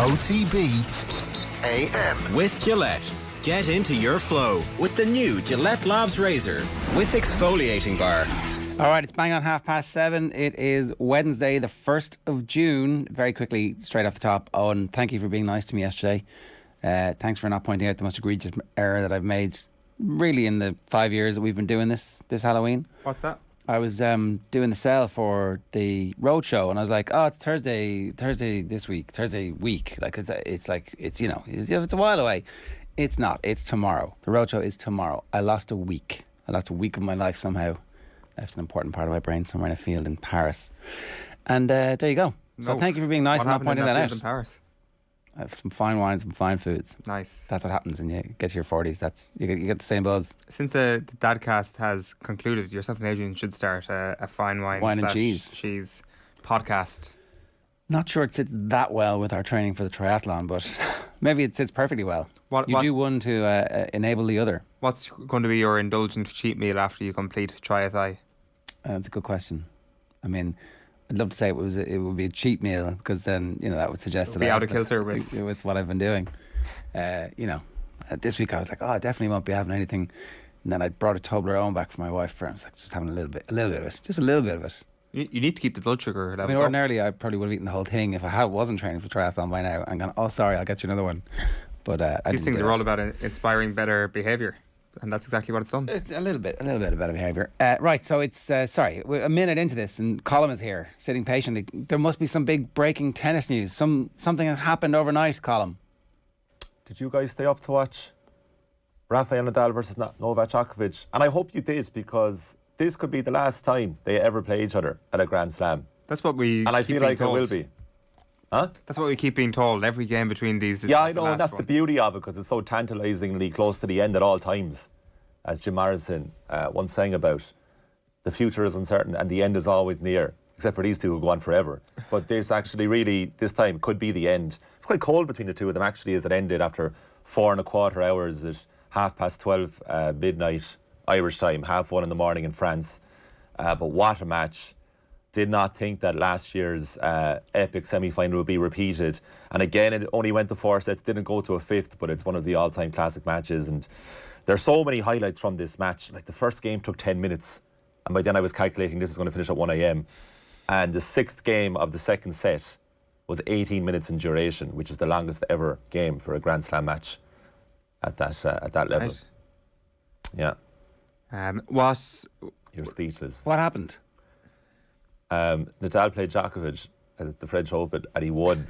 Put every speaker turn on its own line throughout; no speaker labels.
OTB AM.
With Gillette. Get into your flow with the new Gillette Labs Razor with exfoliating bar.
All right, it's bang on 7:30. It is Wednesday, the 1st of June. Very quickly, straight off the top, Owen, thank you for being nice to me yesterday. Thanks for not pointing out the most egregious error that I've made really in the 5 years that we've been doing this Halloween.
What's that?
I was doing the sale for the Roche, and I was like, oh, it's Thursday this week, Thursday week. Like it's a while away. It's not. It's tomorrow. The Roadshow is tomorrow. I lost a week. Of my life somehow. Left an important part of my brain somewhere in a field in Paris. And there you go. So thank you for being nice and not pointing that out.
In Paris?
I have some fine wines and fine foods.
Nice. That's
what happens when you get to your 40s. You get the same buzz.
Since the Dadcast has concluded, yourself and Adrian should start a fine wine
and cheese
podcast.
Not sure it sits that well with our training for the triathlon, but maybe it sits perfectly well. You do one to enable the other. What's
going to be your indulgent cheat meal after you complete triathlon?
That's a good question. I mean, I'd love to say it would be a cheat meal, because then that would suggest
that I'll be out of kilter
with what I've been doing. This week I was like, I definitely won't be having anything. And then I brought a Toblerone back for my wife. I was like, just having a little bit of it, just a little bit of it.
You need to keep the blood sugar levels.
I mean, ordinarily I probably would have eaten the whole thing if I wasn't training for triathlon by now. I'm going, oh sorry, I'll get you another one. But
these things are all about inspiring better behaviour. And that's exactly what it's done.
It's a little bit of better behaviour. Right, so it's, we're a minute into this and Colm is here, sitting patiently. There must be some big breaking tennis news. Something that happened overnight, Colm.
Did you guys stay up to watch Rafael Nadal versus Novak Djokovic? And I hope you did, because this could be the last time they ever play each other at a Grand Slam.
That's what we
And I feel like it will be. Huh?
That's what we keep being told. Every game between these is
I know, and that's the beauty of it, because it's so tantalisingly close to the end at all times. As Jim Morrison once sang about, the future is uncertain and the end is always near, except for these two who go on forever. But this time could be the end. It's quite cold between the two of them, actually, as it ended after 4.25 hours at 12:30 midnight Irish time, 1:30 in the morning in France. But what a match. Did not think that last year's epic semi-final would be repeated. And again, it only went to 4 sets, didn't go to a fifth, but it's one of the all-time classic matches. And there's so many highlights from this match. Like, the first game took 10 minutes. And by then I was calculating this is going to finish at 1 a.m. And the sixth game of the second set was 18 minutes in duration, which is the longest ever game for a Grand Slam match at that level.
Right.
Yeah. You're speechless.
What happened?
Nadal played Djokovic at the French Open and he won.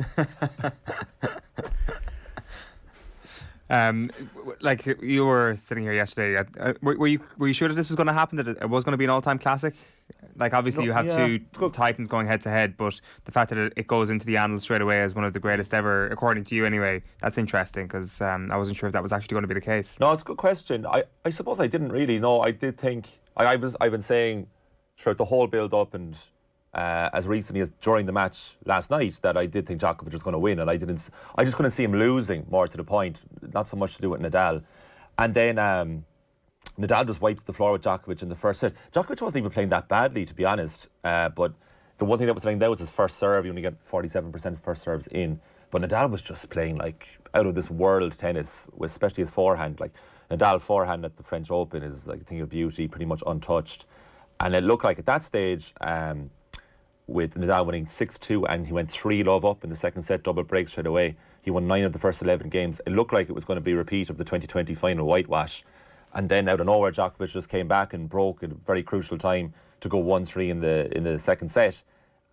Like, you were sitting here yesterday. Were you sure that this was going to happen? That it was going to be an all-time classic? Like, obviously you have two Titans going head to head, but the fact that it goes into the annals straight away as one of the greatest ever, according to you anyway, that's interesting, because I wasn't sure if that was actually going to be the case.
No, it's a good question. I suppose I didn't really know. I did think I've been saying throughout the whole build-up and as recently as during the match last night that I did think Djokovic was going to win, and I just couldn't see him losing, more to the point, not so much to do with Nadal. And then Nadal just wiped the floor with Djokovic in the first set. Djokovic wasn't even playing that badly, to be honest, but the one thing that was playing there was his first serve. You only get 47% of first serves in, but Nadal was just playing like out of this world tennis, especially his forehand. Like, Nadal forehand at the French Open is like a thing of beauty, pretty much untouched. And it looked like at that stage, with Nadal winning 6-2, and he went 3-love up in the second set, double break straight away. He won 9 of the first 11 games. It looked like it was going to be a repeat of the 2020 final whitewash. And then out of nowhere, Djokovic just came back and broke at a very crucial time to go 1-3 in the second set.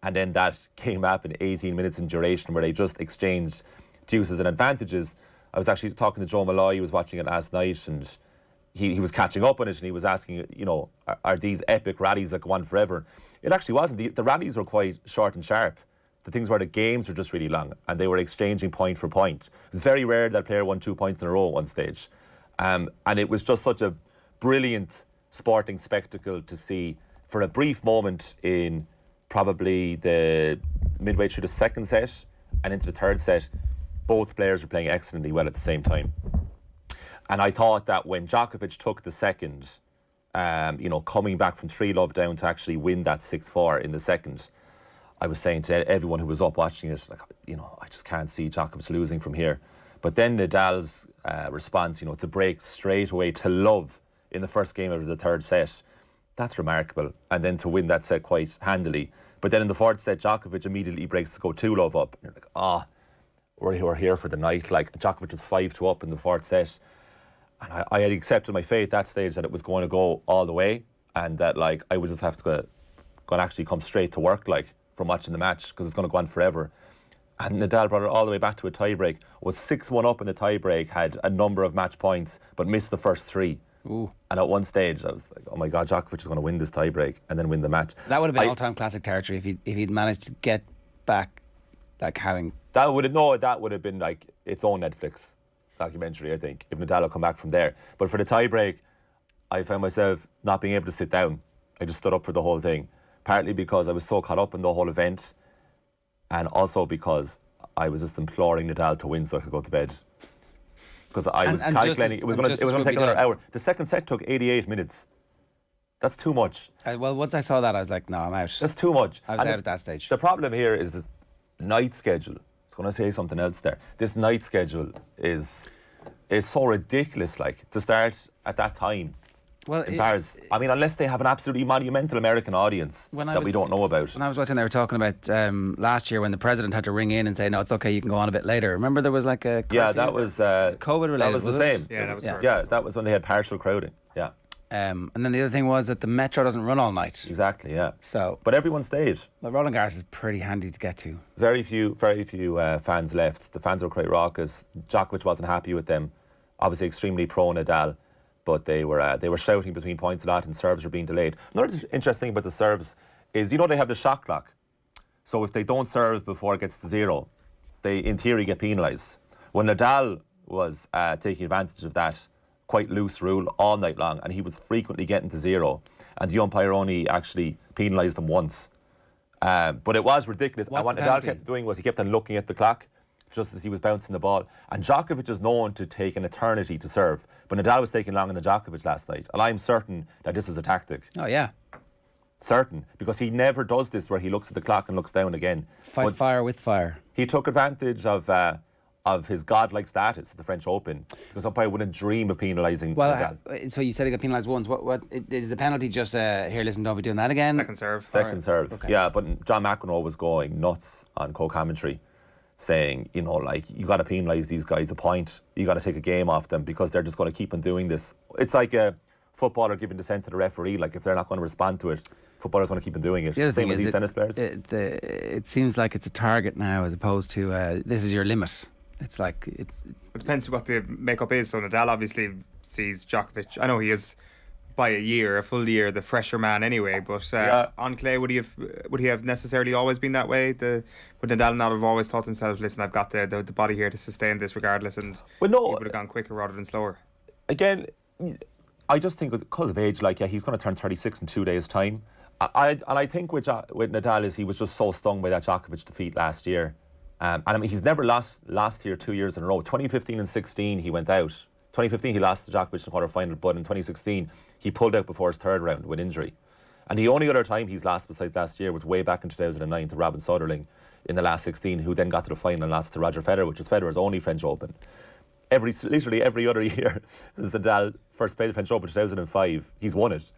And then that came up in 18 minutes in duration, where they just exchanged deuces and advantages. I was actually talking to Joe Malloy, he was watching it last night, and he was catching up on it, and he was asking, are these epic rallies that go on forever? It actually wasn't. The rallies were quite short and sharp. The things where the games were just really long, and they were exchanging point for point. It was very rare that a player won 2 points in a row at one stage. And it was just such a brilliant sporting spectacle to see for a brief moment in probably the midway through the second set and into the third set. Both players were playing excellently well at the same time. And I thought that when Djokovic took the second, coming back from 3-love down to actually win that 6-4 in the second, I was saying to everyone who was up watching it, like, I just can't see Djokovic losing from here. But then Nadal's response, to break straight away to love in the first game of the third set, that's remarkable. And then to win that set quite handily. But then in the fourth set, Djokovic immediately breaks to go 2-love up. And you're like, we're here for the night. Like, Djokovic was 5-2 up in the fourth set. And I had accepted my fate at that stage that it was going to go all the way. And that, like, I would just have to go and actually come straight to work, like, from watching the match, because it's going to go on forever. And Nadal brought it all the way back to a tiebreak. Was 6-1 up in the tiebreak, had a number of match points, but missed the first 3.
Ooh.
And at one stage, I was like, oh my God, Djokovic is going to win this tiebreak and then win the match.
That would have been all-time classic territory if he'd managed to get back, like, having...
That would have been like its own Netflix documentary, I think, if Nadal had come back from there. But for the tiebreak, I found myself not being able to sit down. I just stood up for the whole thing. Partly because I was so caught up in the whole event, and also because I was just imploring Nadal to win so I could go to bed. Because I was calculating it was going to take another hour. The second set took 88 minutes. That's too much.
Well, once I saw that, I was like, no, I'm out.
That's too much.
I was out at that stage.
The problem here is the night schedule. I was going to say something else there. This night schedule is so ridiculous, like, to start at that time.
Well,
in Paris. I mean, unless they have an absolutely monumental American audience that we don't know about.
When I was watching, they were talking about last year when the president had to ring in and say, no, it's okay, you can go on a bit later. Remember there was like a curfew?
Yeah, that was
COVID related.
That was the same.
Yeah, that was correct.
Yeah, that was when they had partial crowding. Yeah.
And then the other thing was that the metro doesn't run all night.
Exactly, yeah.
So,
but everyone stayed.
Well, Roland Garros is pretty handy to get to.
Very few fans left. The fans were quite raucous. Djokovic wasn't happy with them. Obviously extremely pro Nadal. But they were shouting between points a lot and serves were being delayed. Another interesting thing about the serves is, they have the shot clock. So if they don't serve before it gets to 0, they in theory get penalised. When Nadal was taking advantage of that quite loose rule all night long, and he was frequently getting to 0, and the umpire only actually penalised them once. But it was ridiculous. And what Nadal kept doing was he kept on looking at the clock just as he was bouncing the ball. And Djokovic is known to take an eternity to serve. But Nadal was taking longer than Djokovic last night. And I'm certain that this was a tactic.
Oh, yeah.
Certain. Because he never does this where he looks at the clock and looks down again.
Fight fire with fire.
He took advantage of his godlike status at the French Open. Because umpire wouldn't dream of penalising Nadal.
So you said he got penalised once. What is the penalty? Just here, listen, don't be doing that again?
Second serve.
Okay. Yeah, but John McEnroe was going nuts on co-commentary, saying, you got to penalise these guys a point. You got to take a game off them because they're just going to keep on doing this. It's like a footballer giving dissent to the referee. Like, if they're not going to respond to it, footballers going to keep on doing it.
The other
Same
thing
with
is
these tennis players.
It seems like it's a target now as opposed to this is your limit. It's like it
depends what the makeup is. So Nadal obviously sees Djokovic. I know he is by a full year, the fresher man anyway. But on clay, would he have necessarily always been that way? Would Nadal not have always thought himself, listen, I've got the body here to sustain this regardless, and he would have gone quicker rather than slower?
Again, I just think because of age, he's going to turn 36 in 2 days' time. I think with Nadal is he was just so stung by that Djokovic defeat last year. And I mean, he's never lost here 2 years in a row. 2015 and 16, he went out. 2015, he lost to Djokovic in the quarter-final, but in 2016, he pulled out before his third round with injury. And the only other time he's lost besides last year was way back in 2009 to Robin Soderling in the last 16, who then got to the final and lost to Roger Federer, which was Federer's only French Open. Literally every other year since Nadal first played the French Open in 2005, he's won it.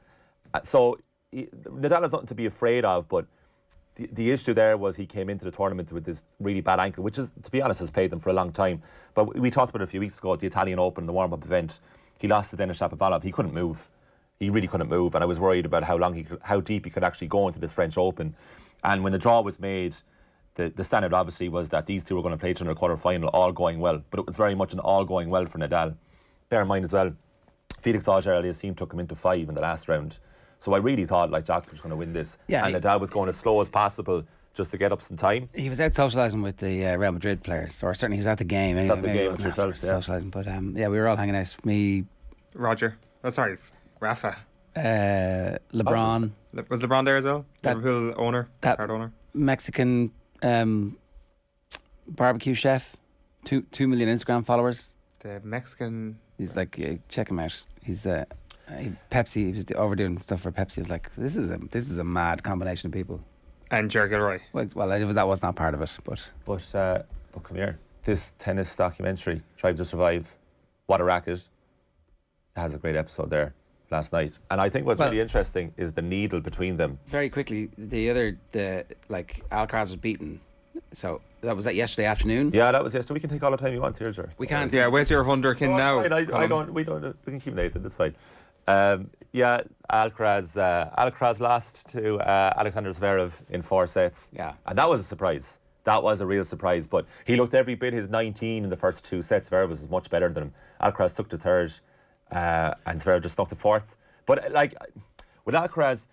So Nadal has nothing to be afraid of, but the issue there was he came into the tournament with this really bad ankle, which is, to be honest, has paid them for a long time. But we talked about it a few weeks ago at the Italian Open, the warm-up event. He lost to Denis Shapovalov. He couldn't move. He really couldn't move, and I was worried about how deep he could actually go into this French Open. And when the draw was made, the standard obviously was that these two were going to play each other in a quarter-final, all going well. But it was very much an all going well for Nadal. Bear in mind as well, Felix Auger-Aliassime took him into 5 in the last round. So I really thought Djokovic was going to win this. Yeah, and Nadal was going as slow as possible just to get up some time.
He was out socialising with the Real Madrid players, or certainly he was at the game.
At the game with yourself,
socialising, but we were all hanging out. Me,
Roger. Oh, sorry, Rafa.
LeBron.
Was LeBron there as well? Liverpool owner, part owner.
Mexican barbecue chef, 2 million Instagram followers.
The Mexican.
He's like, check him out. He's Pepsi. He was overdoing stuff for Pepsi. It's like this is a mad combination of people.
And Ger Gilroy.
Well, that was not part of it, but
come here. This tennis documentary, Drive to Survive, What a Racket, has a great episode there last night. And I think what's really interesting is the needle between them.
Very quickly, Alcaraz was beaten. So was that yesterday afternoon?
Yeah, that was yesterday. We can take all the time you want here, sir.
We can't.
Yeah, where's your wunderkind now?
We can keep Nathan, it's fine. Alcaraz lost to Alexander Zverev in 4 sets.
Yeah.
And that was a surprise. That was a real surprise. But he looked every bit his 19 in the first 2 sets. Zverev was much better than him. Alcaraz took the third, and Zverev just snuck the fourth. But with Alcaraz,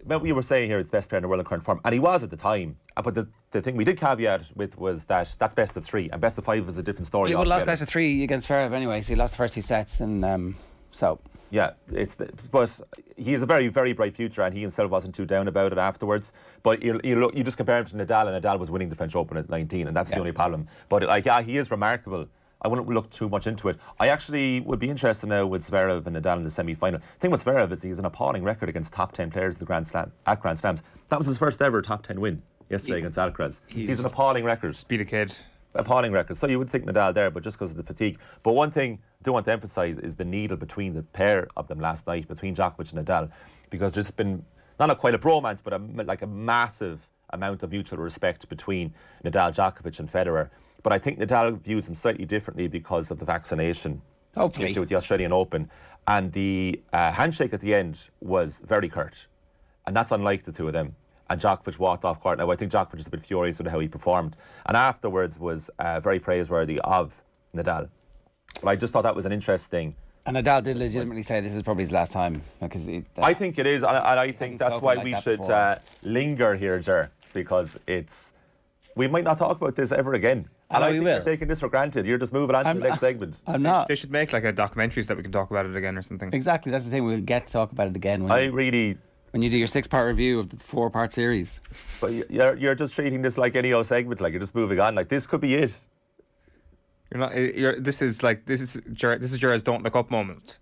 we were saying here it's best player in the world in current form, and he was at the time. But the thing we did caveat with was that's best of 3, and best of 5 is a different story.
He would have lost best of 3 against Zverev anyway, so he lost the first 2 sets, and so.
Yeah, but he has a very, very bright future, and he himself wasn't too down about it afterwards. But you just compare him to Nadal, and Nadal was winning the French Open at 19, and that's the only problem. But he is remarkable. I wouldn't look too much into it. I actually would be interested now with Zverev and Nadal in the semi-final. The thing with Zverev is he has an appalling record against top 10 players at the Grand Slams. That was his first ever top 10 win yesterday against Alcaraz. He's an appalling record.
Beat a kid.
Appalling record. So you would think Nadal there, but just because of the fatigue. But one thing I do want to emphasise is the needle between the pair of them last night, between Djokovic and Nadal, because there's been not quite a bromance, but a massive amount of mutual respect between Nadal, Djokovic and Federer. But I think Nadal views him slightly differently because of the vaccination issue with the Australian Open. And the handshake at the end was very curt. And that's unlike the two of them. And Djokovic walked off court. Now, I think Djokovic is a bit furious with how he performed. And afterwards was very praiseworthy of Nadal. But I just thought that was an interesting...
And Nadal did legitimately say this is probably his last time.
I think it is. And I think that's why we should linger here, Ger, because we might not talk about this ever again. And I think you're taking this for granted. You're just moving on to the next segment.
I'm not.
They should make a documentary so that we can talk about it again or something.
Exactly. That's the thing. We'll get to talk about it again. When you do your 6-part review of the 4-part series.
But you're just treating this like any old segment, like you're just moving on. Like this could be it.
You're not. This is Gerard's don't look up moment,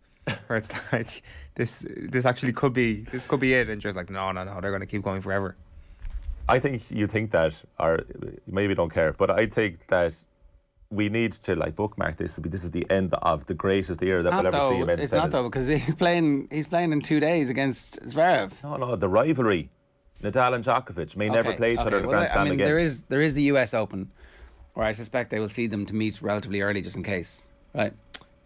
where it's like this actually could be it, and Gerard's like no, they're going to keep going forever.
I think you think that, or maybe don't care, but I think that we need to bookmark this. This is the end of the greatest era that we'll ever see.
It's not though, because he's playing in 2 days against Zverev.
No, the rivalry. Nadal and Djokovic may never play each other at the Grand Slam again.
There is the US Open, where I suspect they will see them to meet relatively early, just in case, right?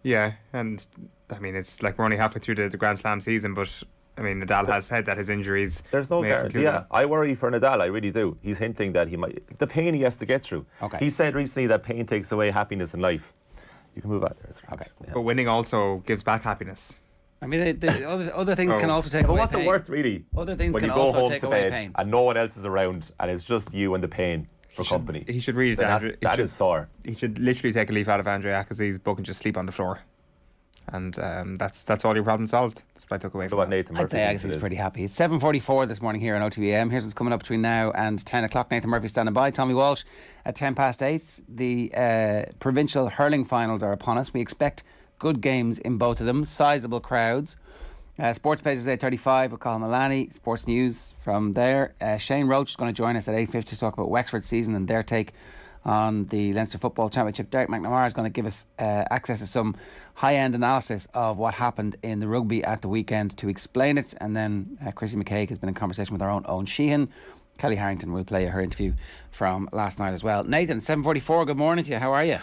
Yeah, and I mean it's like we're only halfway through the Grand Slam season, but I mean Nadal has said that his injuries.
There's no guarantee. Yeah, I worry for Nadal. I really do. He's hinting that he might the pain he has to get through.
Okay.
He said recently that pain takes away happiness in life. You can move on there.
Okay.
Yeah.
But winning also gives back happiness.
I mean, the other things can also take away pain.
What's it worth, really?
Other things
when
can
you go
also
home
take
to
away
bed
pain.
and no one else is around, and it's just you and the pain for company.
He should read it.
That is sore.
He should literally take a leaf out of Andre Agassi's book and just sleep on the floor. And that's all your problem solved. That's what I took away from that.
Nathan
I'd say Agassi's pretty happy. It's 7:44 this morning here on OTB AM. Here's what's coming up between now and 10 o'clock. Nathan Murphy standing by. Tommy Walsh at 8:10. The provincial hurling finals are upon us. We expect good games in both of them. Sizable crowds. Sports pages at 8:35 with Colin Mullaney. Sports news from there. Shane Roche is going to join us at 8:50 to talk about Wexford season and their take on the Leinster Football Championship. Derek McNamara is going to give us access to some high-end analysis of what happened in the rugby at the weekend to explain it. And then Chrissy McCaig has been in conversation with our own Sheehan. Kelly Harrington will play her interview from last night as well. Nathan, 7:44, good morning to you. How are you?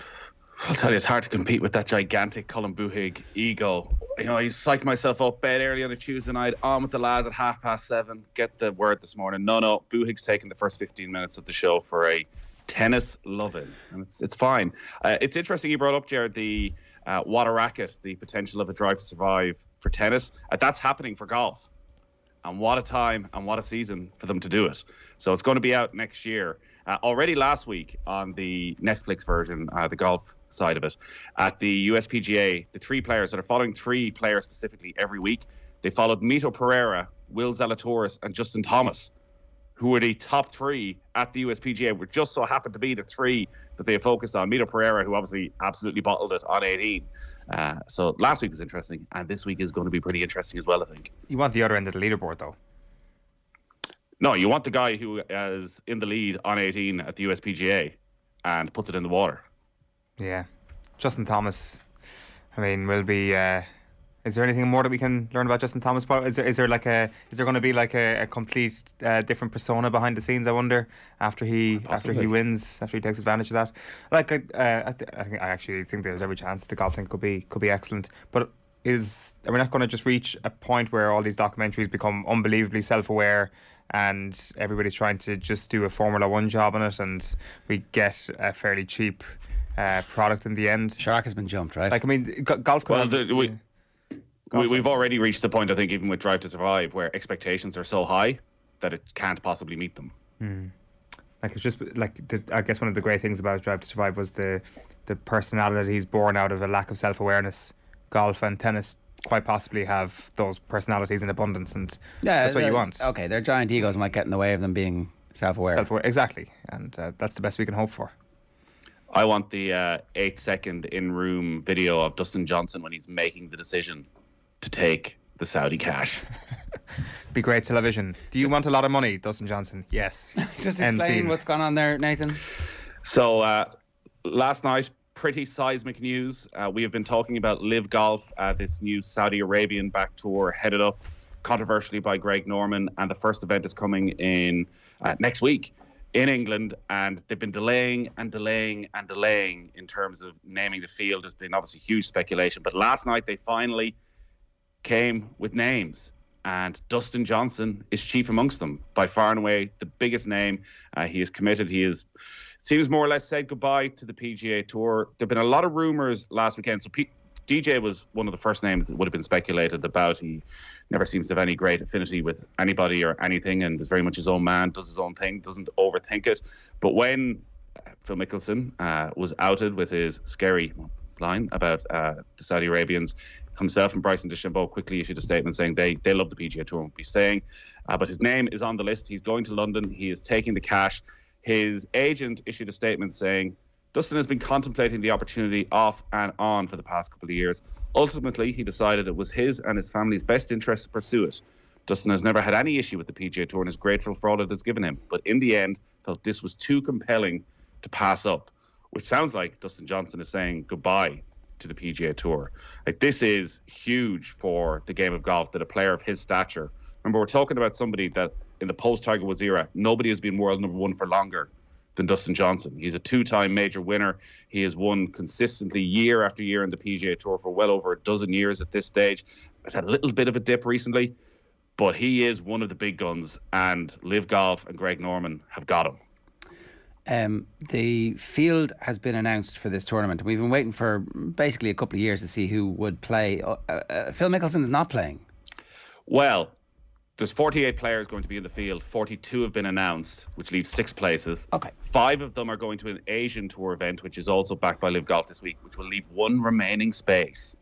I'll tell you, it's hard to compete with that gigantic Colin Buhig ego. You know, I psyched myself up, bed early on a Tuesday night, on with the lads at 7:30. Get the word this morning. No, Buhig's taking the first 15 minutes of the show for a tennis loving, and it's fine. It's interesting you brought up, Jared, the what a racket, the potential of a drive to survive for tennis. That's happening for golf, and what a time and what a season for them to do it. So it's going to be out next year. Already last week on the Netflix version, the golf side of it, at the USPGA, the 3 players that are following 3 players specifically every week. They followed Mito Pereira, Will Zalatoris, and Justin Thomas, who were the top 3 at the USPGA, which just so happened to be the 3 that they focused on. Mito Pereira, who obviously absolutely bottled it on 18. So last week was interesting, and this week is going to be pretty interesting as well, I think.
You want the other end of the leaderboard, though.
No, you want the guy who is in the lead on 18 at the USPGA and puts it in the water.
Yeah. Justin Thomas, I mean, will be... is there anything more that we can learn about Justin Thomas? Is there going to be like a complete different persona behind the scenes? I wonder after he wins, after he takes advantage of that. Like I actually think there's every chance the golf thing could be excellent. But are we not going to just reach a point where all these documentaries become unbelievably self-aware and everybody's trying to just do a Formula One job on it, and we get a fairly cheap product in the end?
Shark has been jumped, right?
Like, I mean, golf.
We've already reached the point, I think, even with Drive to Survive, where expectations are so high that it can't possibly meet them.
Like, it's just like I guess one of the great things about Drive to Survive was the personalities born out of a lack of self-awareness. Golf and tennis quite possibly have those personalities in abundance, and that's what you want.
Okay, their giant egos might get in the way of them being self-aware.
Exactly, and that's the best we can hope for.
I want the 8-second in-room video of Dustin Johnson when he's making the decision to take the Saudi cash.
Be great television. Do you want a lot of money, Dustin Johnson? Yes.
Just explain what's gone on there, Nathan.
So last night, pretty seismic news. We have been talking about Live Golf, this new Saudi Arabian back tour headed up controversially by Greg Norman, and the first event is coming in next week in England, and they've been delaying in terms of naming the field. There's been obviously huge speculation, but last night they finally came with names, and Dustin Johnson is chief amongst them, by far and away the biggest name. He is committed. Seems more or less said goodbye to the PGA Tour. There have been a lot of rumours last weekend. So DJ was one of the first names that would have been speculated about. He never seems to have any great affinity with anybody or anything, and is very much his own man, does his own thing, doesn't overthink it. But when Phil Mickelson was outed with his scary line about the Saudi Arabians, himself and Bryson DeChambeau quickly issued a statement saying they love the PGA Tour and won't be staying. But his name is on the list. He's going to London. He is taking the cash. His agent issued a statement saying, Dustin has been contemplating the opportunity off and on for the past couple of years. Ultimately, he decided it was his and his family's best interest to pursue it. Dustin has never had any issue with the PGA Tour and is grateful for all it has given him, but in the end, felt this was too compelling to pass up, which sounds like Dustin Johnson is saying goodbye to the PGA Tour. Like, this is huge for the game of golf, that a player of his stature. Remember, we're talking about somebody that in the post-Tiger Woods era, nobody has been world number one for longer than Dustin Johnson. He's a two-time major winner. He has won consistently year after year in the PGA Tour for well over a dozen years at this stage. Has had a little bit of a dip recently, but he is one of the big guns, and Live Golf and Greg Norman have got him.
The field has been announced for this tournament. We've been waiting for basically a couple of years to see who would play. Phil Mickelson's not playing.
Well, there's 48 players going to be in the field. 42 have been announced, which leaves 6 places.
Okay.
5 of them are going to an Asian Tour event, which is also backed by Live Golf this week, which will leave 1 remaining space.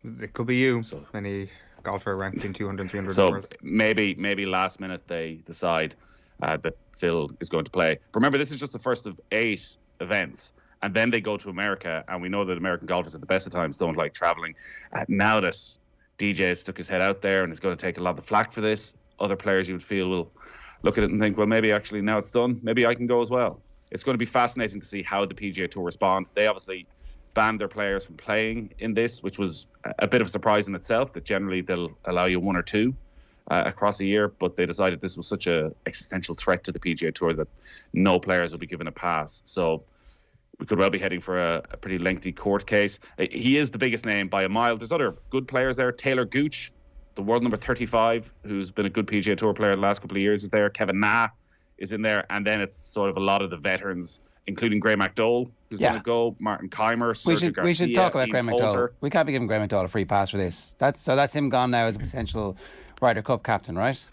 It could be you. So, any golfer ranked between 200 and 300
so
in the world.
maybe last minute they decide that Phil is going to play. But remember, this is just the first of 8 events. And then they go to America, and we know that American golfers at the best of times don't like travelling. Now that DJ has stuck his head out there and is going to take a lot of the flack for this, other players you would feel will look at it and think, well, maybe actually now it's done, maybe I can go as well. It's going to be fascinating to see how the PGA Tour respond. They obviously banned their players from playing in this, which was a bit of a surprise in itself, that generally they'll allow you 1 or 2 across a year, but they decided this was such a existential threat to the PGA Tour that no players will be given a pass. So we could well be heading for a pretty lengthy court case. He is the biggest name by a mile. There's other good players there. Taylor Gooch, the world number 35, who's been a good PGA Tour player the last couple of years, is there. Kevin Na is in there. And then it's sort of a lot of the veterans, including Graham McDowell, who's going to go, Martin Keimer, Sergio Garcia.
We should talk about Graham McDowell.
Poulter.
We can't be giving Graham McDowell a free pass for this. That's him gone now as a potential Ryder Cup captain, right?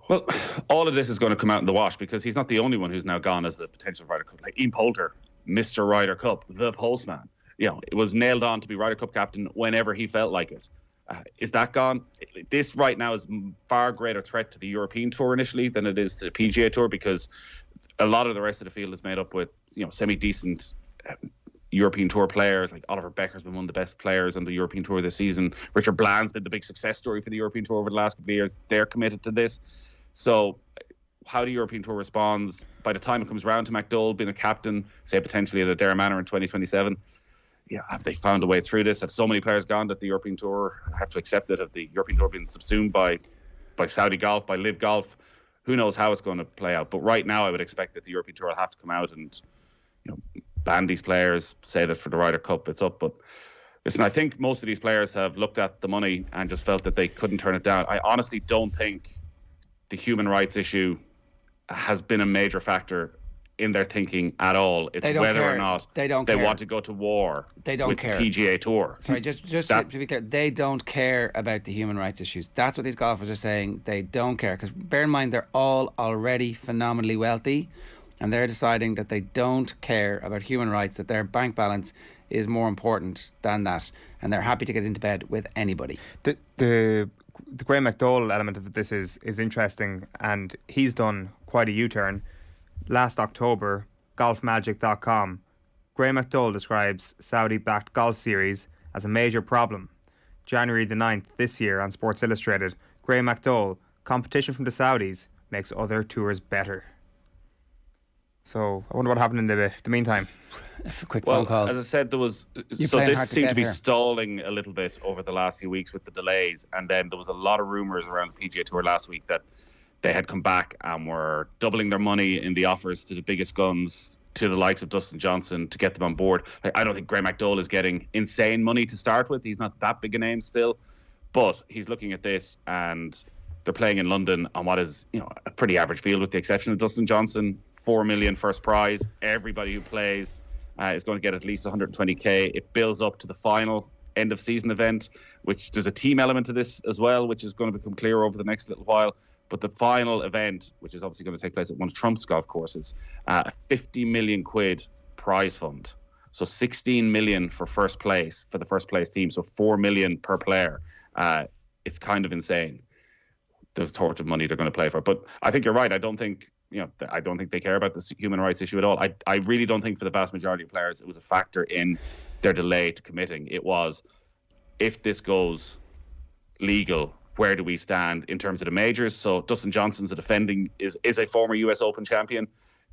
Well, all of this is going to come out in the wash, because he's not the only one who's now gone as a potential Ryder Cup. Like Ian Poulter, Mr. Ryder Cup, the postman. It was nailed on to be Ryder Cup captain whenever he felt like it. Is that gone? This right now is far greater threat to the European Tour initially than it is to the PGA Tour, because a lot of the rest of the field is made up with semi-decent European Tour players. Like Oliver Becker's been one of the best players on the European Tour this season. Richard Bland's been the big success story for the European Tour over the last couple of years. They're committed to this. So how the European Tour responds by the time it comes round to McDowell being a captain, say potentially at a Dare Manor in 2027, have they found a way through this? Have so many players gone that the European Tour have to accept it? Have the European Tour been subsumed by Saudi Golf, by Live Golf? Who knows how it's going to play out? But right now, I would expect that the European Tour will have to come out and ban these players, say that for the Ryder Cup it's up. But listen, I think most of these players have looked at the money and just felt that they couldn't turn it down. I honestly don't think the human rights issue has been a major factor in their thinking at all. It's whether or not they want to go to war with the PGA Tour.
Sorry, just to be clear, they don't care about the human rights issues. That's what these golfers are saying. They don't care, because bear in mind they're all already phenomenally wealthy, and they're deciding that they don't care about human rights, that their bank balance is more important than that, and they're happy to get into bed with anybody.
The Graham McDowell element of this is interesting, and he's done quite a U-turn. Last October, golfmagic.com, Graham McDowell describes Saudi-backed golf series as a major problem. January the 9th this year on Sports Illustrated, Graham McDowell, competition from the Saudis makes other tours better. So I wonder what happened in the meantime.
A quick phone call.
As I said, this seemed to be stalling a little bit over the last few weeks with the delays, and then there was a lot of rumours around the PGA Tour last week that they had come back and were doubling their money in the offers to the biggest guns, to the likes of Dustin Johnson, to get them on board. I don't think Graham McDowell is getting insane money to start with. He's not that big a name still, but he's looking at this, and they're playing in London on what is a pretty average field, with the exception of Dustin Johnson. 4 million first prize. Everybody who plays is going to get at least 120k. It builds up to the final end of season event, which there's a team element to this as well, which is going to become clear over the next little while. But the final event, which is obviously going to take place at one of Trump's golf courses, a 50 million quid prize fund. So 16 million for first place, for the first place team. So 4 million per player. It's kind of insane, the sort of money they're going to play for. But I think you're right. I don't think they care about the human rights issue at all. I really don't think for the vast majority of players it was a factor in their delay to committing. It was, if this goes legal, where do we stand in terms of the majors? So Dustin Johnson's is a former US Open champion.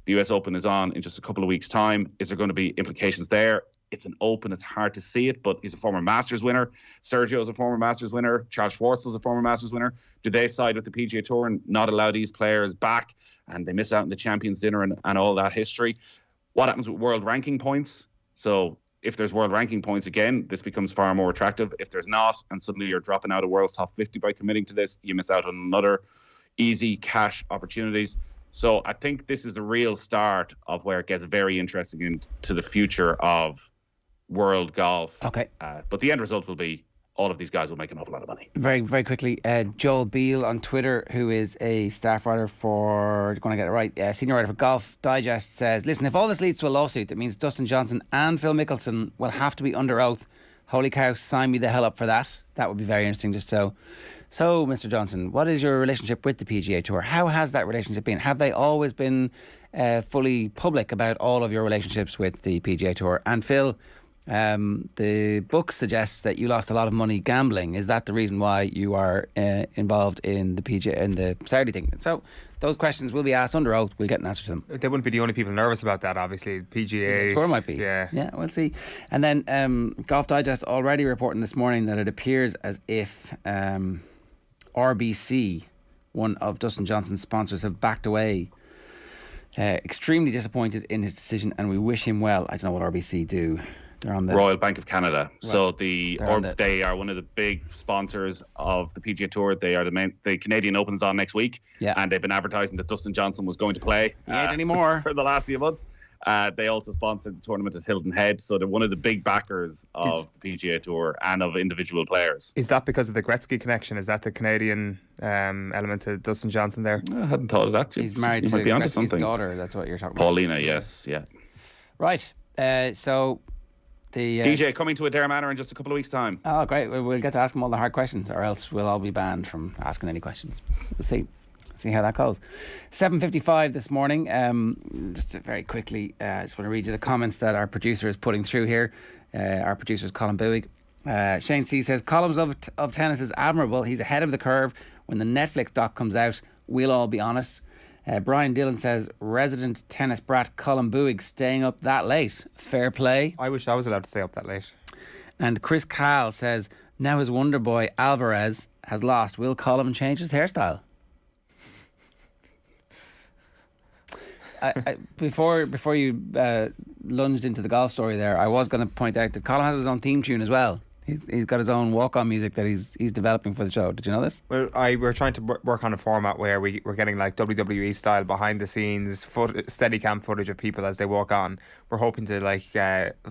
The US Open is on in just a couple of weeks' time. Is there going to be implications there? It's an Open. It's hard to see it, but he's a former Masters winner. Sergio's a former Masters winner. Charles Schwartzel's a former Masters winner. Do they side with the PGA Tour and not allow these players back, and they miss out on the Champions Dinner and all that history? What happens with world ranking points? So if there's world ranking points, again, this becomes far more attractive. If there's not, and suddenly you're dropping out of world's top 50 by committing to this, you miss out on another easy cash opportunities. So I think this is the real start of where it gets very interesting into the future of world golf.
Okay.
But the end result will be all of these guys will make an awful lot of money.
Very, very quickly, Joel Beale on Twitter, who is a staff writer for, going to get it right, senior writer for Golf Digest, says, listen, if all this leads to a lawsuit, that means Dustin Johnson and Phil Mickelson will have to be under oath. Holy cow, sign me the hell up for that. That would be very interesting. So, Mr. Johnson, what is your relationship with the PGA Tour? How has that relationship been? Have they always been fully public about all of your relationships with the PGA Tour? And Phil, the book suggests that you lost a lot of money gambling. Is that the reason why you are involved in the PGA and the Saudi thing? So those questions will be asked under oath. We'll get an answer to them.
They wouldn't be the only people nervous about that, obviously. PGA.
The Tour might be. Yeah, we'll see. And then Golf Digest already reporting this morning that it appears as if RBC, one of Dustin Johnson's sponsors, have backed away. Extremely disappointed in his decision, and we wish him well. I don't know what RBC do. They're on the
Royal Bank of Canada.
Right.
So they are one of the big sponsors of the PGA Tour. They are the Canadian Open's on next week.
Yeah.
And they've been advertising that Dustin Johnson was going to play.
He ain't anymore.
For the last few months. They also sponsored the tournament at Hilton Head. So they're one of the big backers of the PGA Tour and of individual players.
Is that because of the Gretzky connection? Is that the Canadian element to Dustin Johnson there?
I hadn't thought of that.
He's married to Gretzky's daughter. That's what you're talking about.
Paulina, yes. Yeah.
Right. So the
DJ coming to Adair Manor in just a couple of weeks' time.
Oh, great. We'll get to ask him all the hard questions, or else we'll all be banned from asking any questions. We'll see how that goes. 7:55 this morning. Just very quickly, I just want to read you the comments that our producer is putting through here. Our producer is Colin Bowie. Shane C says, columns of tennis is admirable. He's ahead of the curve. When the Netflix doc comes out, we'll all be on it. Brian Dillon says, resident tennis brat Colin Buig staying up that late. Fair play.
I wish I was allowed to stay up that late.
And Chris Kyle says, now his wonder boy Alvarez has lost. Will Colin change his hairstyle? Before you lunged into the golf story there, I was going to point out that Colin has his own theme tune as well. He's got his own walk-on music that he's developing for the show. Did you know this?
Well, we're trying to work on a format where we're getting like WWE style behind the scenes Steadicam footage of people as they walk on. We're hoping to like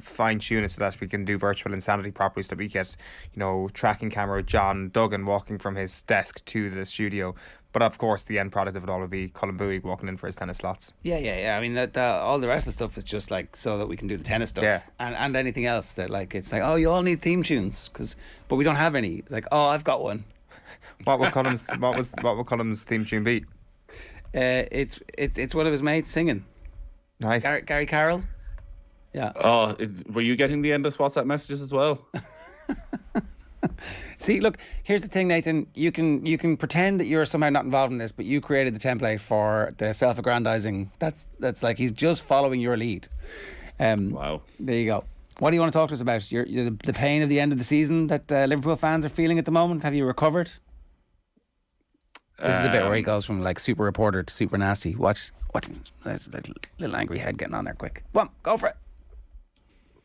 fine tune it so that we can do virtual insanity properly, so that we get, you know, tracking camera John Duggan walking from his desk to the studio. But of course, the end product of it all will be Colin Buig walking in for his tennis slots.
Yeah. I mean, all the rest of the stuff is just like so that we can do the tennis stuff.
Yeah.
And anything else that like it's like, oh, you all need theme tunes but we don't have any. It's like, oh, I've got one.
What will Colum's theme tune be?
It's one of his mates singing.
Nice.
Gary Carroll. Yeah.
Oh, were you getting the endless WhatsApp messages as well?
See, look, here's the thing, Nathan. You can pretend that you're somehow not involved in this, but you created the template for the self-aggrandizing. That's like he's just following your lead.
Wow.
There you go. What do you want to talk to us about? The pain of the end of the season that Liverpool fans are feeling at the moment. Have you recovered? This is the bit where he goes from like super reporter to super nasty. Watch. There's a little angry head getting on there quick. Come on, go for it.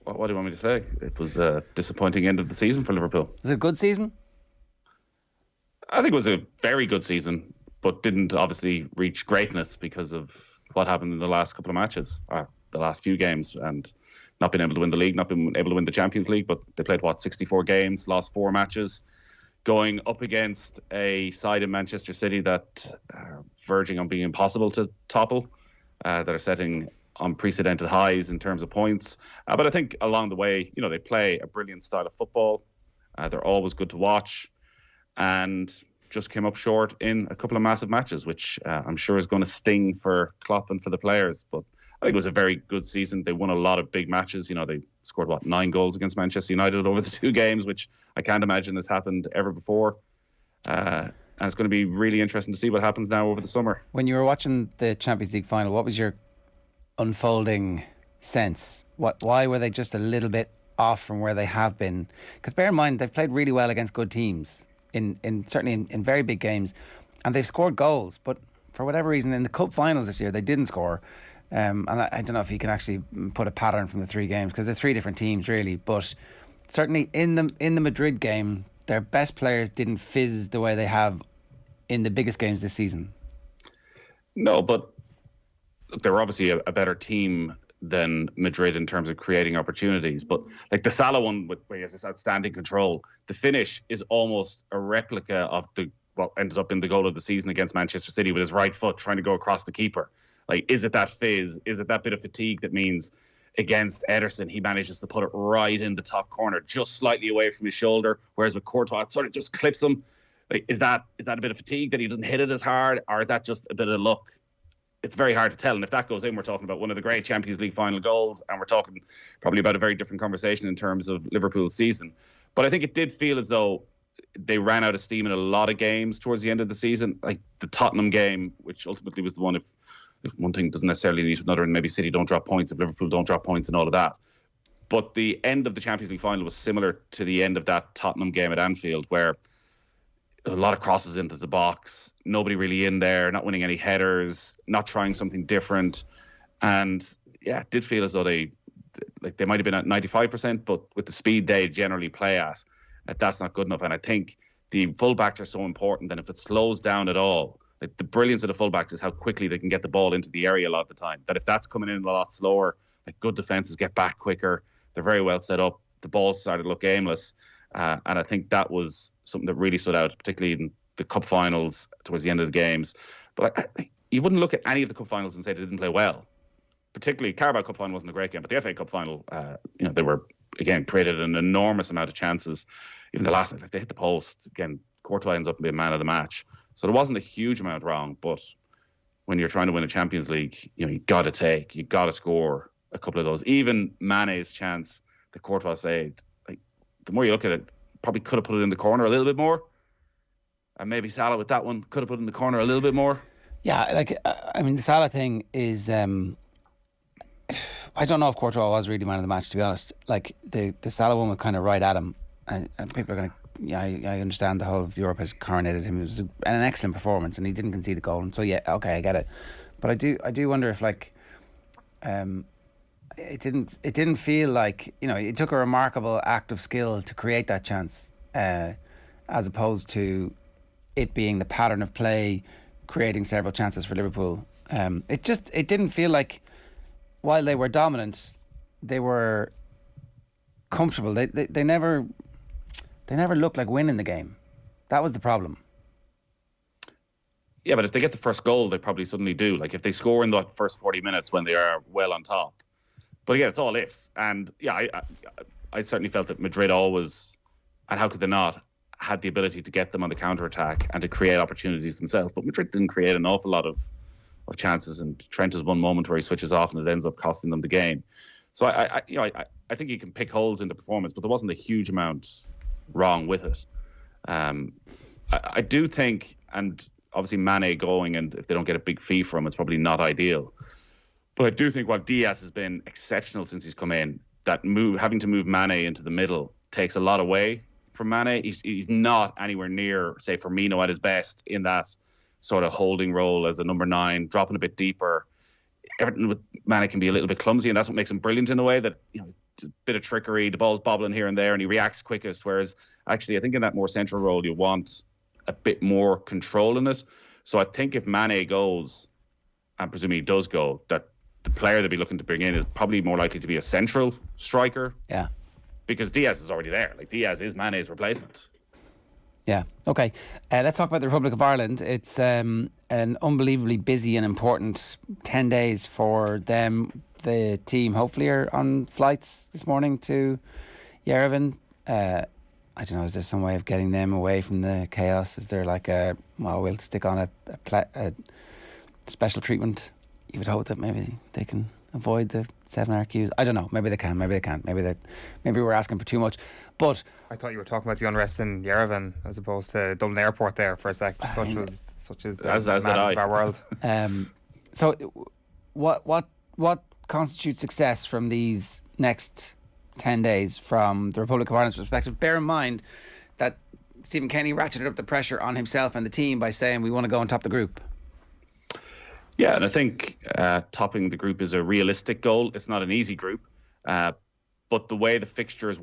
What do you want me to say? It was a disappointing end of the season for Liverpool.
Was it a good season?
I think it was a very good season, but didn't obviously reach greatness because of what happened in the last couple of matches, the last few games, and not being able to win the league, not being able to win the Champions League. But they played, 64 games, lost 4 matches, going up against a side in Manchester City that are verging on being impossible to topple, that are setting unprecedented highs in terms of points. But I think along the way, you know, they play a brilliant style of football. They're always good to watch, and just came up short in a couple of massive matches, which I'm sure is going to sting for Klopp and for the players. But I think it was a very good season. They won a lot of big matches. You know, they scored 9 goals against Manchester United over the 2 games, which I can't imagine has happened ever before. And it's going to be really interesting to see what happens now over the summer.
When you were watching the Champions League final, what was your unfolding sense? Why were they just a little bit off from where they have been? Because bear in mind, they've played really well against good teams certainly in very big games, and they've scored goals, but for whatever reason in the cup finals this year they didn't score. And I don't know if you can actually put a pattern from the 3 games, because they're 3 different teams really, but certainly in the Madrid game their best players didn't fizz the way they have in the biggest games this season.
No, but they were obviously a better team than Madrid in terms of creating opportunities. But like the Salah one, where he has this outstanding control, the finish is almost a replica of what ended up in the goal of the season against Manchester City, with his right foot trying to go across the keeper. Like, is it that fizz? Is it that bit of fatigue that means against Ederson he manages to put it right in the top corner, just slightly away from his shoulder, whereas with Courtois it sort of just clips him? Like, is that a bit of fatigue that he doesn't hit it as hard, or is that just a bit of luck? It's very hard to tell. And if that goes in, we're talking about one of the great Champions League final goals, and we're talking probably about a very different conversation in terms of Liverpool's season. But I think it did feel as though they ran out of steam in a lot of games towards the end of the season. Like the Tottenham game, which ultimately was the one, if one thing doesn't necessarily lead to another, and maybe City don't drop points, if Liverpool don't drop points and all of that. But the end of the Champions League final was similar to the end of that Tottenham game at Anfield, where a lot of crosses into the box, nobody really in there, not winning any headers, not trying something different. And yeah, it did feel as though they might have been at 95%, but with the speed they generally play at, that's not good enough. And I think the fullbacks are so important, and if it slows down at all, like the brilliance of the fullbacks is how quickly they can get the ball into the area a lot of the time. That if that's coming in a lot slower, like good defenses get back quicker, they're very well set up, the balls started to look aimless. And I think that was something that really stood out, particularly in the cup finals towards the end of the games. But you wouldn't look at any of the cup finals and say they didn't play well. Particularly, Carabao Cup final wasn't a great game, but the FA Cup final, they were, again, created an enormous amount of chances. Even the last night, they hit the post. Again, Courtois ends up being man of the match. So there wasn't a huge amount wrong, but when you're trying to win a Champions League, you got to score a couple of those. Even Mane's chance that Courtois saved, the more you look at it, probably could have put it in the corner a little bit more. And maybe Salah with that one could have put in the corner a little bit more.
Yeah, like, I mean, the Salah thing is... I don't know if Courtois was really man of the match, to be honest. Like, the Salah one was kind of right at him. And people are going to... Yeah, I understand the whole of Europe has coronated him. It was an excellent performance, and he didn't concede a goal. And so, yeah, okay, I get it. But I do wonder if, like... It didn't feel like, you know, it took a remarkable act of skill to create that chance, as opposed to it being the pattern of play, creating several chances for Liverpool. It didn't feel like, while they were dominant, they were comfortable. They never looked like winning the game. That was the problem.
Yeah, but if they get the first goal, they probably suddenly do. Like, if they score in the first 40 minutes when they are well on top. But again, it's all ifs. And yeah, I certainly felt that Madrid always, and how could they not, had the ability to get them on the counter-attack and to create opportunities themselves. But Madrid didn't create an awful lot of chances, and Trent has one moment where he switches off and it ends up costing them the game. So I think you can pick holes in the performance, but there wasn't a huge amount wrong with it. I do think, and obviously Mane going, and if they don't get a big fee from him, it's probably not ideal. But I do think while Diaz has been exceptional since he's come in, that having to move Mane into the middle takes a lot away from Mane. He's not anywhere near, say, Firmino at his best in that sort of holding role as a number 9, dropping a bit deeper. Everything with Mane can be a little bit clumsy, and that's what makes him brilliant in a way, that, you know, a bit of trickery, the ball's bobbling here and there, and he reacts quickest. Whereas actually, I think in that more central role, you want a bit more control in it. So I think if Mane goes, and presumably he does go, that the player they'd be looking to bring in is probably more likely to be a central striker.
Yeah.
Because Diaz is already there. Like, Diaz is Mane's replacement.
Yeah, okay. Let's talk about the Republic of Ireland. It's an unbelievably busy and important 10 days for them. The team hopefully are on flights this morning to Yerevan. I don't know, is there some way of getting them away from the chaos? Is there like we'll stick on a special treatment? You would hope that maybe they can avoid the 7-hour queues. I don't know. Maybe they can. Maybe they can't. Maybe we're asking for too much. But
I thought you were talking about the unrest in Yerevan as opposed to Dublin Airport there for a sec. Such is the madness of our world.
So, what constitutes success from these next 10 days from the Republic of Ireland's perspective? Bear in mind that Stephen Kenny ratcheted up the pressure on himself and the team by saying we want to go on top the group.
Yeah, and I think topping the group is a realistic goal. It's not an easy group, but the way the fixtures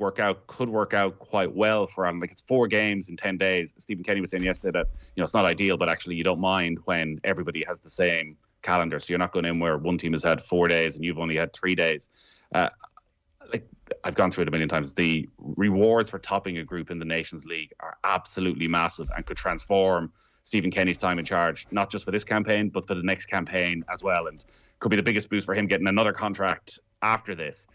could work out quite well for Ireland. Like, it's 4 games in 10 days. Stephen Kenny was saying yesterday that, you know, it's not ideal, but actually you don't mind when everybody has the same calendar. So you're not going in where one team has had 4 days and you've only had 3 days. Like, I've gone through it a million times. The rewards for topping a group in the Nations League are absolutely massive and could transform Stephen Kenny's time in charge, not just for this campaign, but for the next campaign as well. And could be the biggest boost for him getting another contract after this.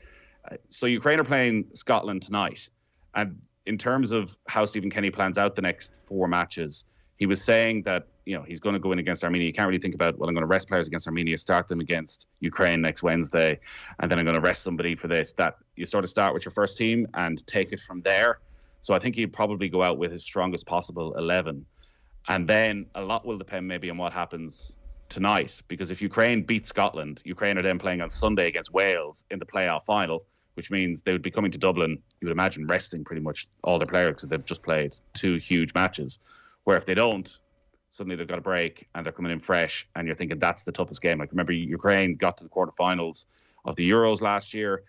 So Ukraine are playing Scotland tonight. And in terms of how Stephen Kenny plans out the next 4 matches, he was saying that, you know, he's going to go in against Armenia. You can't really think about, well, I'm going to rest players against Armenia, start them against Ukraine next Wednesday, and then I'm going to rest somebody for this. That you sort of start with your first team and take it from there. So I think he'd probably go out with his strongest possible 11. And then a lot will depend maybe on what happens tonight, because if Ukraine beat Scotland, Ukraine are then playing on Sunday against Wales in the playoff final, which means they would be coming to Dublin, you would imagine, resting pretty much all their players because they've just played 2 huge matches. Where if they don't, suddenly they've got a break and they're coming in fresh, and you're thinking that's the toughest game. Like, remember, Ukraine got to the quarterfinals of the Euros last year.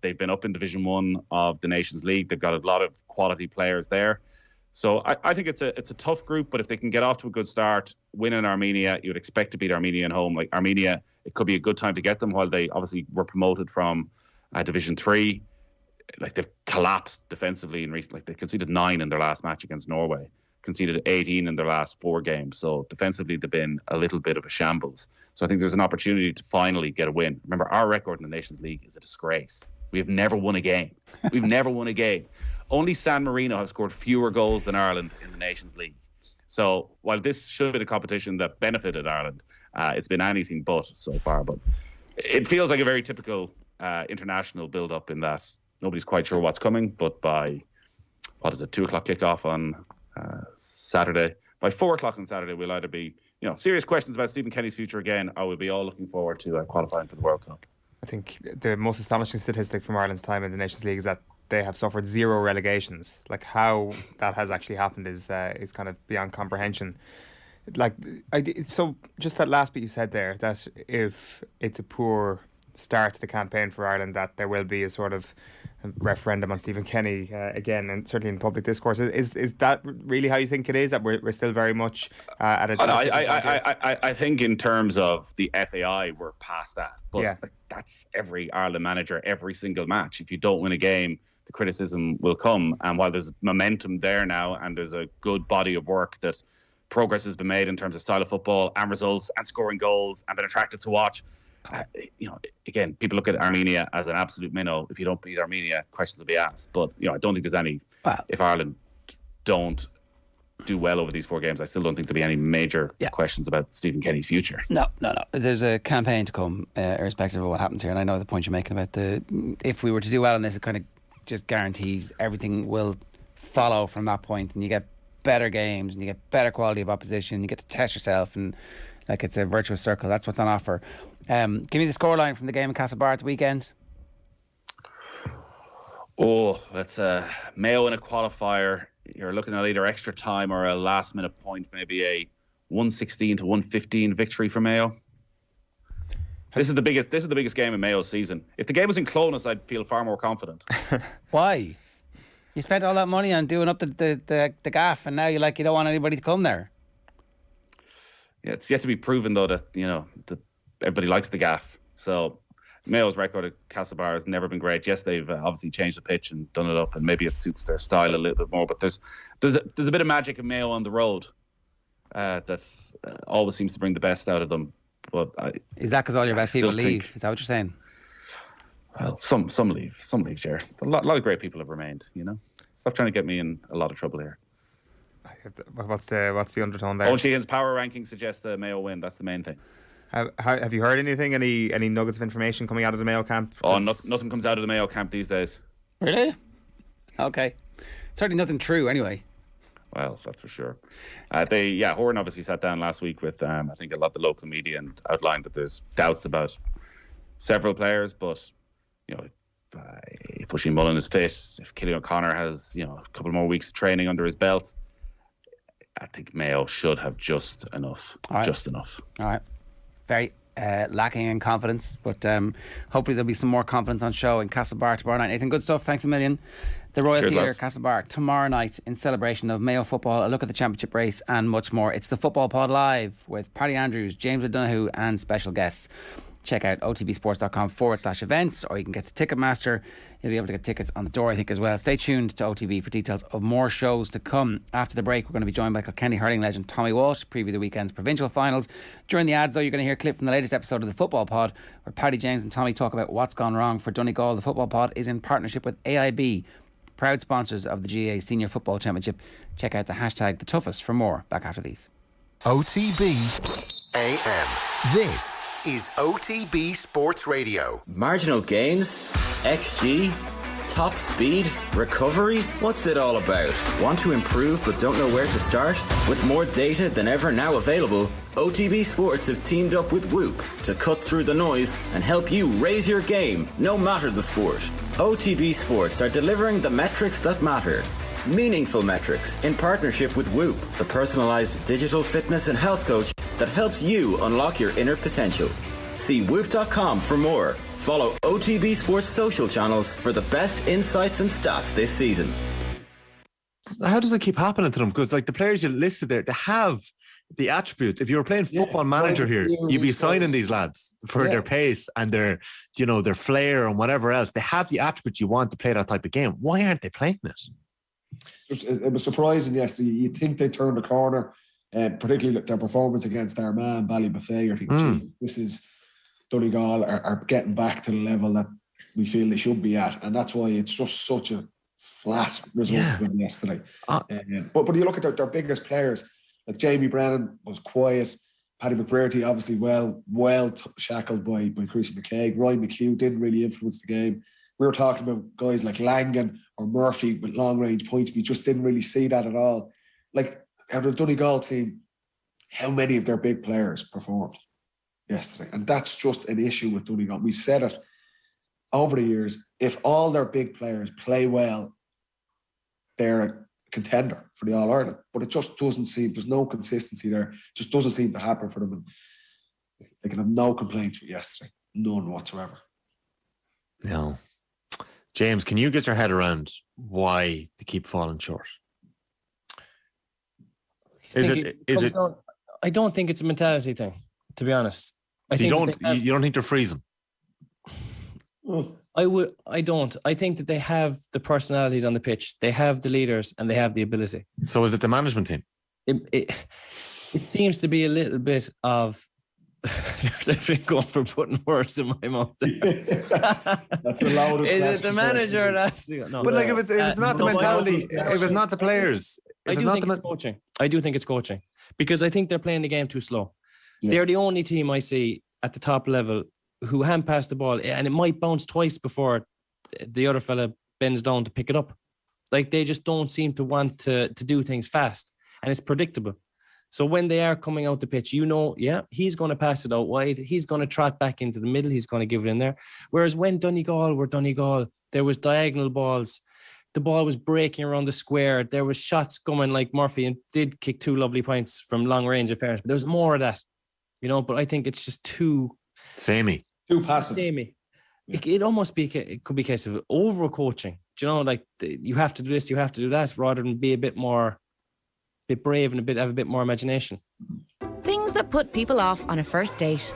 They've been up in Division 1 of the Nations League. They've got a lot of quality players there. So I think it's a tough group, but if they can get off to a good start, win in Armenia, you would expect to beat Armenia at home. Like, Armenia, it could be a good time to get them while they obviously were promoted from Division 3. Like, they've collapsed defensively in recent. Like, they conceded 9 in their last match against Norway, conceded 18 in their last 4 games. So defensively, they've been a little bit of a shambles. So I think there's an opportunity to finally get a win. Remember, our record in the Nations League is a disgrace. We have never won a game. We've never won a game. Only San Marino have scored fewer goals than Ireland in the Nations League. So while this should be the competition that benefited Ireland, it's been anything but so far. But it feels like a very typical international build-up in that nobody's quite sure what's coming. But by, 2 o'clock kickoff on Saturday, by 4 o'clock on Saturday, we'll either be, serious questions about Stephen Kenny's future again, or we'll be all looking forward to qualifying to the World Cup.
I think the most astonishing statistic from Ireland's time in the Nations League is that they have suffered 0 relegations. Like, how that has actually happened is kind of beyond comprehension. Like, so just that last bit you said there, that if it's a poor start to the campaign for Ireland, that there will be a sort of referendum on Stephen Kenny again, and certainly in public discourse. Is that really how you think it is? That we're still very much at a...
I think in terms of the FAI, we're past that. But that's every Ireland manager, every single match. If you don't win a game, the criticism will come. And while there's momentum there now, and there's a good body of work that progress has been made in terms of style of football and results and scoring goals and been attractive to watch. Again, people look at Armenia as an absolute minnow. If you don't beat Armenia, questions will be asked. But I don't think there's any. If Ireland don't do well over these 4 games, I still don't think there'll be any major questions about Stephen Kenny's future.
No. There's a campaign to come, irrespective of what happens here. And I know the point you're making about if we were to do well in this, it kind of just guarantees everything will follow from that point, and you get better games and you get better quality of opposition. You get to test yourself, and like, it's a virtuous circle. That's what's on offer. Give me the scoreline from the game in Castlebar at the weekend.
That's Mayo in a qualifier. You're looking at either extra time or a last minute point, maybe a 116 to 115 victory for Mayo. This is the biggest game in Mayo's season. If the game was in Clonus, I'd feel far more confident.
Why? You spent all that money on doing up the gaff, and now you don't want anybody to come there.
Yeah, it's yet to be proven though that that everybody likes the gaff. So Mayo's record at Castlebar has never been great. Yes, they've obviously changed the pitch and done it up, and maybe it suits their style a little bit more. But there's a bit of magic in Mayo on the road that always seems to bring the best out of them. But
is that because all your best people leave? Is that what you're saying?
Well, some leave, Ger. A lot of great people have remained. Stop trying to get me in a lot of trouble here.
What's the undertone there?
Owen Sheehan's power ranking suggests the Mayo win. That's the main thing.
Have you heard anything? Any nuggets of information coming out of the Mayo camp?
Nothing comes out of the Mayo camp these days.
Really? Okay. Certainly nothing true anyway.
Well, that's for sure. Horan obviously sat down last week with I think a lot of the local media and outlined that there's doubts about several players, but if Oisin Mullen is fit, if Killian O'Connor has a couple more weeks of training under his belt, I think Mayo should have just enough. Just enough. All right.
Very lacking in confidence, but hopefully there'll be some more confidence on show in Castlebar tomorrow night. Nathan, good stuff. Thanks a million. The Royal Theatre, Castlebar, tomorrow night in celebration of Mayo football, a look at the championship race and much more. It's the Football Pod Live with Paddy Andrews, James O'Donoghue and special guests. Check out otbsports.com/events, or you can get to Ticketmaster. You'll be able to get tickets on the door, I think, as well. Stay tuned to OTB for details of more shows to come. After the break, we're going to be joined by Kilkenny hurling legend Tommy Walsh, preview the weekend's provincial finals. During the ads, though, you're going to hear a clip from the latest episode of the Football Pod, where Paddy, James and Tommy talk about what's gone wrong for Donegal. The Football Pod is in partnership with AIB, proud sponsors of the GAA Senior Football Championship. Check out the hashtag #TheToughest for more. Back after these.
OTB AM. This is OTB Sports Radio.
Marginal gains, XG, top speed, recovery. What's it all about? Want to improve but don't know where to start? With more data than ever now available, OTB Sports have teamed up with Whoop to cut through the noise and help you raise your game, no matter the sport. OTB Sports are delivering the metrics that matter. Meaningful metrics in partnership with Whoop, the personalised digital fitness and health coach that helps you unlock your inner potential. See whoop.com for more. Follow OTB Sports social channels for the best insights and stats this season.
How does it keep happening to them? Because the players you listed there, they have the attributes. If you were playing Football Manager here, you'd be signing these lads for their pace and their flair and whatever else. They have the attributes you want to play that type of game. Why aren't they playing it?
It was surprising yesterday. You'd think they turned the corner, particularly their performance against Armagh, Ballybuffet. You're thinking, this is Donegal are getting back to the level that we feel they should be at, and that's why it's just such a flat result for them yesterday. But you look at their biggest players, like Jamie Brennan was quiet. Paddy McBrearty obviously well shackled by Chrissy McKaig. Ryan McHugh didn't really influence the game. We were talking about guys like Langan or Murphy with long range points. We just didn't really see that at all. How the Donegal team, how many of their big players performed yesterday? And that's just an issue with Donegal. We've said it over the years. If all their big players play well, they're a contender for the All-Ireland. But it just doesn't seem, there's no consistency there. It just doesn't seem to happen for them. And they can have no complaints with yesterday. None whatsoever.
No. James, can you get your head around why they keep falling short?
I don't think it's a mentality thing, to be honest.
You don't think they're freezing?
I don't. I think that they have the personalities on the pitch. They have the leaders and they have the ability.
So is it the management team?
It seems to be a little bit of they're going for putting words in my mouth.
That's a loud.
Is it the manager? No.
But like, if it's not the mentality, if it's not the players,
I do think it's coaching. I do think it's coaching because I think they're playing the game too slow. Yeah. They're the only team I see at the top level who hand pass the ball, and it might bounce twice before the other fella bends down to pick it up. Like, they just don't seem to want to do things fast, and it's predictable. So when they are coming out the pitch, he's going to pass it out wide. He's going to trot back into the middle. He's going to give it in there. Whereas when Donegal were Donegal, there was diagonal balls. The ball was breaking around the square. There was shots coming like Murphy, and did kick 2 lovely points from long range of fairness. But there was more of that, but I think it's just too
samey.
Too passive.
Samey. Yeah. It almost it could be a case of over-coaching. Do you know, like, you have to do this, you have to do that, rather than be a bit brave and have a bit more imagination.
Things that put people off on a first date.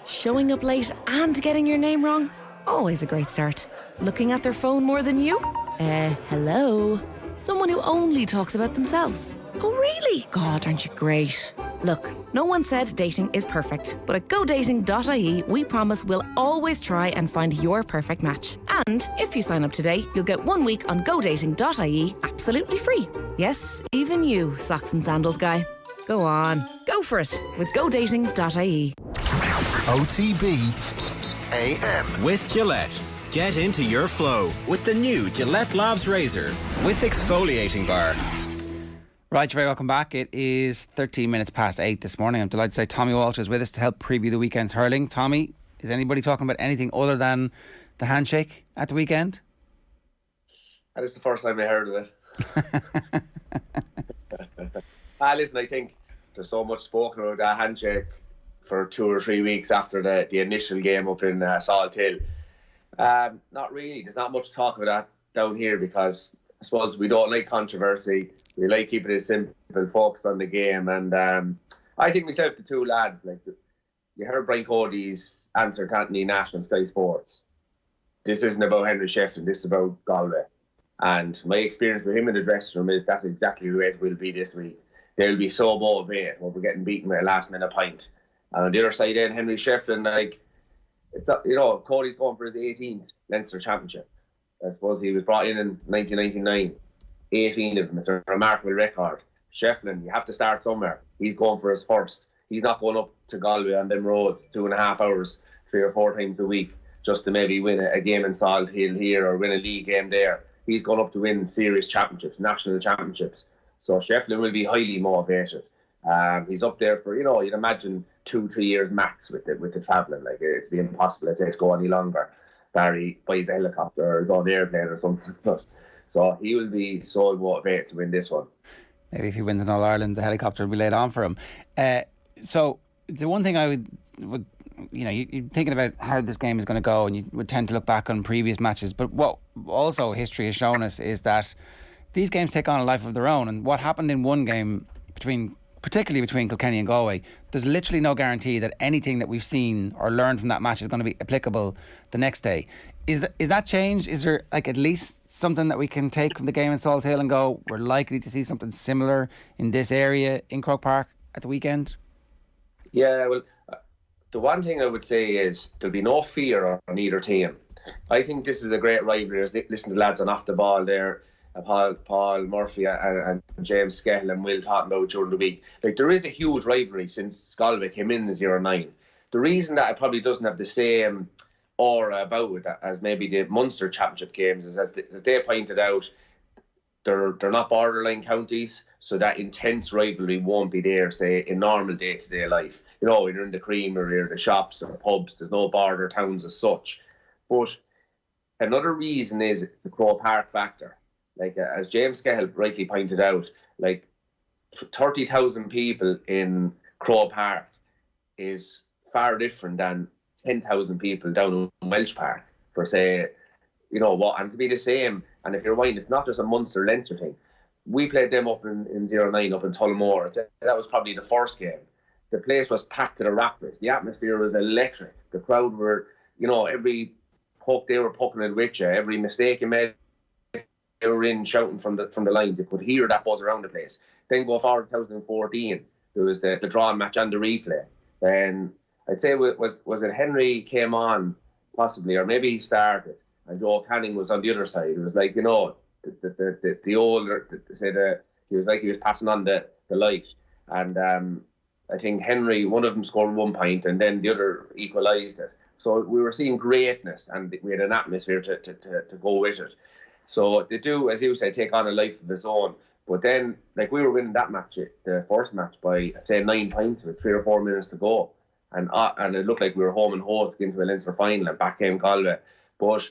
Showing up late and getting your name wrong. Always a great start. Looking at their phone more than you? Hello? Someone who only talks about themselves. Oh, really? God, aren't you great? Look, no one said dating is perfect, but at GoDating.ie, we promise we'll always try and find your perfect match. And if you sign up today, you'll get 1 week on GoDating.ie absolutely free. Yes, even you, socks and sandals guy. Go on, go for it with GoDating.ie.
OTB AM.
With Gillette. Get into your flow with the new Gillette Labs Razor with exfoliating bar.
Right, you're very welcome back. It is 13 minutes past 8 this morning. I'm delighted to say Tommy Walsh is with us to help preview the weekend's hurling. Tommy, is anybody talking about anything other than the handshake at the weekend?
That is the first time I heard of it. Listen, I think there's so much spoken about that handshake for 2 or 3 weeks after the initial game up in Salt Hill. Not really. There's not much talk about that down here because I suppose we don't like controversy. We like keeping it simple, focused on the game. And I think myself, the two lads, like, you heard Brian Cody's answer to Anthony Nash on Sky Sports. This isn't about Henry Shefton, this is about Galway. And my experience with him in the dressing room is that's exactly the way it will be this week. They'll be so motivated when we're getting beaten with a last minute pint. And on the other side then, Henry Shefton, like, it's Cody's going for his 18th Leinster Championship. I suppose he was brought in 1999. 18 of them. It's a remarkable record. Shefflin, you have to start somewhere. He's going for his first. He's not going up to Galway on them roads 2.5 hours, 3 or 4 times a week, just to maybe win a game in Salt Hill here or win a league game there. He's going up to win serious championships, national championships. So Shefflin will be highly motivated. He's up there for, you'd imagine 2-3 years max with the travelling. Like, it'd be impossible, I'd say, to go any longer. Barry buys a helicopter or his own airplane or something. So he will be so motivated to win this one.
Maybe if he wins an All-Ireland, the helicopter will be laid on for him. So the one thing I would you're thinking about how this game is going to go, and you would tend to look back on previous matches. But what also history has shown us is that these games take on a life of their own. And what happened in one game, particularly between Kilkenny and Galway, there's literally no guarantee that anything that we've seen or learned from that match is going to be applicable the next day. Is that changed? Is there at least something that we can take from the game in Salt Hill and go, we're likely to see something similar in this area in Croke Park at the weekend?
Yeah, well, the one thing I would say is there'll be no fear on either team. I think this is a great rivalry. Listen to the lads on Off the Ball there, Paul Murphy and James Skehill and Will talking about during the week. Like, there is a huge rivalry since Galway came in as 0-9. The reason that it probably doesn't have the same aura about it as maybe the Munster Championship games is, as they pointed out, they're not borderline counties, so that intense rivalry won't be there, say, in normal day-to-day life. You know, when you're in the creamery or the shops or the pubs, there's no border towns as such. But another reason is the Croke Park factor. Like, as James Scahill rightly pointed out, like 30,000 people in Croke Park is far different than 10,000 people down in Welsh Park, for say, you know what, and to be the same. And if you're right, it's not just a Munster Leinster thing. We played them up in 09 up in Tullamore. That was probably the first game. The place was packed to the rafters. The atmosphere was electric. The crowd were, you know, every puck they were pucking it with you. Every mistake you made, they were in shouting from the lines. You could hear that buzz around the place. Then go forward to 2014. There was the drawn match and the replay. Then I'd say was it Henry came on possibly, or maybe he started, and Joe Canning was on the other side. It was like, you know, the older, he was like he was passing on the light. And I think Henry, one of them scored 1 point, and then the other equalised it. So we were seeing greatness, and we had an atmosphere to go with it. So they do, as you say, take on a life of its own. But then, like, we were winning that match, the first match, by, I'd say, 9 points with 3 or 4 minutes to go. And it looked like we were home and host into a Leinster final, and back came Galway. But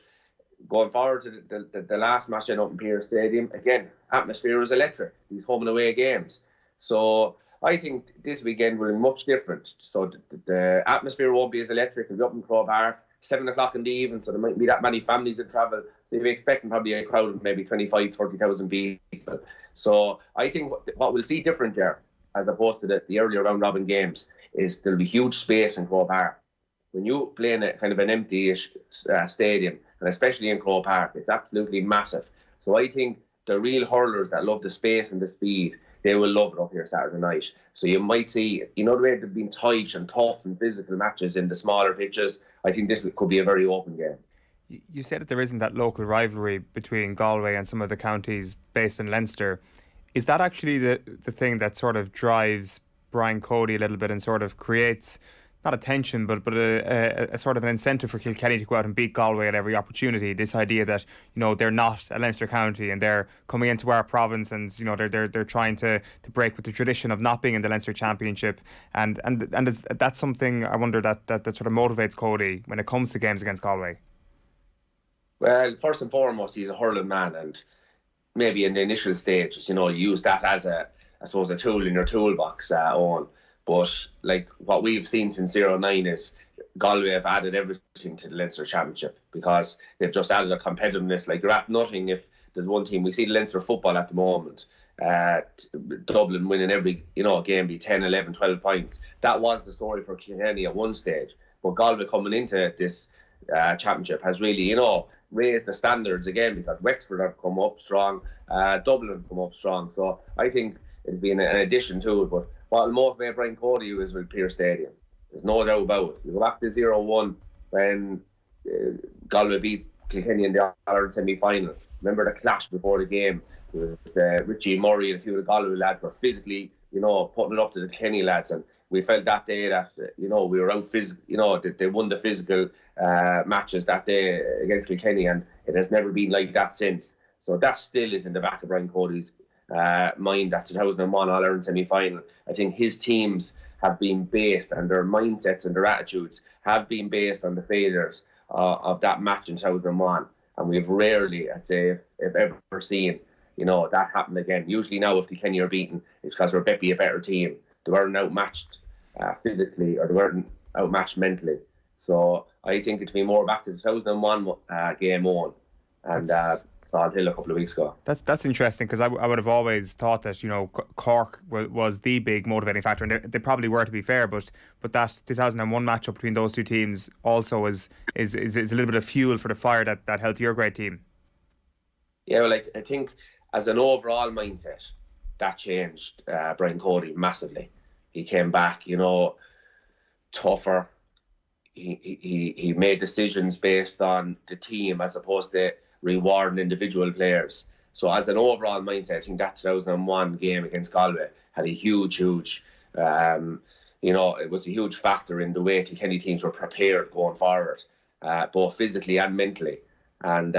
going forward to the last match in Open Pier Stadium, again, atmosphere was electric, these home and away games. So I think this weekend will be much different. So the atmosphere won't be as electric. It'll be up in Croke Park, 7 o'clock in the evening, so there might be that many families that travel. They'll be expecting probably a crowd of maybe 25, 30,000 people. So I think what we'll see different there, as opposed to the earlier round-robin games, is there'll be huge space in Croke Park. When you play in a kind of an empty-ish stadium, and especially in Croke Park, it's absolutely massive. So I think the real hurlers that love the space and the speed, they will love it up here Saturday night. So you might see, you know, the way they've been tight and tough and physical matches in the smaller pitches, I think this could be a very open game.
You said that there isn't that local rivalry between Galway and some of the counties based in Leinster. Is that actually the thing that sort of drives Brian Cody a little bit and sort of creates, not a tension, but a sort of an incentive for Kilkenny to go out and beat Galway at every opportunity? This idea that, you know, they're not a Leinster county and they're coming into our province, and, you know, they're trying to break with the tradition of not being in the Leinster Championship, and that's something I wonder that sort of motivates Cody when it comes to games against Galway.
Well, first and foremost, he's a hurling man, and maybe in the initial stages, you know, use that as a tool in your toolbox, Owen. But like what we've seen since 09 is Galway have added everything to the Leinster Championship, because they've just added a competitiveness. Like, you're at nothing if there's one team. We see the Leinster football at the moment, Dublin winning every, you know, game, be 10, 11, 12 points. That was the story for Kilkenny at one stage. But Galway coming into this championship has really, you know, raised the standards again, because Wexford have come up strong, Dublin have come up strong. So I think it's been an addition to it. But what will motivate Brian Cody is with Pier Stadium. There's no doubt about it. You go back to 0-1 when Galway beat Kilkenny in the All-Ireland semi-final. Remember the clash before the game with Richie Murray and a few of the Galway lads were physically, you know, putting it up to the Kilkenny lads, and we felt that day that, you know, we were out physical, you know, they won the physical matches that day against Kilkenny, and it has never been like that since. So that still is in the back of Brian Cody's mind, that 2001 All-Ireland semi-final. I think his teams have been based, and their mindsets and their attitudes have been based on the failures of that match in 2001. And we've rarely, I'd say, if ever seen, you know, that happen again. Usually now, if Kilkenny are beaten, it's because we're maybe a better team. They weren't outmatched physically, or they weren't outmatched mentally. So I think it'll be more back to the 2001 game on, and Salt Hill a couple of weeks ago.
That's interesting, because I would have always thought that, you know, Cork was the big motivating factor, and they probably were, to be fair, but that 2001 matchup between those two teams also is a little bit of fuel for the fire that helped your great team.
Yeah, well, I think as an overall mindset, that changed Brian Cody massively. He came back, you know, tougher. He made decisions based on the team as opposed to rewarding individual players. So as an overall mindset, I think that 2001 game against Galway had a huge, you know, it was a huge factor in the way Kilkenny teams were prepared going forward, both physically and mentally. And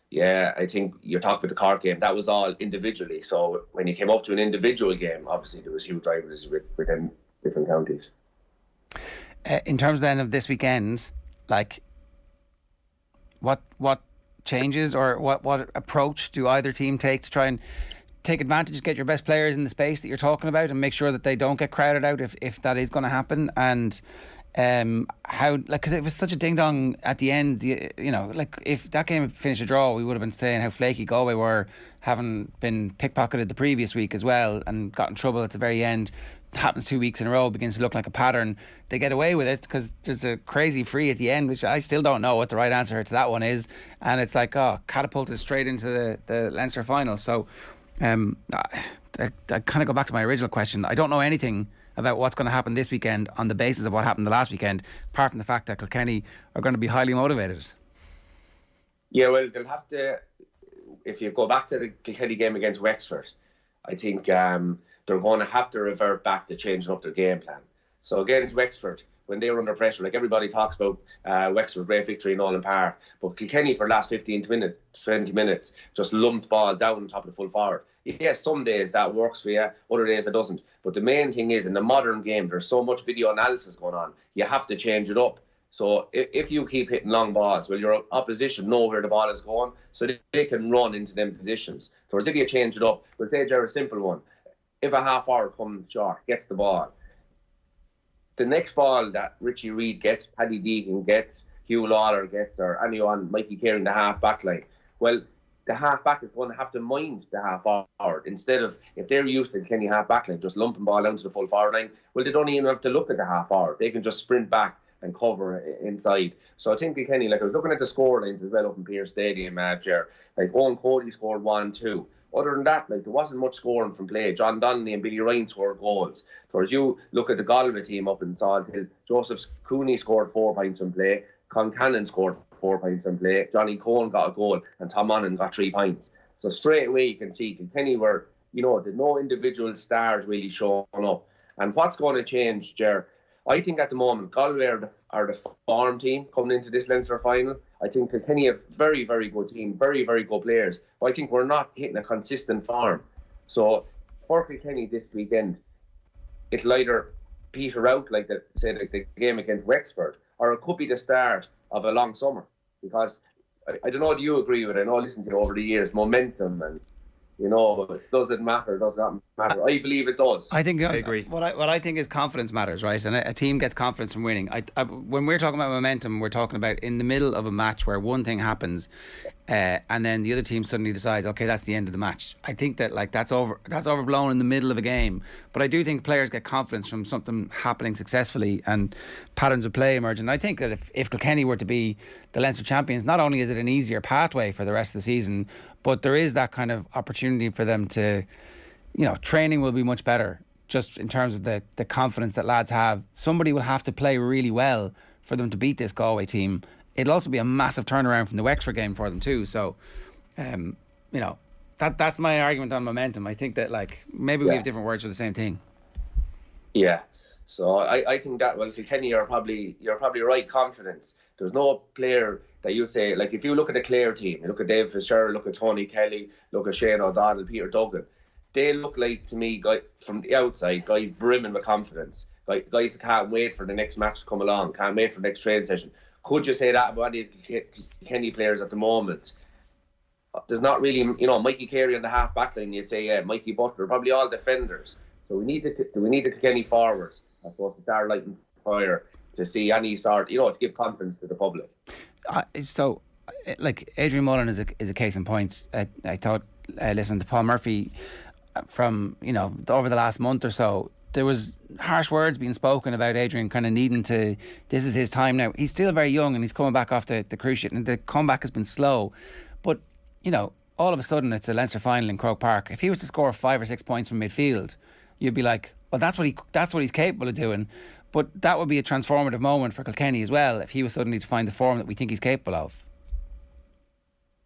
Yeah, I think you're talking about the Cork game. That was all individually. So when you came up to an individual game, obviously there was huge rivalries within different counties.
In terms then of this weekend, like what changes or what approach do either team take to try and take advantage, get your best players in the space that you're talking about, and make sure that they don't get crowded out if that is going to happen? And how, like, because it was such a ding dong at the end, you know, like if that game had finished a draw, we would have been saying how flaky Galway were, having been pickpocketed the previous week as well and got in trouble at the very end. It happens 2 weeks in a row, begins to look like a pattern. They get away with it because there's a crazy free at the end, which I still don't know what the right answer to that one is, and it's like, catapulted straight into the Leinster final. So I kind of go back to my original question. I don't know anything about what's going to happen this weekend on the basis of what happened the last weekend, apart from the fact that Kilkenny are going to be highly motivated.
Yeah, well, they'll have to, if you go back to the Kilkenny game against Wexford, I think they're going to have to revert back to changing up their game plan. So against Wexford, when they were under pressure, like everybody talks about Wexford, great victory in Nolan Park, but Kilkenny for the last 20 minutes just lumped ball down on top of the full forward. Yes, some days that works for you, other days it doesn't. But the main thing is, in the modern game, there's so much video analysis going on, you have to change it up. So if you keep hitting long balls, well, your opposition know where the ball is going, so they can run into them positions. Whereas if you change it up, we'll say, Jared, a simple one. If a half hour comes short, gets the ball, the next ball that Richie Reid gets, Paddy Deegan gets, Hugh Lawler gets, or anyone, Mikey Carey in the half back line, well, the half back is going to have to mind the half hour instead of, if they're used to Kenny half back line, just lumping ball down to the full forward line, well, they don't even have to look at the half hour. They can just sprint back and cover inside. So I think Kenny, like I was looking at the score lines as well up in Pearse Stadium, Ger, like Owen Cody scored 1-2. Other than that, like there wasn't much scoring from play. John Donnelly and Billy Ryan scored goals. Whereas you look at the Galway team up in Salt Hill, Joseph Cooney scored 4 points from play, Con Cannon scored 4 points from play, Johnny Cohen got a goal, and Tom Monaghan got 3 points. So straight away you can see Kilkenny were, you know, there's no individual stars really showing up. And what's going to change, Ger? I think at the moment Galway are the form team coming into this Leinster final. I think Kilkenny are very, very good team, very, very good players. But I think we're not hitting a consistent form. So for Kilkenny this weekend, it'll either peter out like the game against Wexford, or it could be the start of a long summer. Because I don't know, do you agree with it? I know I listened to it over the years, momentum and, you know, does it matter? Does not matter? I believe it does.
I think I
agree.
What I think is confidence matters, right? And a team gets confidence from winning. When we're talking about momentum, we're talking about in the middle of a match where one thing happens, and then the other team suddenly decides, okay, that's the end of the match. I think that like that's overblown in the middle of a game. But I do think players get confidence from something happening successfully and patterns of play emerging. And I think that if Kilkenny were to be the Leinster champions, not only is it an easier pathway for the rest of the season, but there is that kind of opportunity for them to, you know, training will be much better just in terms of the confidence that lads have. Somebody will have to play really well for them to beat this Galway team. It'll also be a massive turnaround from the Wexford game for them too. So, you know, that's my argument on momentum. I think that like maybe we have different words for the same thing.
Yeah. So I think that, well, Kilkenny you're probably right, confidence. There's no player that you'd say, like if you look at the Clare team, you look at Dave Fitzgerald, look at Tony Kelly, look at Shane O'Donnell, Peter Duggan, they look like, to me, from the outside, guys brimming with confidence. Guys that can't wait for the next match to come along, can't wait for the next training session. Could you say that about any Kilkenny players at the moment? There's not really, you know, Mikey Carey on the half back line, you'd say, yeah, Mikey Butler, probably all defenders. So we need the Kilkenny forwards, I suppose, to start lighting fire, to see any sort, you know, to give confidence to the public.
So, like Adrian Mullen is a case in point. I thought, listening to Paul Murphy from, you know, over the last month or so, there was harsh words being spoken about Adrian kind of needing to, this is his time now. He's still very young and he's coming back off the cruise ship, and the comeback has been slow. But, you know, all of a sudden it's a Leinster final in Croke Park. If he was to score 5 or 6 points from midfield, you'd be like, well, that's what he's capable of doing. But that would be a transformative moment for Kilkenny as well if he was suddenly to find the form that we think he's capable of.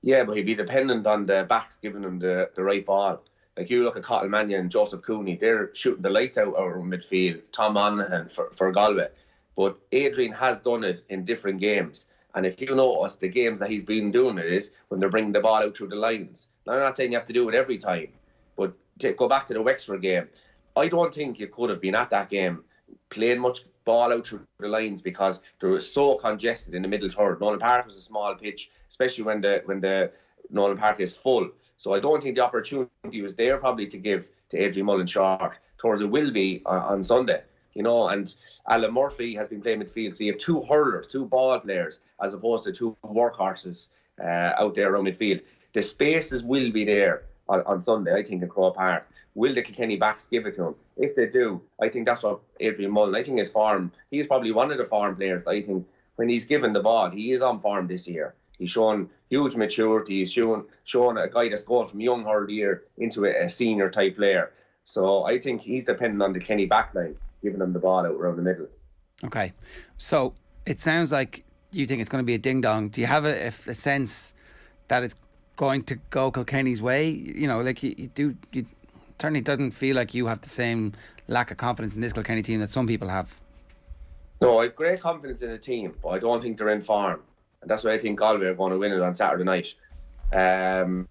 Yeah, but he'd be dependent on the backs giving him the right ball. Like you look at Cottle Mannion and Joseph Cooney, they're shooting the lights out over midfield. Tom Monaghan for Galway. But Adrian has done it in different games. And if you notice, the games that he's been doing it is when they're bringing the ball out through the lines. Now, I'm not saying you have to do it every time, but to go back to the Wexford game, I don't think you could have been at that game playing much ball out through the lines because they were so congested in the middle third. Nolan Park was a small pitch, especially when the Nolan Park is full. So I don't think the opportunity was there probably to give to Adrian Mullen short, towards it will be on Sunday. And Alan Murphy has been playing midfield. So you have two hurlers, two ball players, as opposed to two workhorses out there around midfield. The spaces will be there on Sunday, I think, in Croke Park. Will the Kilkenny backs give it to him? If they do, I think that's what Adrian Mullen, I think his form, he's probably one of the form players. I think when he's given the ball, he is on form this year. He's shown huge maturity. He's shown a guy that's gone from young hurl year into a senior type player. So I think he's dependent on the Kenny backline, giving them the ball out around the middle. Okay.
So it sounds like you think it's going to be a ding-dong. Do you have a sense that it's going to go Kilkenny's way? Like you certainly doesn't feel like you have the same lack of confidence in this Kilkenny team that some people have.
No, I have great confidence in the team, but I don't think they're in form. And that's why I think Galway are going to win it on Saturday night. I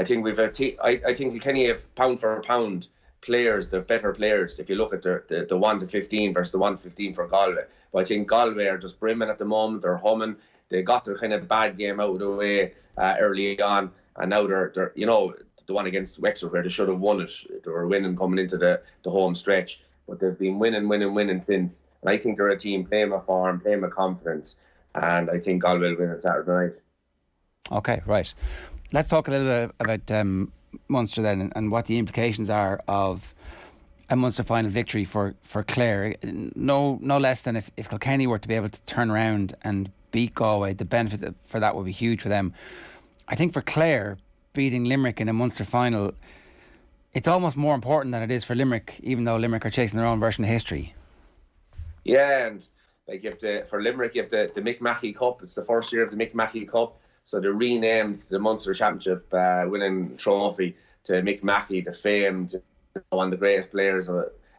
think I think Kilkenny have pound for pound players, the better players. If you look at the 1 to 15 versus the 1 to 15 for Galway, but I think Galway are just brimming at the moment. They're humming. They got their kind of bad game out of the way early on, and now they're the one against Wexford where they should have won it. They were winning coming into the home stretch, but they've been winning since. And I think they're a team playing with form, playing with confidence. And I think Galway will win on Saturday night. Okay, right. Let's talk a little bit about Munster then and what the implications are of a Munster final victory for Clare. No less than if Kilkenny were to be able to turn around and beat Galway, the benefit for that would be huge for them. I think for Clare, beating Limerick in a Munster final, it's almost more important than it is for Limerick, even though Limerick are chasing their own version of history. Yeah, and like for Limerick, you have the Mick Mackey Cup. It's the first year of the Mick Mackey Cup. So they renamed the Munster Championship winning trophy to Mick Mackey, the famed, one of the greatest players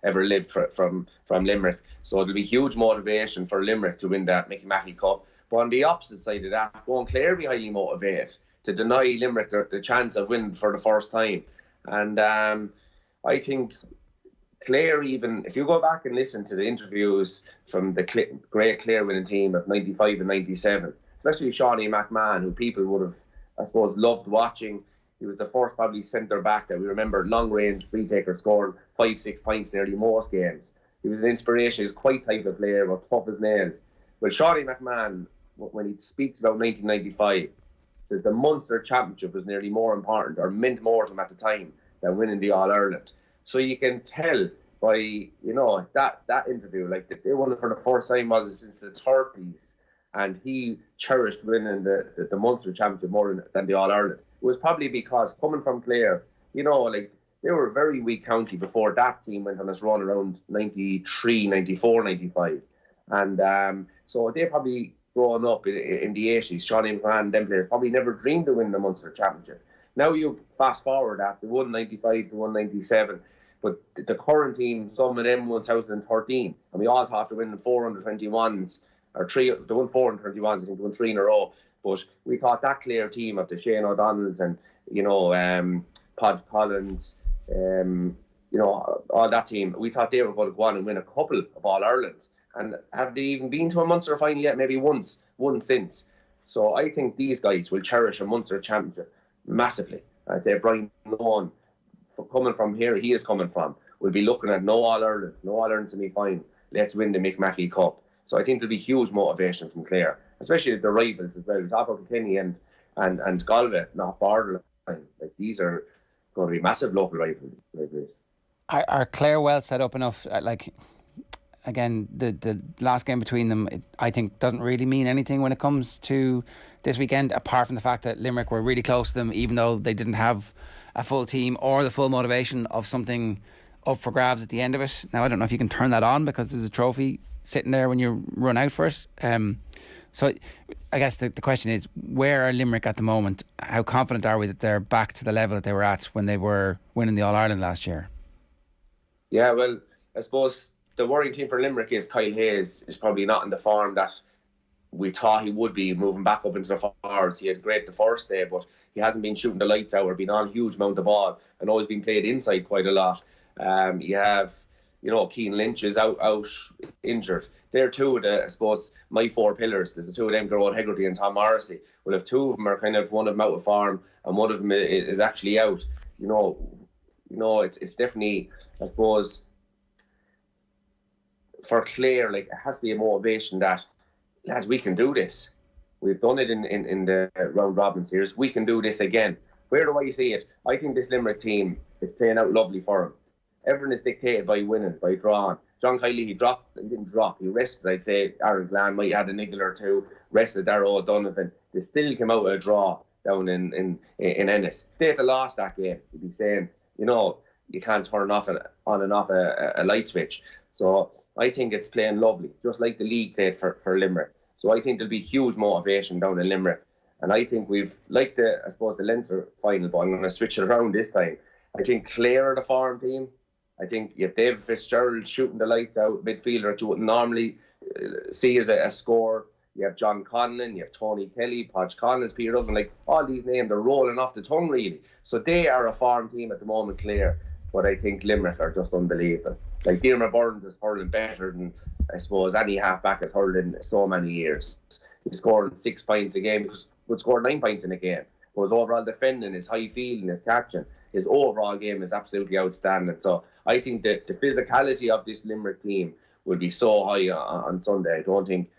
ever lived from Limerick. So it'll be huge motivation for Limerick to win that Mick Mackey Cup. But on the opposite side of that, won't Clare be highly motivated to deny Limerick the chance of winning for the first time? And I think Clare, even if you go back and listen to the interviews from the great Clare winning team of 95 and 97, especially Shawnee McMahon, who people would have, I suppose, loved watching. He was the first probably centre back that we remember, long range free taker, scoring 5-6 points nearly most games. He was an inspiration. He was quite type of player, but tough as nails. Well, Shawnee McMahon, when he speaks about 1995, says the Munster Championship was nearly more important, or meant more to him at the time, than winning the All-Ireland. So you can tell by, that interview, like they won it for the first time, was it since the 30s, and he cherished winning the Munster Championship more than the All-Ireland. It was probably because, coming from Clare, they were a very weak county before that team went on its run around 93, 94, 95. And so they probably, growing up in the 80s, Shawnee McMahon, them players, probably never dreamed of winning the Munster Championship. Now you fast forward that, they won 95 to 197, but the current team, some of them 2013, and we all thought they were winning 421s, or three, they won 421s, I think they won 3 in a row, but we thought that Clare team of the Shane O'Donnells and, Pod Collins, all that team, we thought they were going to go on and win a couple of All-Irelands. And have they even been to a Munster final yet? Maybe one since. So I think these guys will cherish a Munster Championship massively. I'd say Brian Nolan, coming from here, he is coming from, will be looking at no All-Ireland semi-final. Let's win the Mick Mackey Cup. So I think there'll be huge motivation from Clare, especially the rivals as well. We talk about Kilkenny and Galway, not borderline. Like, these are going to be massive local rivalries. Are Clare well set up enough? Again, the last game between them, I think, doesn't really mean anything when it comes to this weekend, apart from the fact that Limerick were really close to them, even though they didn't have a full team or the full motivation of something up for grabs at the end of it. Now, I don't know if you can turn that on because there's a trophy sitting there when you run out for it. So I guess the question is, where are Limerick at the moment? How confident are we that they're back to the level that they were at when they were winning the All-Ireland last year? Yeah, well, I suppose the worrying team for Limerick is Kyle Hayes is probably not in the form that we thought he would be moving back up into the forwards. He had great the first day, but he hasn't been shooting the lights out or been on a huge amount of ball, and always been played inside quite a lot. You have, Keane Lynch is out injured. They're two of the, I suppose, my four pillars. There's the two of them, Gerard Hegarty and Tom Morrissey. Well, if two of them are one of them out of form and one of them is actually out, it's definitely, I suppose, for Clare, it has to be a motivation that, lads, we can do this. We've done it in the round robin series. We can do this again. Where do I see it? I think this Limerick team is playing out lovely for them. Everything is dictated by winning, by drawing. John Kiley, he didn't drop. He rested. I'd say Aaron Glan might have had a niggle or two. Rested Darragh O'Donovan. They still came out with a draw down in Ennis. If they had lost that game, you'd be saying, you can't turn on and off a light switch. So I think it's playing lovely, just like the league played for Limerick. So I think there'll be huge motivation down in Limerick. And I think we've, like the Leinster final, but I'm going to switch it around this time. I think Clare are the foreign team. I think you have David Fitzgerald shooting the lights out, midfielder that you wouldn't normally see as a scorer. You have John Conlon, you have Tony Kelly, Podge Collins, Peter Duggan, all these names are rolling off the tongue really. So they are a foreign team at the moment, Clare. But I think Limerick are just unbelievable. Diarmaid Burns is hurling better than, I suppose, any half-back has hurled in so many years. He's scoring 6 points a game, because he would score 9 points in a game. But his overall defending, his high fielding, his catching, his overall game is absolutely outstanding. So I think that the physicality of this Limerick team will be so high on Sunday. I don't think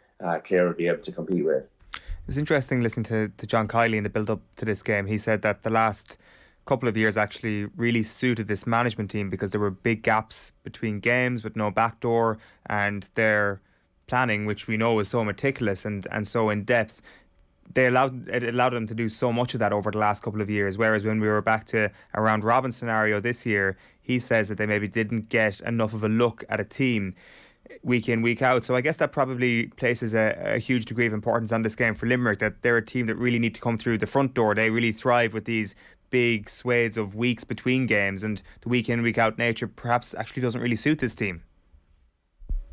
Clare will be able to compete with it.
It was interesting listening to John Kiley in the build-up to this game. He said that the last couple of years actually really suited this management team because there were big gaps between games with no backdoor, and their planning, which we know is so meticulous and so in depth, it allowed them to do so much of that over the last couple of years. Whereas when we were back to a round robin scenario this year, he says that they maybe didn't get enough of a look at a team week in, week out. So I guess that probably places a huge degree of importance on this game for Limerick, that they're a team that really need to come through the front door. They really thrive with these big swathes of weeks between games, and the week in, week out nature perhaps actually doesn't really suit this team.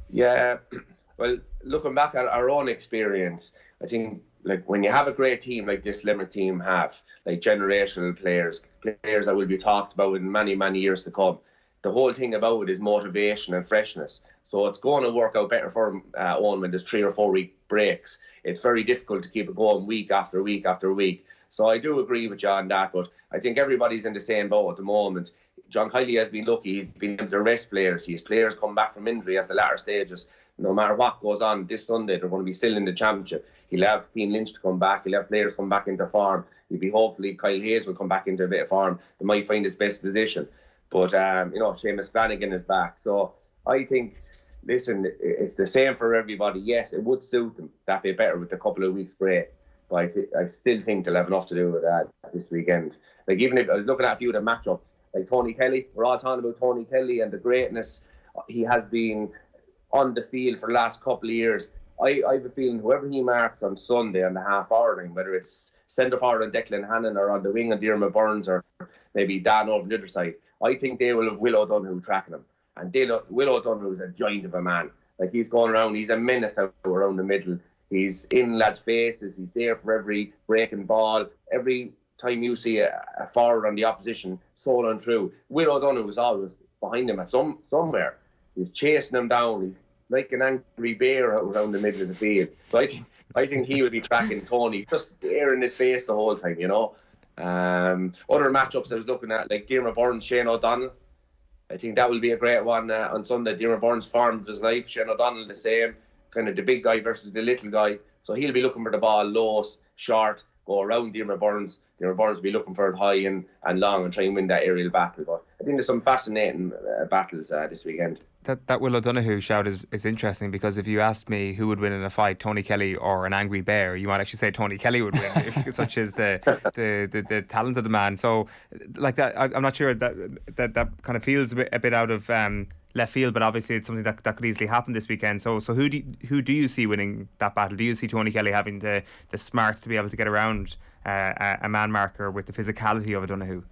Yeah, well, looking back at our own experience, I think when you have a great team like this Limerick team have, generational players that will be talked about in many, many years to come, the whole thing about it is motivation and freshness. So it's going to work out better for them when there's 3 or 4 week breaks. It's very difficult to keep it going week after week after week. So I do agree with you on that, but I think everybody's in the same boat at the moment. John Kiley has been lucky. He's been able to rest players. He has players come back from injury as the latter stages. No matter what goes on this Sunday, they're going to be still in the championship. He'll have Keane Lynch to come back. He'll have players come back into form. He'll be hopefully Kyle Hayes will come back into a bit of form. They might find his best position. But, Seamus Flanagan is back. So I think, listen, it's the same for everybody. Yes, it would suit them that bit better with a couple of weeks break. But I still think they'll have enough to do with that this weekend. Even if I was looking at a few of the matchups, Tony Kelly, we're all talking about Tony Kelly and the greatness he has been on the field for the last couple of years. I have a feeling whoever he marks on Sunday on the half-hour line, whether it's centre forward on Declan Hannon or on the wing on Diarmaid Burns or maybe Dan over the other side, I think they will have Will O'Donoghue tracking him. And Will O'Donoghue is a giant of a man. He's going around, he's a menace out around the middle. He's in lads' faces. He's there for every breaking ball. Every time you see a forward on the opposition soloing through, Will O'Donoghue is always behind him at somewhere. He's chasing him down. He's like an angry bear out around the middle of the field. So I think he will be tracking Tony, just there in his face the whole time, Other matchups I was looking at, Diarmaid Burns, Shane O'Donnell. I think that will be a great one on Sunday. Diarmaid Burns, form of his life. Shane O'Donnell, the same. Kind of the big guy versus the little guy. So he'll be looking for the ball low, short, go around Diarmaid Burns. Diarmaid Burns will be looking for it high and long and try and win that aerial battle. But I think there's some fascinating battles this weekend.
That Will O'Donoghue shout is interesting, because if you asked me who would win in a fight, Tony Kelly or an angry bear, you might actually say Tony Kelly would win, such as the talent of the man. So that, I'm not sure that kind of feels a bit out of left field, but obviously it's something that could easily happen this weekend. So who do you see winning that battle? Do you see Tony Kelly having the smarts to be able to get around a man marker with the physicality of O'Donoghue?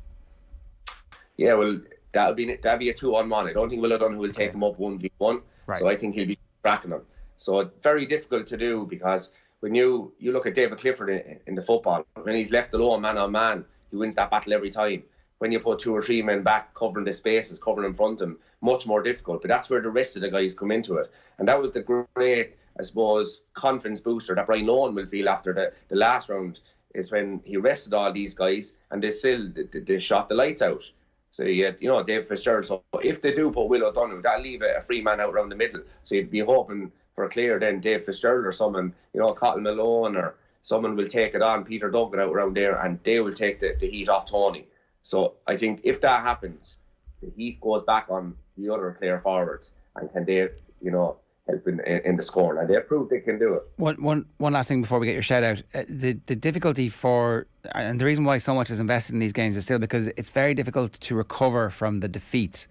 Yeah, well, that'll be a 2-on-1. I don't think Will O'Donoghue will take him up 1v1.
Right.
So I think he'll be tracking him. So it's very difficult to do, because when you look at David Clifford in the football, when he's left alone man on man, he wins that battle every time. When you put 2 or 3 men back covering the spaces, covering in front of him, much more difficult. But that's where the rest of the guys come into it. And that was the great, I suppose, confidence booster that Brian Lohan will feel after the last round, is when he rested all these guys and they shot the lights out. So Dave Fitzgerald. So if they do put Will O'Donoghue, that'll leave a free man out around the middle. So you'd be hoping for a clear then Dave Fitzgerald or someone, Cotton Malone or someone will take it on, Peter Duggan out around there, and they will take the heat off Tony. So I think if that happens, the heat goes back on the other player forwards, and can they, help in the score? And they've proved they can do it.
One last thing before we get your shout out. The difficulty and the reason why so much is invested in these games is still because it's very difficult to recover from the defeat,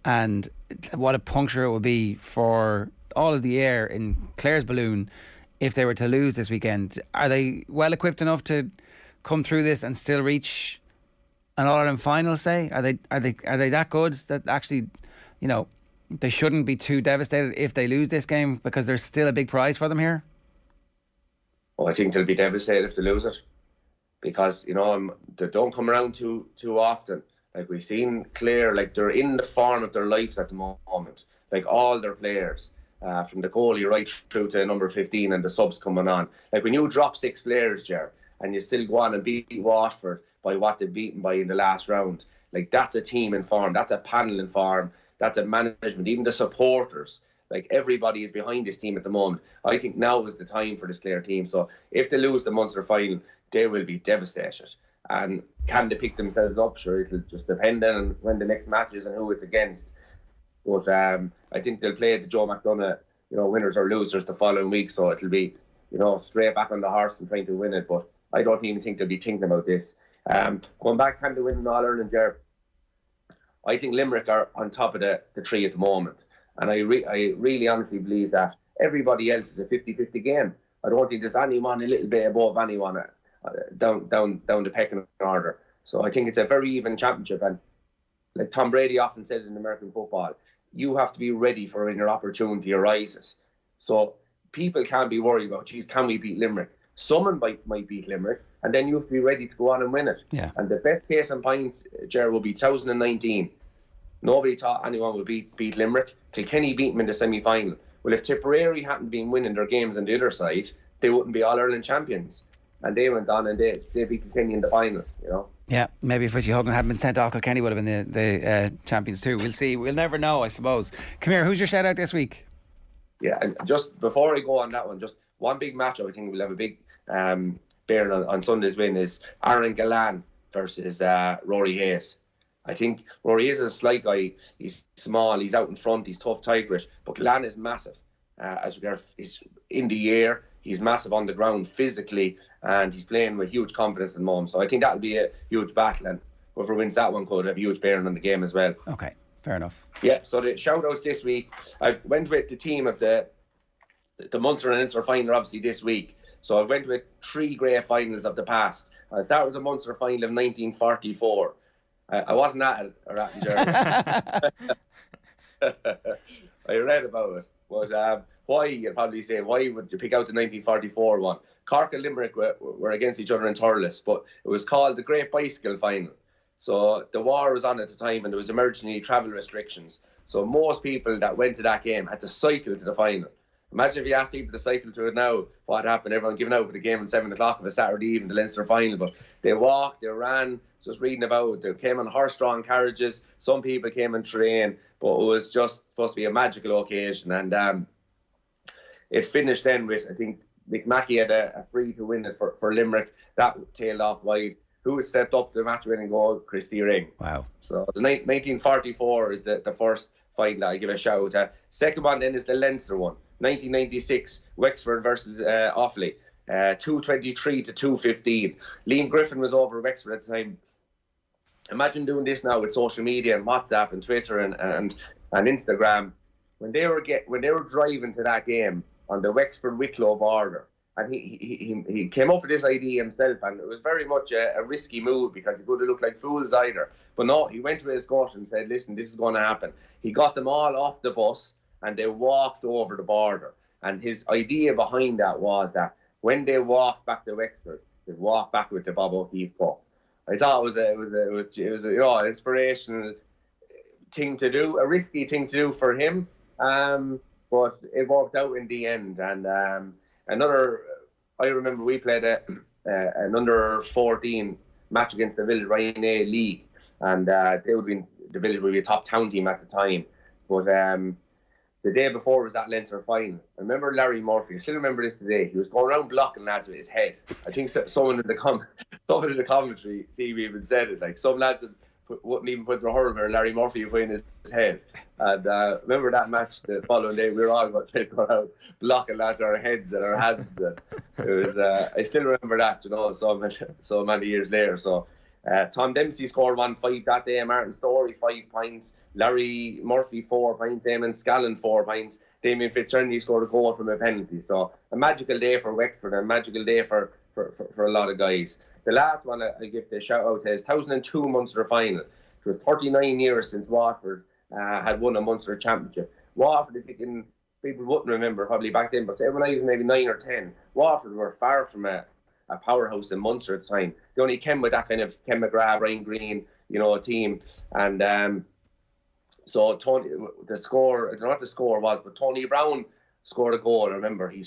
and what a puncture it would be for all of the air in Clare's balloon if they were to lose this weekend. Are they well equipped enough to come through this and still reach an All-Ireland final, say? Are they that good that actually, they shouldn't be too devastated if they lose this game, because there's still a big prize for them here?
Well, I think they'll be devastated if they lose it, because, they don't come around too often. Like we've seen Clare, like they're in the form of their lives at the moment. Like all their players, from the goalie right through to number 15 and the subs coming on. Like when you drop 6 players, Ger, and you still go on and beat Waterford by what they've beaten by in the last round, like that's a team in form, that's a panel in form, that's a management, even the supporters, like everybody is behind this team at the moment. I think now is the time for this Clare team. So if they lose the Munster final, they will be devastated. And can they pick themselves up? Sure, it'll just depend on when the next match is and who it's against. But I think they'll play the Joe McDonagh, winners or losers the following week, so it'll be, straight back on the horse and trying to win it. But I don't even think they'll be thinking about this. Going back, can they win an All-Ireland, Ger? I think Limerick are on top of the tree at the moment. And I really honestly believe that everybody else is a 50-50 game. I don't think there's anyone a little bit above anyone down the pecking order. So I think it's a very even championship. And like Tom Brady often said in American football, you have to be ready for when your opportunity arises. So people can't be worried about, can we beat Limerick? Someone might beat Limerick, and then you have to be ready to go on and win it.
Yeah.
And the best case in point, Ger, will be 2019. Nobody thought anyone would beat Limerick. Kilkenny beat them in the semi-final. Well, if Tipperary hadn't been winning their games on the other side, they wouldn't be All-Ireland champions. And they went on and they beat Kilkenny in the final,
Yeah, maybe if Richie Hogan hadn't been sent off, Kilkenny would have been the champions too. We'll see. We'll never know, I suppose. Come here, who's your shout out this week?
Yeah, and just before I go on that one, just one big matchup I think we'll have a big bearing on Sunday's win is Aaron Gillette versus Rory Hayes. I think Rory Hayes is a slight guy. He's small, he's out in front, he's tough, tigerish, but Gillette is massive. He's in the air, he's massive on the ground physically, and he's playing with huge confidence at the moment. So I think that'll be a huge battle, and whoever wins that one could have a huge bearing on the game as well.
Okay, fair enough.
Yeah, so the shout-outs this week, I went with the team of the Munster and Leinster final obviously this week. So I went with 3 great finals of the past. I started with the Munster final of 1944. I wasn't at it, in Germany. I read about it. But why, you'll probably say, why would you pick out the 1944 one? Cork and Limerick were against each other in Thurles, but it was called the Great Bicycle Final. So the war was on at the time and there was emergency travel restrictions. So most people that went to that game had to cycle to the final. Imagine if you asked people to cycle to it now, what happened? Everyone giving out for the game at 7 o'clock of a Saturday evening, the Leinster final. But they walked, they ran, just reading about, they came on horse-drawn carriages. Some people came in train, but it was just supposed to be a magical occasion. And it finished then with, I think, McMackey had a free to win it for Limerick. That tailed off wide. Who had stepped up the match-winning goal? Christy Ring.
Wow. So
the 1944 is the first final that I give a shout out. Second one then is the Leinster one. 1996, Wexford versus Offaly, 223 to 215. Liam Griffin was over Wexford at the time. Imagine doing this now with social media and WhatsApp and Twitter and Instagram. When they were driving to that game on the Wexford-Wicklow border, and he came up with this idea himself, and it was very much a risky move because he could have looked like fools either. But no, he went to his gut and said, listen, this is going to happen. He got them all off the bus and they walked over the border. And his idea behind that was that when they walked back to Wexford, they walked back with the Bob O'Keefe Cup. I thought it was an inspirational thing to do, a risky thing to do for him, but it worked out in the end. And I remember we played an under 14 match against the Village Ryan A League, and the Village would be a top town team at the time. But the day before was that Leinster final. I remember Larry Murphy. I still remember this today. He was going around blocking lads with his head. I think someone in the commentary team even said it. Like, some lads wouldn't even put their hurler, Larry Murphy would put in his head. And remember that match the following day, we were all going out blocking lads our heads and our hands. And it was I still remember that, so many years later. So Tom Dempsey scored 1-5 that day. Martin Storey 5 points. Larry Murphy 4 points. Eamon Scallon 4 points. Damien Fitzgerald scored a goal from a penalty. So a magical day for Wexford and a magical day for a lot of guys. The last one I give the shout out to is 2002 Munster final. It was 39 years since Waterford had won a Munster championship. Waterford, people wouldn't remember probably back then, but when I was maybe 9 or 10, Waterford were far from a powerhouse in Munster at the time. They only came with that kind of Ken McGrath, Ryan Green, team. And so Tony, the score, I don't know what the score was, but Tony Brown scored a goal. I remember he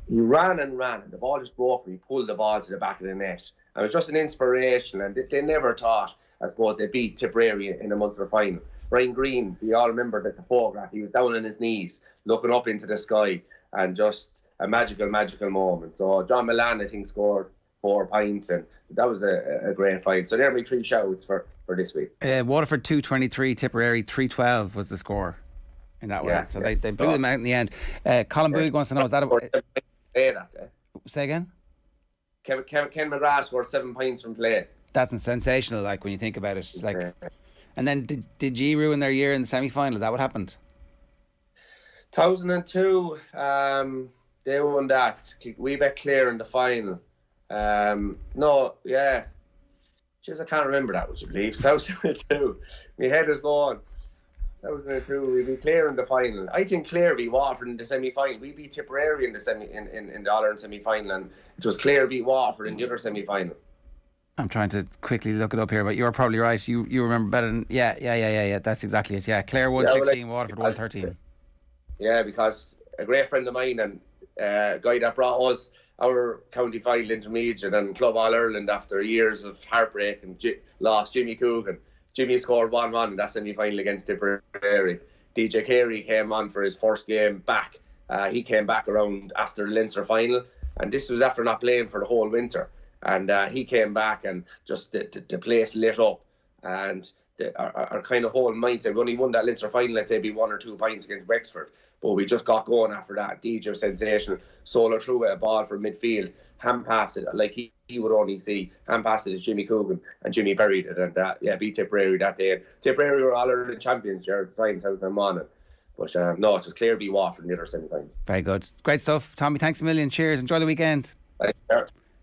ran and ran, and the ball just broke, and he pulled the ball to the back of the net. And it was just an inspiration, and they never thought, I suppose, they beat Tipperary in the Munster final. Ryan Green, we all remember that the photograph, he was down on his knees, looking up into the sky, and just a magical moment. So John Milan, I think, scored 4 points, and that was a great fight. So there are my 3 shouts for this week.
Waterford 2-23, Tipperary 3-12 was the score in that one. So they blew them out in the end. Colin Boog wants to know, is that say again?
Ken McGrath scored 7 points from play.
That's sensational, like, when you think about it. Like, and then did G ruin their year in the semi-final? Is that what happened?
2002, they won that. We bet Clare in the final. Jeez, I can't remember that, would you believe? 2002. My head is gone. 2002, we beat Clare in the final. I think Clare beat Waterford in the semi-final. We beat Tipperary in the All-Ireland semi-final, and it was Clare beat Waterford in the other semi-final.
I'm trying to quickly look it up here, but you're probably right. You remember better than... Yeah. That's exactly it. Yeah, Clare won 16, Waterford won 13.
Yeah, because a great friend of mine and a guy that brought us our county final intermediate and Club All-Ireland after years of heartbreak and lost, Jimmy Coogan. Jimmy scored 1-1 in that semi-final against Tipperary. DJ Carey came on for his first game back. He came back around after the Leinster final, and this was after not playing for the whole winter. And he came back, and just the place lit up. And our kind of whole mindset, we only won that Leinster final, let's say, be 1 or 2 points against Wexford. But we just got going after that. DJ was sensational. Solo threw a ball from midfield. Hand passed it, like he would only see. Hand passed it as Jimmy Coogan, and Jimmy buried it. And beat Tipperary that day. And Tipperary were All-Ireland champions there at the time, 2001. But no, it was Clare beat Waterford in the other semi-final.
Very good. Great stuff. Tommy, thanks a million. Cheers. Enjoy the weekend.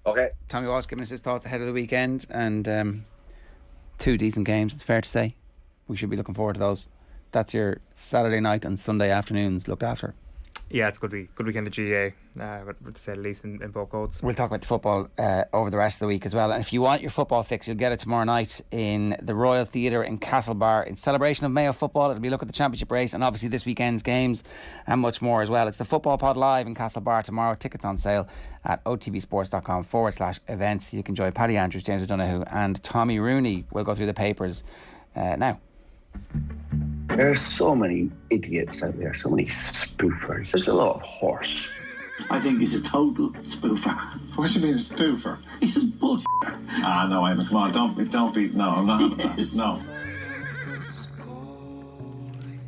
Okay.
Tommy Walsh giving us his thoughts ahead of the weekend, and 2 decent games, it's fair to say. We should be looking forward to those. That's your Saturday night and Sunday afternoons looked after.
Yeah, it's good weekend of GAA, to say the least, in both codes.
We'll talk about the football over the rest of the week as well. And if you want your football fix, you'll get it tomorrow night in the Royal Theatre in Castlebar. In celebration of Mayo football, it'll be a look at the championship race and obviously this weekend's games and much more as well. It's the Football Pod Live in Castlebar tomorrow. Tickets on sale at otbsports.com/events. You can join Paddy Andrews, James O'Donoghue and Tommy Rooney. We'll go through the papers now.
There are so many idiots out there, so many spoofers. There's a lot of horse.
I think he's a total spoofer.
What do you mean a spoofer?
He's just bullshit.
No, Emma, come on, don't be. No, I'm not having that. No.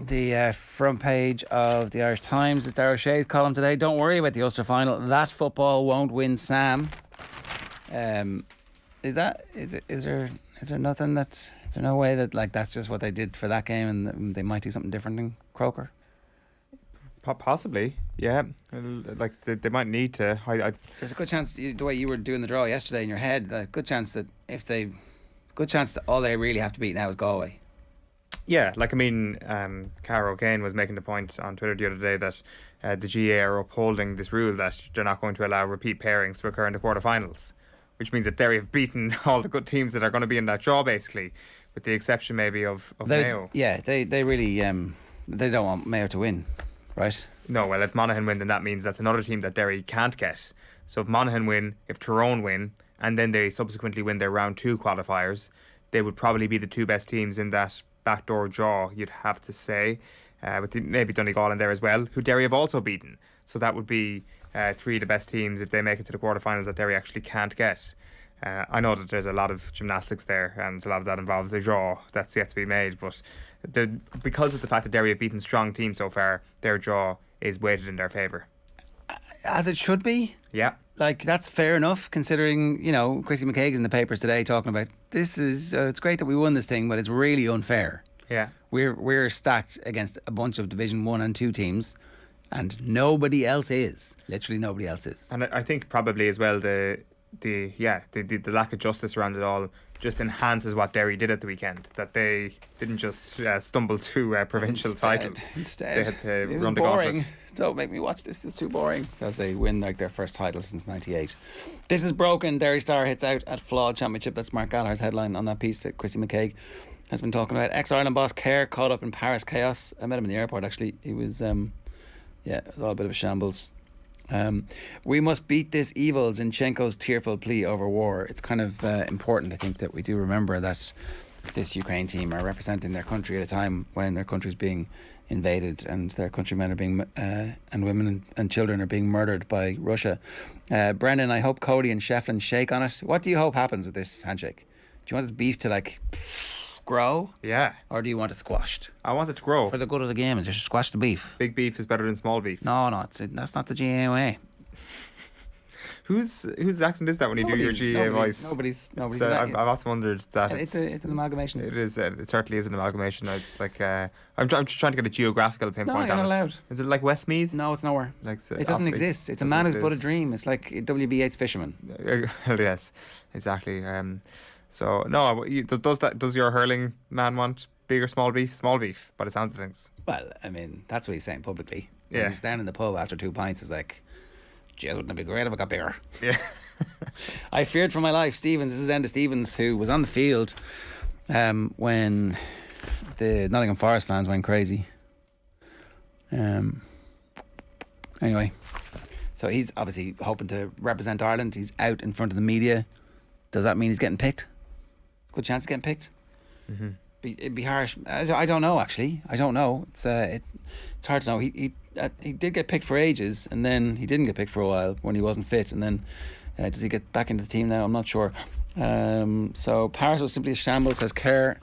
The front page of the Irish Times is Roche's column today. Don't worry about the Ulster final. That football won't win Sam. Is there nothing that? Is there no way that that's just what they did for that game and they might do something different in Croker?
Possibly, yeah. They might need to.
There's a good chance, the way you were doing the draw yesterday in your head, good chance that all they really have to beat now is Galway.
Yeah, like I mean, Cara O'Kane was making the point on Twitter the other day that the GAA are upholding this rule that they're not going to allow repeat pairings to occur in the quarterfinals, which means that Derry have beaten all the good teams that are going to be in that draw, basically, with the exception maybe of Mayo.
Yeah, they really they don't want Mayo to win, right?
No, well, if Monaghan win, then that means that's another team that Derry can't get. So if Monaghan win, if Tyrone win, and then they subsequently win their round 2 qualifiers, they would probably be the 2 best teams in that backdoor draw, you'd have to say, with maybe Donegal in there as well, who Derry have also beaten. So that would be 3 of the best teams if they make it to the quarterfinals that Derry actually can't get. I know that there's a lot of gymnastics there, and a lot of that involves a draw that's yet to be made, but because of the fact that Derry have beaten strong teams so far, their draw is weighted in their favour.
As it should be.
Yeah.
Like, that's fair enough, considering, you know, Chrissy McKaig's in the papers today talking about this is it's great that we won this thing, but it's really unfair.
Yeah.
We're stacked against a bunch of Division 1 and 2 teams, and nobody else is. Literally nobody else is.
And I think probably as well the lack of justice around it all just enhances what Derry did at the weekend. That they didn't just stumble to a provincial title.
Instead,
they had to
it
run
was
the
boring.
gauntlet.
Don't make me watch this. It's too boring. As they win like their first title since '98. This is broken. Derry Star hits out at flawed championship. That's Mark Gallagher's headline on that piece that Chrissy McKaig has been talking about. Ex-Ireland boss Kerr caught up in Paris chaos. I met him in the airport actually. He was it was all a bit of a shambles. We must beat this evil, Zinchenko's tearful plea over war. It's kind of important, I think, that we do remember that this Ukraine team are representing their country at a time when their country is being invaded and their countrymen are being and women and children are being murdered by Russia. Brendan, I hope Cody and Shefflin shake on it. What do you hope happens with this handshake? Do you want this beef to grow?
Yeah.
Or do you want it squashed?
I want it to grow.
For the good of the game, and just squash the beef.
Big beef is better than small beef.
No, that's not the GAA way.
Whose accent is that when you do your GAA voice?
Nobody's.
So I've often wondered that.
It's an amalgamation.
It is. It certainly is an amalgamation. It's like I'm just trying to get a geographical pinpoint
no, you're
on
not
it.
Allowed.
Is it like Westmeath?
No, it's nowhere.
It
doesn't exist. It's a man who's but a dream. It's like W.B. Yeats' Fisherman.
Yes, exactly. So no, does your hurling man want big or small beef? Small beef, by the sounds of things.
Well, I mean, that's what he's saying publicly.
Yeah.
When he's down in the pub after 2 pints, he's like, "Geez, wouldn't it be great if I got bigger?"
Yeah.
I feared for my life. Stevens, this is Enda Stevens, who was on the field when the Nottingham Forest fans went crazy. Anyway, so he's obviously hoping to represent Ireland. He's out in front of the media. Does that mean he's getting picked? Good chance of getting picked.
Mm-hmm.
It'd be harsh. I don't know, actually. I don't know. It's hard to know. He did get picked for ages, and then he didn't get picked for a while when he wasn't fit, and then does he get back into the team now? I'm not sure. So Paris was simply a shambles, says Kerr.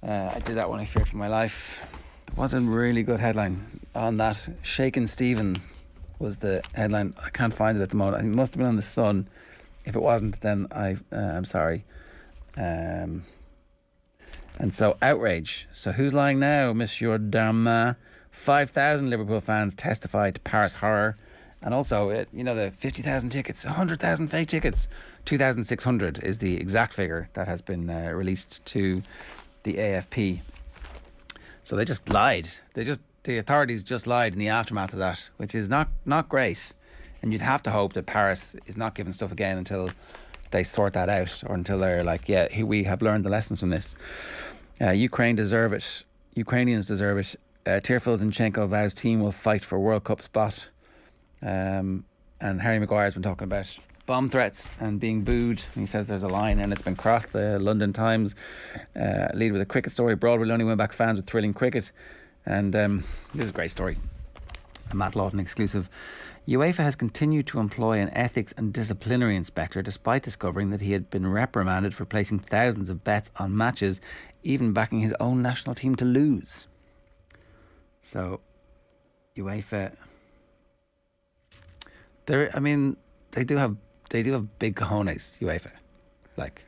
I did that when I feared for my life. It was a really good headline on that. Shaken Stevens was the headline. I can't find it at the moment. It must have been on the Sun. If it wasn't, then I'm sorry. And so outrage. So who's lying now, Monsieur Darmin? 5,000 Liverpool fans testified to Paris horror, and also the 50,000 tickets, 100,000 fake tickets. 2,600 is the exact figure that has been released to the AFP. So they just lied. The authorities just lied in the aftermath of that, which is not great. And you'd have to hope that Paris is not giving stuff again until they sort that out, or until they're like, yeah, we have learned the lessons from this. Ukrainians deserve it. Tearful Zinchenko vows team will fight for World Cup spot. And Harry Maguire's been talking about bomb threats and being booed. And he says there's a line and it's been crossed. The London Times lead with a cricket story. Broad will only win back fans with thrilling cricket. And this is a great story. A Matt Lawton exclusive. UEFA has continued to employ an ethics and disciplinary inspector despite discovering that he had been reprimanded for placing thousands of bets on matches, even backing his own national team to lose. So, UEFA, they do have big cojones, UEFA. Like,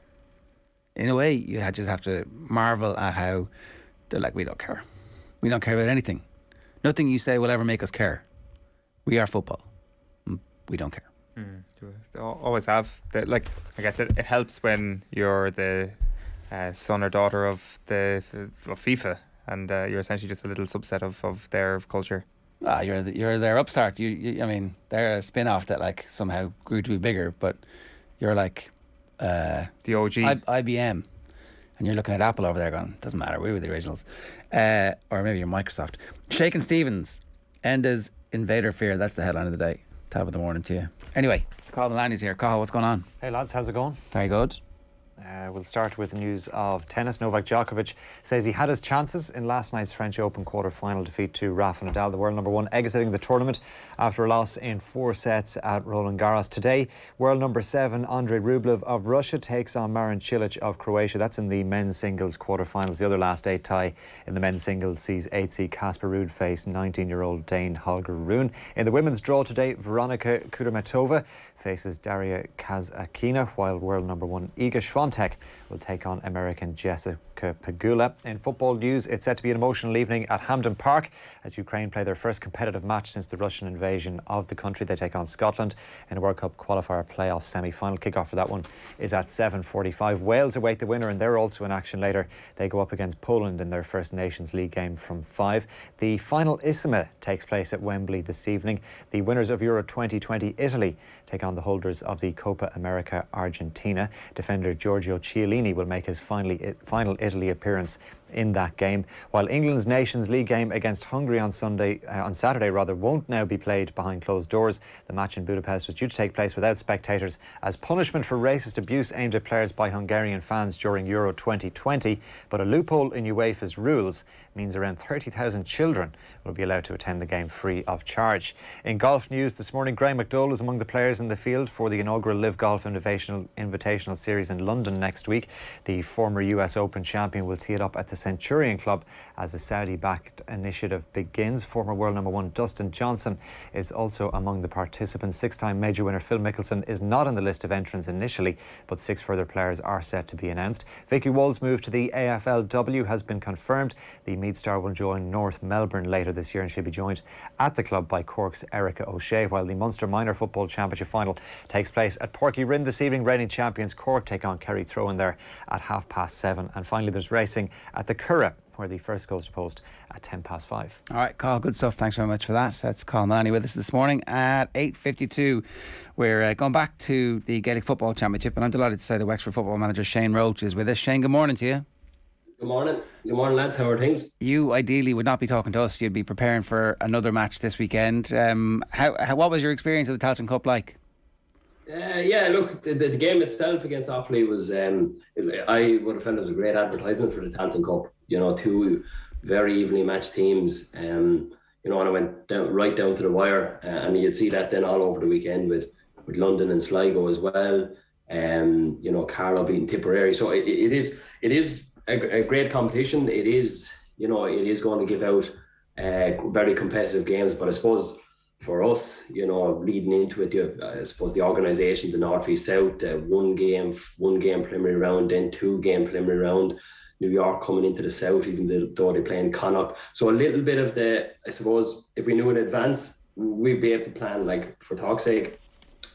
in a way, you just have to marvel at how they're like, we don't care. We don't care about anything. Nothing you say will ever make us care. We are football. We don't care.
They always have. Like I said, it helps when you're the son or daughter of FIFA, and you're essentially just a little subset of their culture.
You're their upstart. I mean, they're a spin-off that like somehow grew to be bigger, but you're like
the OG
IBM, and you're looking at Apple over there going, doesn't matter, we were the originals. Or maybe you're Microsoft. Shakin' Stevens, Enda's Invader Fear. That's the headline of the day. Top of the morning to you. Anyway, Cathal Maloney's here. Cathal, what's going on?
Hey lads, how's it going?
Very good.
We'll start with news of tennis. Novak Djokovic says he had his chances in last night's French Open quarter-final defeat to Rafa Nadal, the world number one, exiting the tournament after a loss in 4 sets at Roland Garros. Today, world number 7, Andrei Rublev of Russia takes on Marin Cilic of Croatia. That's in the men's singles quarter-finals. The other last 8 tie in the men's singles sees 8-seed Casper Ruud face 19-year-old Dane Holger Rune. In the women's draw today, Veronika Kudermetova faces Daria Kazakina, while world number 1 Iga Swiatek will take on American Jessica Pegula. In football news, it's set to be an emotional evening at Hampden Park as Ukraine play their first competitive match since the Russian invasion of the country. They take on Scotland in a World Cup qualifier playoff semi-final. Kick-off for that one is at 7:45. Wales await the winner, and they're also in action later. They go up against Poland in their First Nations League game from 5. The final Isima takes place at Wembley this evening. The winners of Euro 2020 Italy take on the holders of the Copa America Argentina. Defender Giorgio Chiellini will make his final Italy appearance in that game, while England's Nations League game against Hungary on Saturday won't now be played behind closed doors. The match in Budapest was due to take place without spectators as punishment for racist abuse aimed at players by Hungarian fans during Euro 2020, but a loophole in UEFA's rules means around 30,000 children will be allowed to attend the game free of charge. In golf news this morning, Graham McDowell is among the players in the field for the inaugural Live Golf Invitational Series in London next week. The former US Open champion will tee it up at the Centurion Club as the Saudi-backed initiative begins. Former world number 1 Dustin Johnson is also among the participants. 6-time major winner Phil Mickelson is not on the list of entrants initially, but 6 further players are set to be announced. Vicky Wall's move to the AFLW has been confirmed. The Meath star will join North Melbourne later this year, and she'll be joined at the club by Cork's Erica O'Shea, while the Munster Minor Football Championship final takes place at Porky Rinn this evening. Reigning champions Cork take on Kerry Throwan there at 7:30. And finally, there's racing at the Curragh, where the first goes to post at 5:10.
All right, Carl, good stuff. Thanks very much for that. That's Cathal Maloney with us this morning at 8:52. We're going back to the Gaelic Football Championship, and I'm delighted to say the Wexford football manager Shane Roche is with us. Shane, good morning to you.
Good morning. Good morning, lads. How are things?
You ideally would not be talking to us. You'd be preparing for another match this weekend. What was your experience of the Tailteann Cup like?
Yeah, look, the game itself against Offaly was, I would have felt it was a great advertisement for the Tailteann Cup. You know, 2 very evenly matched teams. You know, and I went right down to the wire, and you'd see that then all over the weekend with London and Sligo as well. You know, Carlow beating Tipperary. So it is a great competition. It is, you know, it is going to give out very competitive games, but I suppose for us, you know, leading into it, I suppose the organisation, the North East South, one game preliminary round, then 2-game preliminary round. New York coming into the South, even though they play in Connacht. So a little bit of I suppose, if we knew in advance, we'd be able to plan, like, for talk's sake,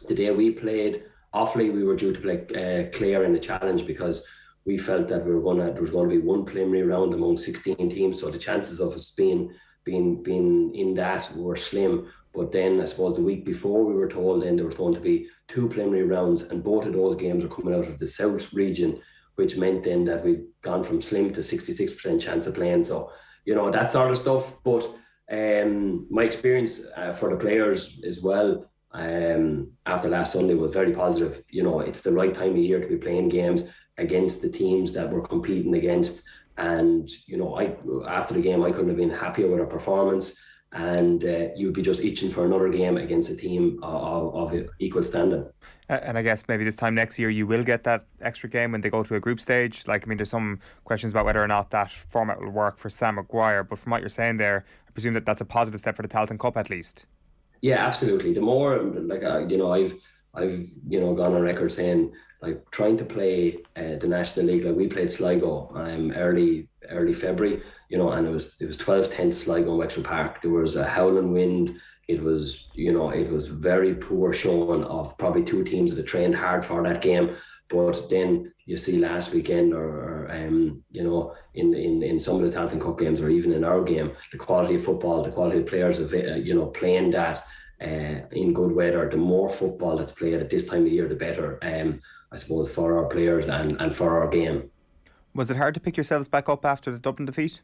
the day we played Offaly, we were due to play Clare in the challenge because we felt that there was going to be one preliminary round among 16 teams. So the chances of us being in that were slim. But then I suppose the week before we were told then there was going to be 2 preliminary rounds, and both of those games are coming out of the South region, which meant then that we'd gone from slim to 66% chance of playing. So, you know, that sort of stuff. But my experience for the players as well after last Sunday was very positive. You know, it's the right time of year to be playing games against the teams that we're competing against. And, you know, after the game, I couldn't have been happier with our performance. And you'd be just itching for another game against a team of equal standing.
And I guess maybe this time next year you will get that extra game when they go to a group stage. Like, I mean, there's some questions about whether or not that format will work for Sam Maguire. But from what you're saying there, I presume that that's a positive step for the Tailteann Cup at least.
Yeah, absolutely. The more, like, you know, I've you know, gone on record saying, like, trying to play the National League, like we played Sligo early February, you know, and it was 12-10 Sligo in Wexford Park. There was a howling wind. It was, you know, it was very poor showing of probably 2 teams that had trained hard for that game. But then you see last weekend, or you know, in some of the Tailteann Cup games, or even in our game, the quality of football, the quality of players, you know, playing that in good weather. The more football that's played at this time of year, the better, I suppose, for our players and for our game.
Was it hard to pick yourselves back up after the Dublin defeat?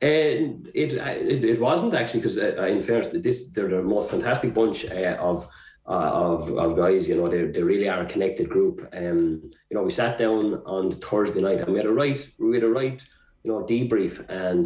It wasn't, actually, because in fairness, they're the most fantastic bunch of guys. You know, they really are a connected group. You know, we sat down on Thursday night and we had a right, you know, debrief, and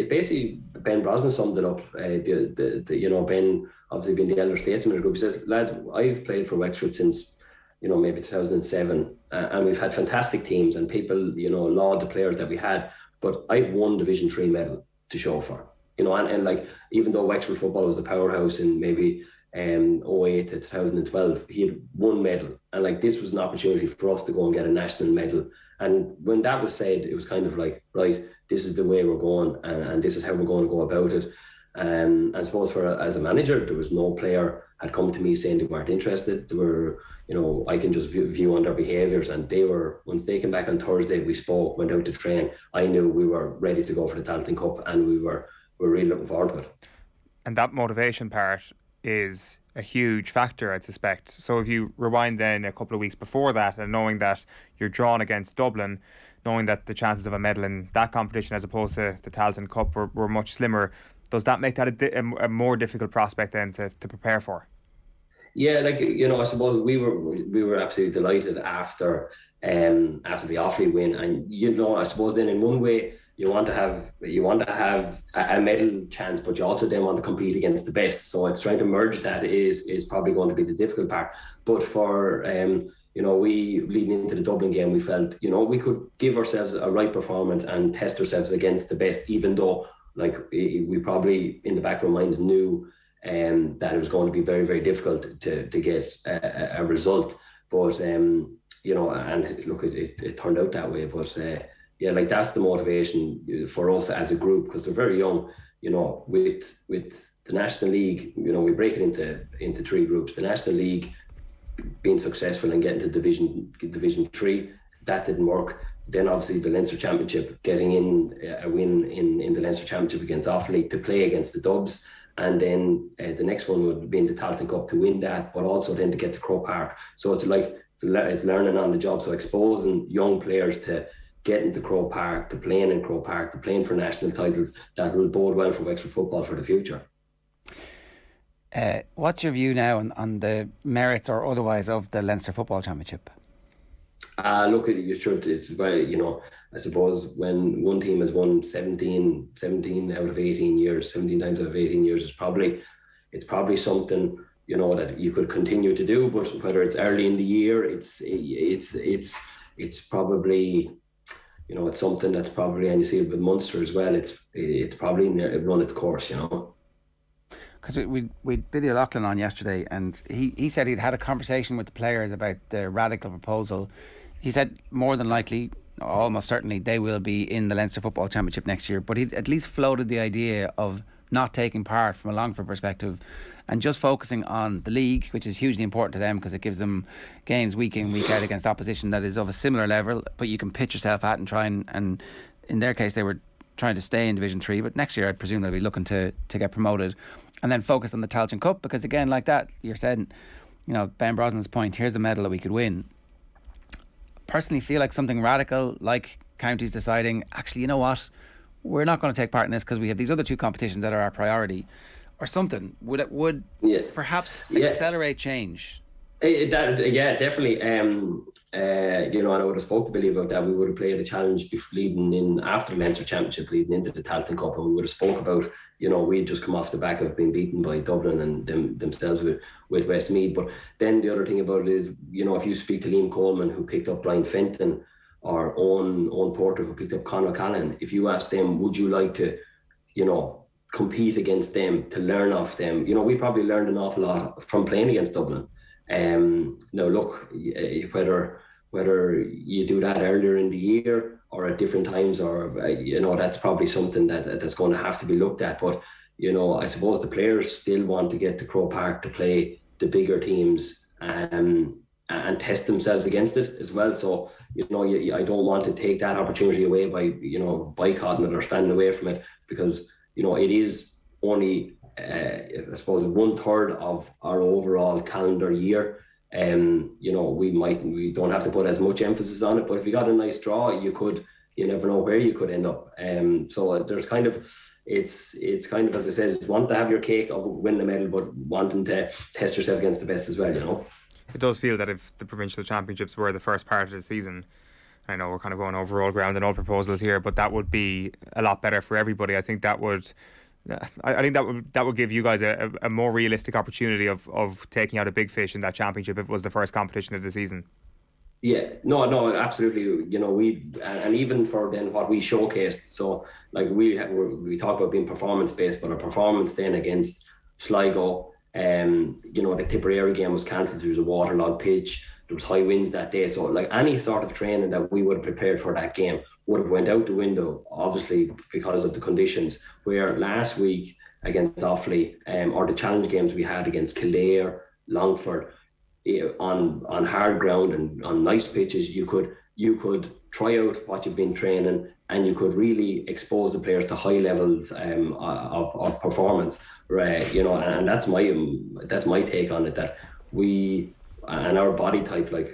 basically Ben Brosnan summed it up. You know, Ben obviously being the elder statesman of the group, he says, lads, I've played for Wexford since, you know, maybe 2007, and we've had fantastic teams, and people, you know, laud the players that we had, but I've won Division 3 medal to show for, you know, and like, even though Wexford football was a powerhouse in maybe 08 to 2012, he had one medal, and like, this was an opportunity for us to go and get a national medal. And when that was said, it was kind of like, right, this is the way we're going, and this is how we're going to go about it. And I suppose as a manager, there was no player had come to me saying they weren't interested. They were, you know, I can just view on their behaviours, and they were, once they came back on Thursday, we spoke, went out to train, I knew we were ready to go for the Tailteann Cup, and we were really looking forward to it.
And that motivation part is a huge factor, I'd suspect. So if you rewind then a couple of weeks before that, and knowing that you're drawn against Dublin, knowing that the chances of a medal in that competition as opposed to the Tailteann Cup were much slimmer, does that make that a more difficult prospect then to prepare for?
Yeah, like, you know, I suppose we were absolutely delighted after the Offaly win, and, you know, I suppose then in one way you want to have a medal chance, but you also then want to compete against the best. So it's trying to merge that is probably going to be the difficult part. But for you know, we leading into the Dublin game, we felt, you know, we could give ourselves a right performance and test ourselves against the best, even though, like, we probably in the back of our minds knew that it was going to be very, very difficult to get a result. But you know, and look, it turned out that way. But yeah, like, that's the motivation for us as a group, because they're very young. You know, with the National League, you know, we break it into three groups. The National League being successful and getting to Division 3, that didn't work. Then obviously the Leinster Championship, getting in a win in the Leinster Championship against Offaly to play against the Dubs, and then the next one would be in the Tailteann Cup to win that, but also then to get to Croke Park. So it's like it's learning on the job. So exposing young players to getting to Croke Park, to playing in Croke Park, to playing for national titles, that will bode well for Wexford football for the future.
What's your view now on the merits or otherwise of the Leinster Football Championship?
Look, it's very, you know, I suppose when one team has won 17 out of 18 years, 17 times out of 18 years, it's probably something, you know, that you could continue to do. But whether it's early in the year, it's probably, you know, it's something that's probably, and you see it with Munster as well, it's probably run its course, you know.
Because we Billy O'Loughlin on yesterday, and he said he'd had a conversation with the players about the radical proposal. He said more than likely, almost certainly, they will be in the Leinster Football Championship next year, but he'd at least floated the idea of not taking part from a Longford perspective and just focusing on the league, which is hugely important to them because it gives them games week in, week out against opposition that is of a similar level, but you can pitch yourself at and try and in their case they were trying to stay in Division 3, but next year I'd presume they'll be looking to get promoted, and then focus on the Tailteann Cup, because again, like that, you're saying, you know, Ben Brosnan's point, here's a medal that we could win. Personally feel like something radical, like counties deciding, actually, you know what, we're not going to take part in this because we have these other two competitions that are our priority, or something, would perhaps accelerate change.
Yeah, definitely. You know, and I would have spoke to Billy about that. We would have played a challenge leading in after the Leinster Championship, leading into the Tailteann Cup, and we would have spoke about, you know, we'd just come off the back of being beaten by Dublin and themselves with Westmeath. But then the other thing about it is, you know, if you speak to Liam Coleman, who picked up Brian Fenton, or Owen Porter, who picked up Conor Callan, if you ask them, would you like to, you know, compete against them, to learn off them? You know, we probably learned an awful lot from playing against Dublin. Now look, whether you do that earlier in the year or at different times, or you know, that's probably something that's going to have to be looked at. But you know, I suppose the players still want to get to Croke Park to play the bigger teams, and and test themselves against it as well. So, I don't want to take that opportunity away by, boycotting it or standing away from it, because, it is only, I suppose, 1/3 of our overall calendar year. We don't have to put as much emphasis on it, but if you got a nice draw, you never know where you could end up. So there's kind of, it's kind of, as I said, it's wanting to have your cake of winning a medal, but wanting to test yourself against the best as well,
It does feel that if the provincial championships were the first part of the season, I know we're kind of going over all ground and all proposals here, but that would be a lot better for everybody. I think that would give you guys a more realistic opportunity of taking out a big fish in that championship if it was the first competition of the season.
Yeah, no, absolutely. And even for then what we showcased. So like we talk about being performance based, but our performance then against Sligo, the Tipperary game was cancelled. There was a waterlogged pitch. There was high winds that day. So like any sort of training that we would have prepared for that game would have went out the window, obviously because of the conditions. Where last week against Offaly, or the challenge games we had against Kildare, Longford, on hard ground and on nice pitches, you could try out what you've been training, and you could really expose the players to high levels of performance, right? And that's my take on it, that we and our body type, I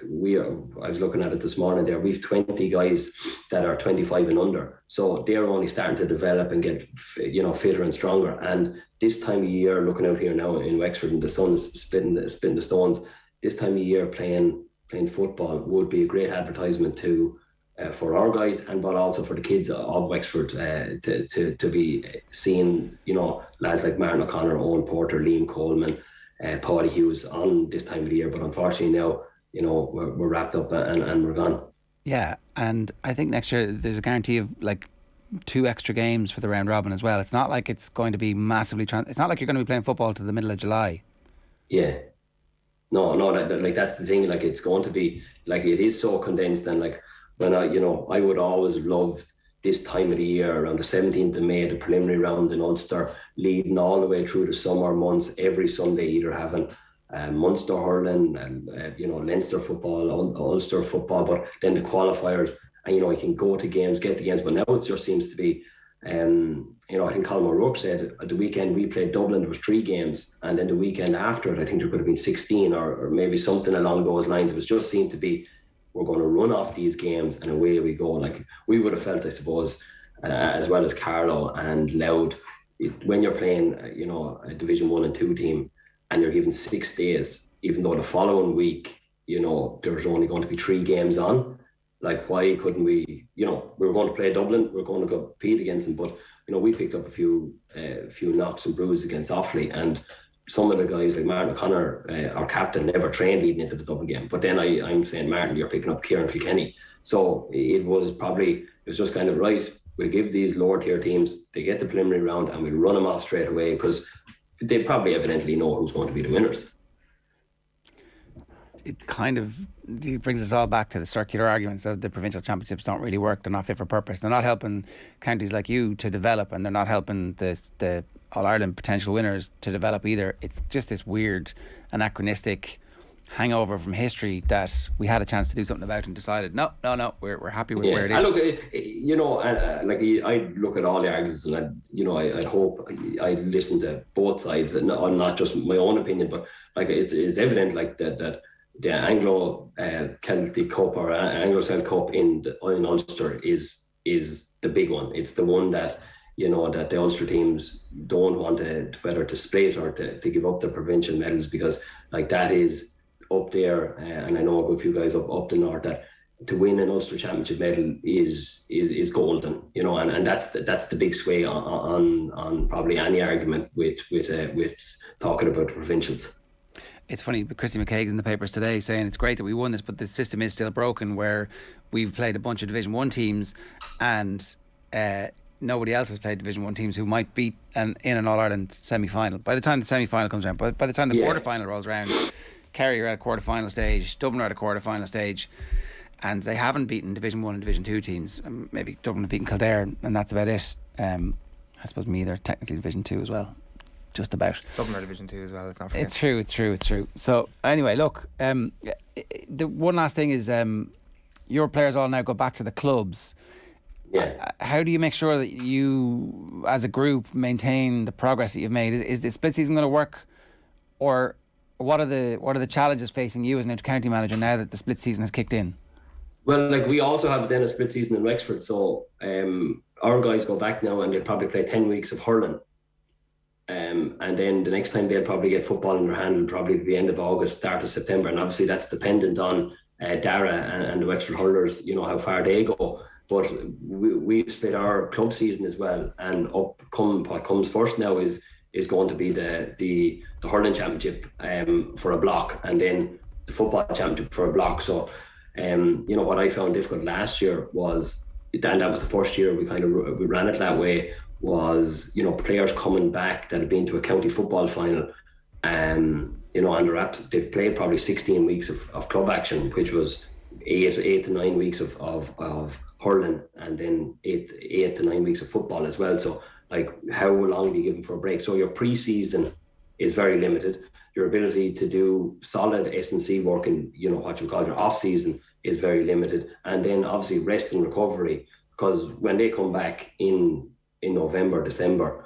was looking at it this morning there, we've 20 guys that are 25 and under, so they're only starting to develop and get fitter and stronger. And this time of year, looking out here now in Wexford and the sun's splitting the stones, this time of year playing football would be a great advertisement for our guys, but also for the kids of Wexford to be seeing lads like Martin O'Connor, Owen Porter, Liam Coleman, Paddy Hughes on this time of the year. But unfortunately now we're wrapped up and we're gone.
Yeah, and I think next year there's a guarantee of 2 extra games for the round robin as well. It's not like it's going to be massively it's not like you're going to be playing football to the middle of July.
Yeah. No, that's the thing. It's going to be it is so condensed, and when I would always have loved this time of the year around the 17th of May, the preliminary round in Ulster, leading all the way through the summer months, every Sunday either having Munster hurling and Leinster football, Ulster football, but then the qualifiers, and you can go to games, get the games. But now it just seems to be, I think Colin O'Rourke said at the weekend we played Dublin, there was 3 games, and then the weekend after it, I think there could have been 16 or maybe something along those lines. It was just seemed to be, we're going to run off these games and away we go. We would have felt, I suppose, as well as Carlow and Louth, when you're playing, a Division 1 and 2 team, and you're given 6 days, even though the following week, there's only going to be 3 games on. Why couldn't we? We were going to play Dublin, we're going to go compete against them, but we picked up a few knocks and bruises against Offaly, and some of the guys like Martin O'Connor, our captain, never trained leading into the Dublin game. But then I'm saying, Martin, you're picking up Kieran Kilkenny. So it was just kind of right. We'll give these lower tier teams, they get the preliminary round, and we'll run them off straight away, because they probably evidently know who's going to be the winners.
It kind of brings us all back to the circular arguments of the provincial championships don't really work. They're not fit for purpose. They're not helping counties like you to develop, and they're not helping the All-Ireland potential winners to develop either. It's just this weird, anachronistic hangover from history that we had a chance to do something about and decided, no, we're happy with where it is.
I look, I look at all the arguments, and I hope I listen to both sides, and not just my own opinion, but it's evident that the Anglo-Celtic Cup or Anglo-Celtic Cup in Ulster is the big one. It's the one that that the Ulster teams don't want whether to split or to give up their provincial medals, because that is up there, and I know a good few guys up the north, that to win an Ulster Championship medal is golden, and that's the big sway on probably any argument with talking about the provincials.
It's funny, but Christy McKaig's in the papers today saying it's great that we won this, but the system is still broken, where we've played a bunch of Division 1 teams and nobody else has played Division 1 teams who might beat in an All-Ireland semi-final. By the time the semi-final comes around, by the time the quarter-final rolls around, Kerry are at a quarter-final stage, Dublin are at a quarter-final stage, and they haven't beaten Division 1 and Division 2 teams. Maybe Dublin have beaten Kildare, and that's about it. I suppose Meath are technically Division 2 as well. just about.
Dublin are Division 2 as well, let's not forget.
It's true. So anyway, look, the one last thing is your players all now go back to the clubs.
Yeah.
How do you make sure that you, as a group, maintain the progress that you've made? Is the split season going to work, or what are the challenges facing you as an inter-county manager now that the split season has kicked in?
Well, like we also have then a split season in Wexford, so our guys go back now and they'll probably play 10 weeks of hurling. And then the next time they'll probably get football in their hand will probably be the end of August, start of September. And obviously that's dependent on Dara and the Wexford hurlers, how far they go. But we split our club season as well. And what comes first now is going to be the hurling championship for a block, and then the football championship for a block. So, what I found difficult last year was, and that was the first year we ran it that way, was players coming back that had been to a county football final, and they've played probably 16 weeks of club action, which was 8 to 9 weeks of hurling, and then 8 to 9 weeks of football as well. So like, how long do you give them for a break? So your pre-season is very limited. Your ability to do solid S&C work in what you call your off-season is very limited, and then obviously rest and recovery, because when they come back in November, December,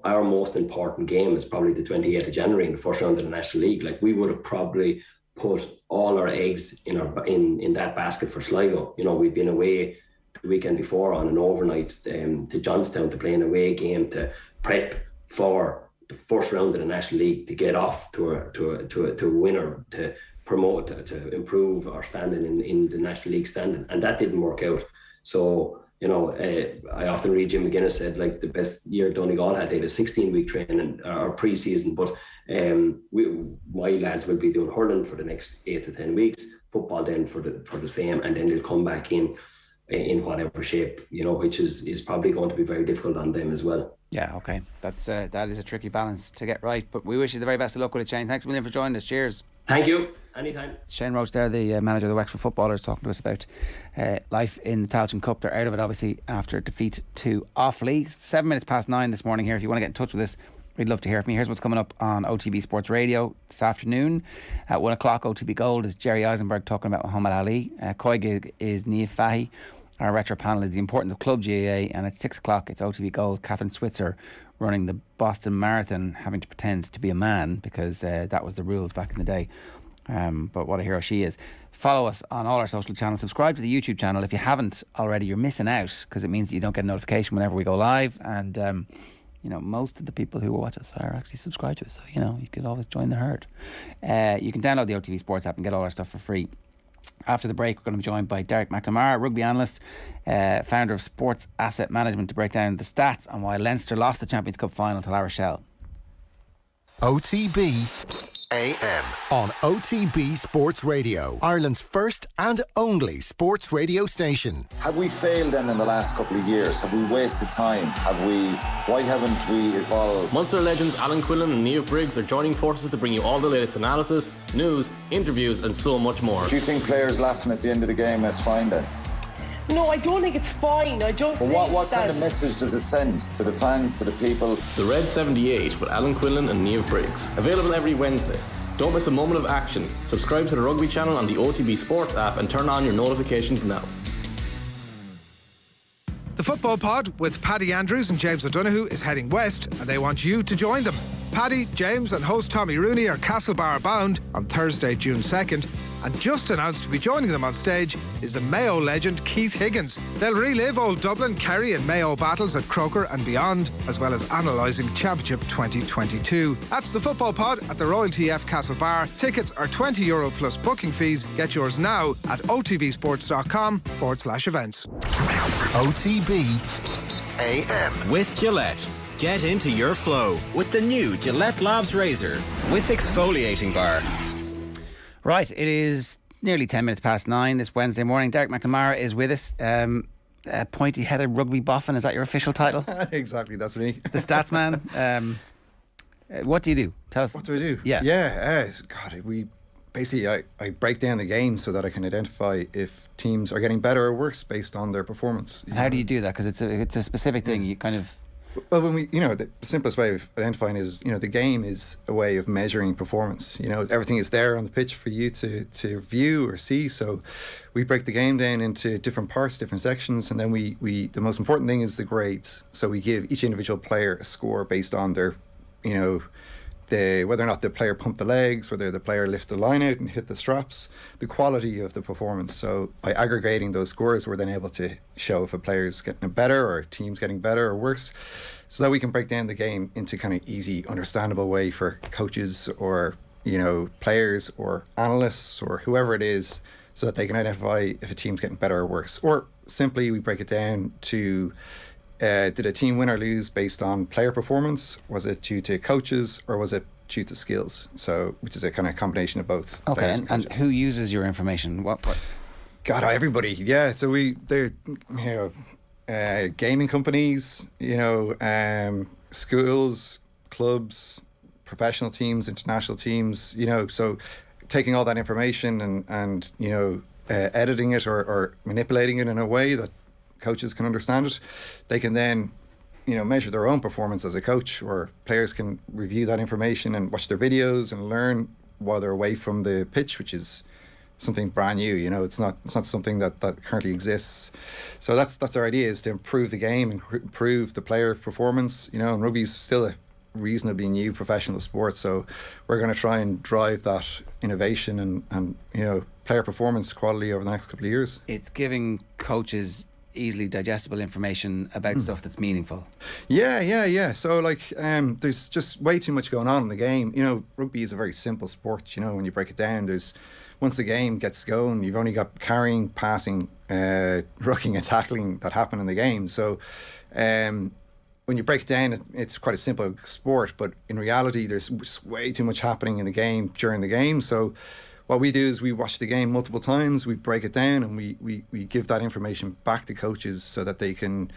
our most important game is probably the 28th of January in the first round of the National League. Like, we would have probably put all our eggs in that basket for Sligo. We'd been away the weekend before on an overnight to Johnstown to play an away game to prep for the first round of the National League, to get off to a winner, to promote, to improve our standing in the National League standing, and that didn't work out. So I often read Jim McGuinness said, like, the best year Donegal had, they had a 16-week training or pre-season, but my lads will be doing hurling for the next 8 to 10 weeks, football then for the same, and then they'll come back in whatever shape, which is probably going to be very difficult on them as well.
Yeah, okay. That is a tricky balance to get right, but we wish you the very best of luck with it, Shane. Thanks a million for joining us. Cheers.
Thank you. Anytime.
Shane Roche there, the manager of the Wexford footballers, talking to us about life in the Tailteann Cup. They're out of it, obviously, after defeat to Offaly. 7 minutes past 9 this morning here. If you want to get in touch with us, we'd love to hear from you. Here's what's coming up on OTB Sports Radio this afternoon. At 1 o'clock, OTB Gold is Jerry Eisenberg talking about Muhammad Ali. Coigig is Niamh Fahy. Our retro panel is the importance of Club GAA. And at 6 o'clock, it's OTB Gold. Catherine Switzer running the Boston Marathon, having to pretend to be a man because that was the rules back in the day. But what a hero she is. Follow us on all our social channels. Subscribe to the YouTube channel. If you haven't already, you're missing out, because it means that you don't get a notification whenever we go live. And most of the people who watch us are actually subscribed to us, so you could always join the herd. You can download the OTB Sports app and get all our stuff for free. After the break, we're going to be joined by Derek McNamara, rugby analyst, founder of Sports Asset Management, to break down the stats on why Leinster lost the Champions Cup final to La Rochelle.
OTB AM on OTB Sports Radio, Ireland's first and only sports radio station.
Have we failed then in the last couple of years? Have we wasted time? Why haven't we evolved?
Munster legends Alan Quillan and Niamh Briggs are joining forces to bring you all the latest analysis, news, interviews and so much more.
Do you think players laughing at the end of the game is fine then?
No, I don't think it's fine. I just think
what kind of message does it send to the fans, to the people?
The Red 78 with Alan Quillan and Niamh Briggs. Available every Wednesday. Don't miss a moment of action. Subscribe to the rugby channel on the OTB Sports app and turn on your notifications now.
The Football Pod with Paddy Andrews and James O'Donoghue is heading west, and they want you to join them. Paddy, James and host Tommy Rooney are Castlebar bound on Thursday, June 2nd. And just announced to be joining them on stage is the Mayo legend Keith Higgins. They'll relive old Dublin, Kerry and Mayo battles at Croker and beyond, as well as analysing Championship 2022. That's the Football Pod at the Royal TF Castlebar. Tickets are €20 plus booking fees. Get yours now at otbsports.com/events.
OTB AM
with Gillette. Get into your flow with the new Gillette Labs Razor with exfoliating bar.
Right, it is nearly 10 minutes past 9 this Wednesday morning. Derek McNamara is with us. Pointy-headed rugby boffin, is that your official title?
Exactly, that's me.
The stats man. What do you do? Tell us.
What do I do?
Yeah.
We basically, I break down the game so that I can identify if teams are getting better or worse based on their performance.
And how do you do that? Because it's a specific thing. You kind of...
Well, when we, the simplest way of identifying is, the game is a way of measuring performance. Everything is there on the pitch for you to view or see. So we break the game down into different parts, different sections, and then we the most important thing is the grades. So we give each individual player a score based on their, whether or not the player pumped the legs, whether the player lifted the line out and hit the straps, the quality of the performance. So by aggregating those scores, we're then able to show if a player's getting better or a team's getting better or worse, so that we can break down the game into kind of easy, understandable way for coaches or, players or analysts or whoever it is, so that they can identify if a team's getting better or worse. Or simply we break it down to did a team win or lose based on player performance? Was it due to coaches or was it due to skills? So, which is a kind of combination of both.
Okay, and who uses your information? What?
God, everybody. Yeah. So they're gaming companies, schools, clubs, professional teams, international teams. So taking all that information and editing it or manipulating it in a way that coaches can understand it, they can then measure their own performance as a coach, or players can review that information and watch their videos and learn while they're away from the pitch, which is something brand new. It's not something that currently exists. So that's our idea, is to improve the game and improve the player performance. And rugby's still a reasonably new professional sport, so we're going to try and drive that innovation and player performance quality over the next couple of years.
It's giving coaches easily digestible information about stuff that's meaningful.
Yeah. So there's just way too much going on in the game. Rugby is a very simple sport. When you break it down, once the game gets going, you've only got carrying, passing, rucking and tackling that happen in the game. So when you break it down, it's quite a simple sport, but in reality there's just way too much happening in the game during the game. So what we do is we watch the game multiple times, we break it down, and we give that information back to coaches so that they can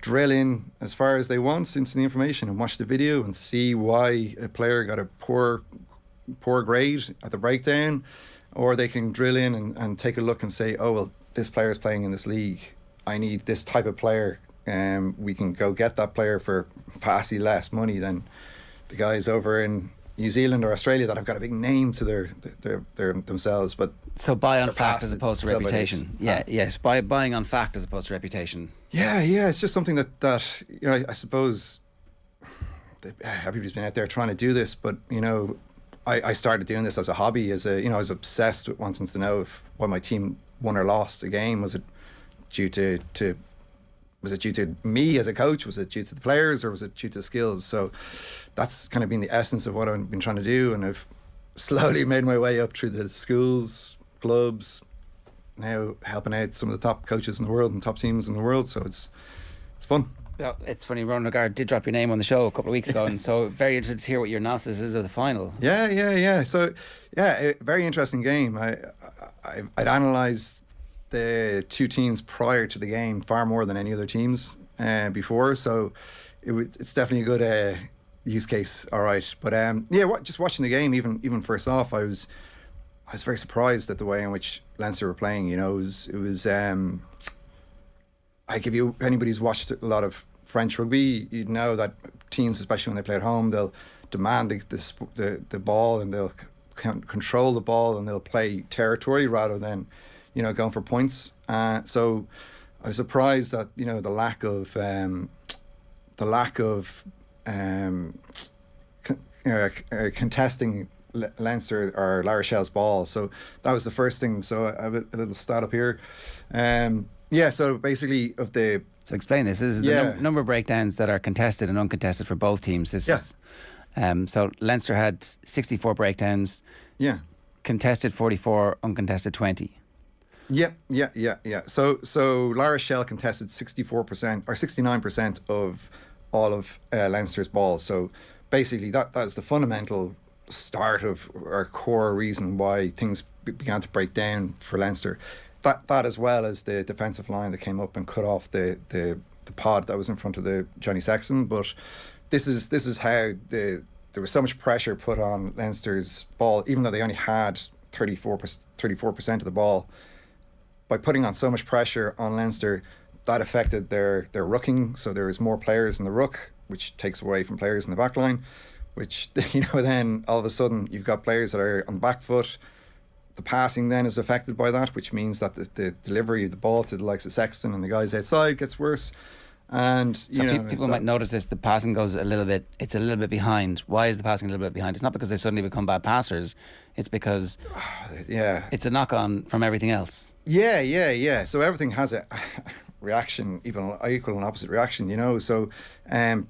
drill in as far as they want into the information and watch the video and see why a player got a poor grade at the breakdown, or they can drill in and take a look and say, oh, well, this player is playing in this league. I need this type of player. We can go get that player for vastly less money than the guys over in New Zealand or Australia that have got a big name to their themselves. But
so buy on fact as opposed to reputation. Yes, buying on fact as opposed to reputation.
Yeah. It's just something that I suppose everybody's been out there trying to do this, but I started doing this as a hobby. I was obsessed with wanting to know if why my team won or lost a game. Was it due to me as a coach? Was it due to the players, or was it due to skills? So that's kind of been the essence of what I've been trying to do, and I've slowly made my way up through the schools, clubs, now helping out some of the top coaches in the world and top teams in the world. So it's fun.
Well, it's funny, Ron Regard did drop your name on the show a couple of weeks ago, and so very interested to hear what your analysis is of the final.
Yeah. So a very interesting game. I'd analysed the two teams prior to the game far more than any other teams before, so it's definitely a good use case. All right, but just watching the game, even first off, I was very surprised at the way in which Leinster were playing. It was I give you, anybody who's watched a lot of French rugby, you'd know that teams, especially when they play at home, they'll demand the ball, and they'll control the ball, and they'll play territory rather than going for points. So I was surprised that the lack of contesting Leinster or La Rochelle's ball. So that was the first thing. So I have a little stat up here. So basically
So explain this. This is the number of breakdowns that are contested and uncontested for both teams. So Leinster had 64 breakdowns.
Yeah.
Contested 44, uncontested 20.
Yeah. So La Rochelle contested 64% or 69% of all of Leinster's balls. So basically that's the fundamental start of our core reason why things began to break down for Leinster. That as well as the defensive line that came up and cut off the pod that was in front of the Johnny Sexton. But this is how there was so much pressure put on Leinster's ball, even though they only had 34% of the ball. By putting on so much pressure on Leinster, that affected their rucking. So there was more players in the ruck, which takes away from players in the back line, which, then all of a sudden you've got players that are on the back foot. The passing then is affected by that, which means that the delivery of the ball to the likes of Sexton and the guys outside gets worse. And
people might notice this. The passing goes it's a little bit behind. Why is the passing a little bit behind? It's not because they've suddenly become bad passers. It's because it's a knock on from everything else.
Yeah. So everything has a reaction, equal and opposite reaction, So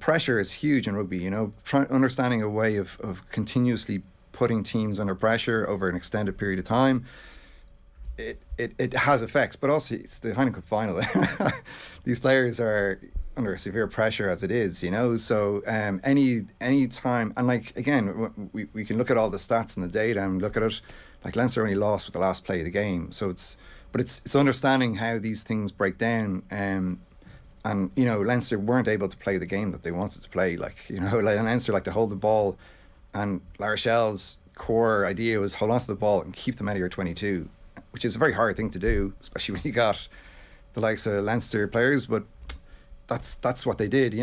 pressure is huge in rugby, understanding a way of continuously putting teams under pressure over an extended period of time. It has effects, but also it's the Heineken Cup final. These players are under severe pressure as it is, So any time, and again, we can look at all the stats and the data and look at it. Like Leinster only lost with the last play of the game, so it's understanding how these things break down. And Leinster weren't able to play the game that they wanted to play. Leinster like to hold the ball, and La Rochelle's core idea was hold on to the ball and keep them out of your 22. Which is a very hard thing to do, especially when you got the likes of Leinster players. But that's what they did,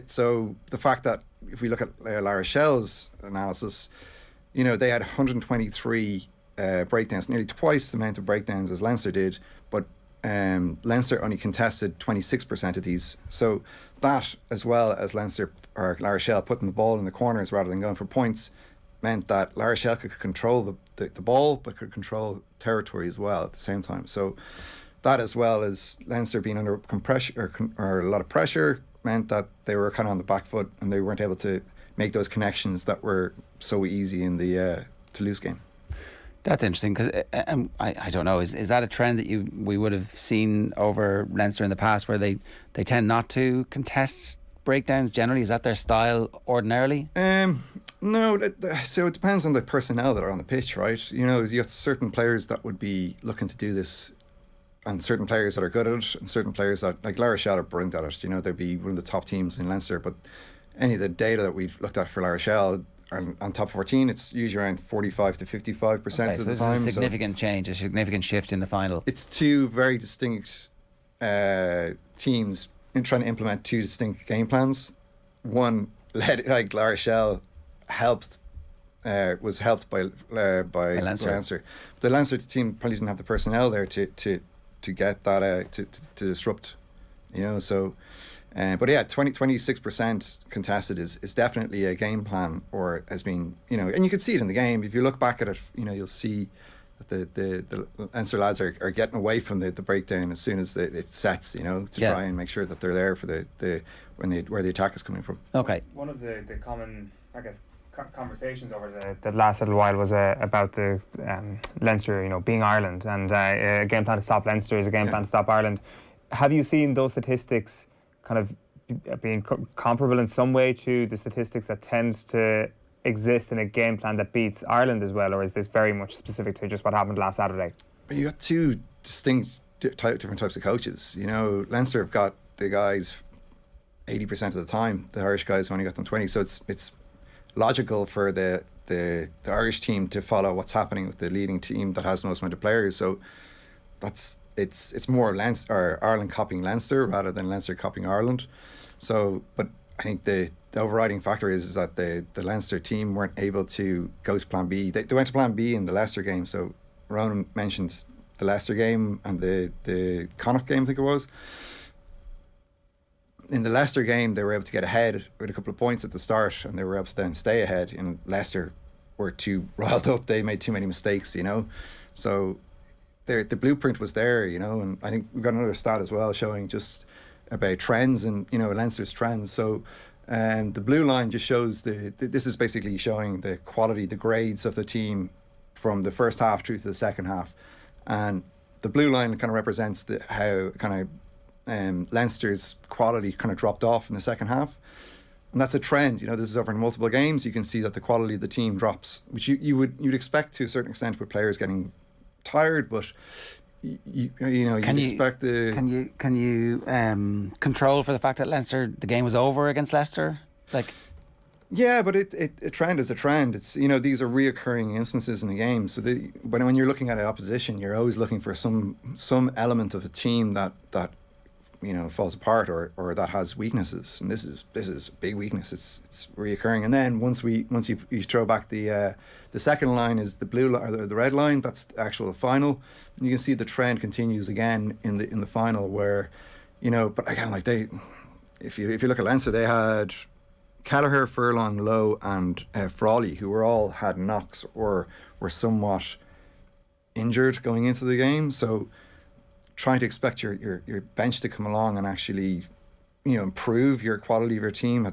So the fact that if we look at La Rochelle's analysis, they had 123 breakdowns, nearly twice the amount of breakdowns as Leinster did. But Leinster only contested 26% of these. So that, as well as Leinster or La Rochelle putting the ball in the corners rather than going for points, meant that La Rochelle could control the ball, but could control territory as well at the same time. So that, as well as Leinster being under compression or a lot of pressure, meant that they were kind of on the back foot and they weren't able to make those connections that were so easy in the Toulouse game.
That's interesting because I don't know, is that a trend that we would have seen over Leinster in the past, where they tend not to contest breakdowns generally? Is that their style ordinarily?
No, so it depends on the personnel that are on the pitch, right? You got certain players that would be looking to do this, and certain players that are good at it, and certain players that, like La Rochelle, are brilliant at it. They'd be one of the top teams in Leinster, but any of the data that we've looked at for La Rochelle on top 14, it's usually around 45 to 55% of the time.
This is a significant change, a significant shift in the final.
It's two very distinct teams in trying to implement two distinct game plans. One led, like La Rochelle, was helped by Leinster. The Leinster team probably didn't have the personnel there to get that to disrupt, So, but yeah, 26% contested is definitely a game plan, or has been, and you can see it in the game. If you look back at it, you'll see that the Leinster lads are getting away from the breakdown as soon as it sets, to try and make sure that they're there for where the attack is coming from.
Okay.
One of the common, I guess, conversations over the last little while was about the Leinster, being Ireland, and a game plan to stop Leinster is a game plan to stop Ireland. Have you seen those statistics kind of being comparable in some way to the statistics that tend to exist in a game plan that beats Ireland as well, or is this very much specific to just what happened last Saturday?
You got two distinct different types of coaches. Leinster have got the guys 80% of the time. The Irish guys only got them 20. So it's logical for the Irish team to follow what's happening with the leading team that has the most amount of players. So it's more Leinster or Ireland copying Leinster rather than Leinster copying Ireland. So, but I think the overriding factor is that the Leinster team weren't able to go to Plan B. They went to Plan B in the Leicester game. So Ronan mentioned the Leicester game and the Connacht game, I think it was. In the Leicester game, they were able to get ahead with a couple of points at the start, and they were able to then stay ahead. In Leicester, were too riled up. They made too many mistakes, So the blueprint was there, and I think we've got another stat as well showing just about trends and, Leinster's trends. So the blue line just shows this is basically showing the quality, the grades of the team from the first half through to the second half. And the blue line kind of represents how kind of Leinster's quality kind of dropped off in the second half, and that's a trend. This is over in multiple games. You can see that the quality of the team drops, which you'd expect to a certain extent with players getting tired, but you'd expect the.
Can you control for the fact that Leinster, the game was over against Leicester,
Yeah, but a trend is a trend. It's these are reoccurring instances in the game. So when you're looking at an opposition, you're always looking for some element of a team that falls apart or that has weaknesses, and this is a big weakness. It's reoccurring. And then once you throw back the second line is the blue line or the red line. That's the actual final. And you can see the trend continues again in the final where, but again, like if you look at Leinster, they had Kelleher, Furlong, Lowe, and Frawley, who all had knocks or were somewhat injured going into the game. So trying to expect your bench to come along and actually, improve your quality of your team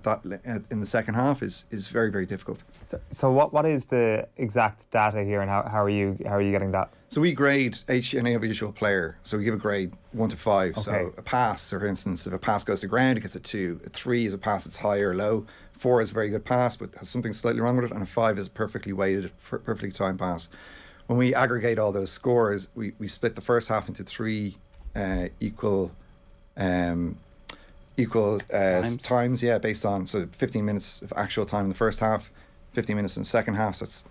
in the second half is very, very difficult.
So what is the exact data here, and how are you getting that?
So we grade each individual player. So we give a grade 1 to 5. Okay. So a pass, for instance, if a pass goes to ground, it gets a 2. A 3 is a pass that's high or low. 4 is a very good pass, but has something slightly wrong with it. And a 5 is a perfectly weighted, perfectly timed pass. When we aggregate all those scores, we split the first half into 3 equal times, based on 15 minutes of actual time in the first half, 15 minutes in the second half. So that's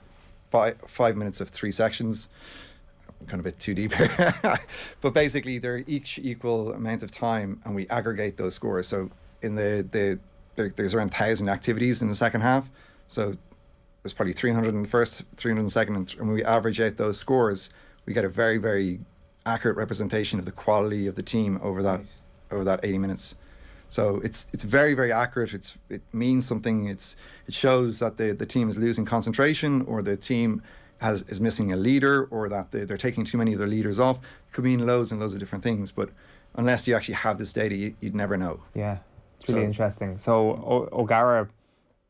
5 minutes of 3 sections. I'm kind of a bit too deep here, but basically they're each equal amount of time, and we aggregate those scores. So in there's around 1,000 activities in the second half. So there's probably 300 in the first, 300 in the second, and when we average out those scores, we get a very, very accurate representation of the quality of the team over that 80 minutes. So it's very, very accurate. It means something. It shows that the team is losing concentration, or the team is missing a leader, or that they're taking too many of their leaders off. It could mean loads and loads of different things, but unless you actually have this data, you'd never know.
Yeah, it's really interesting. So O'Gara,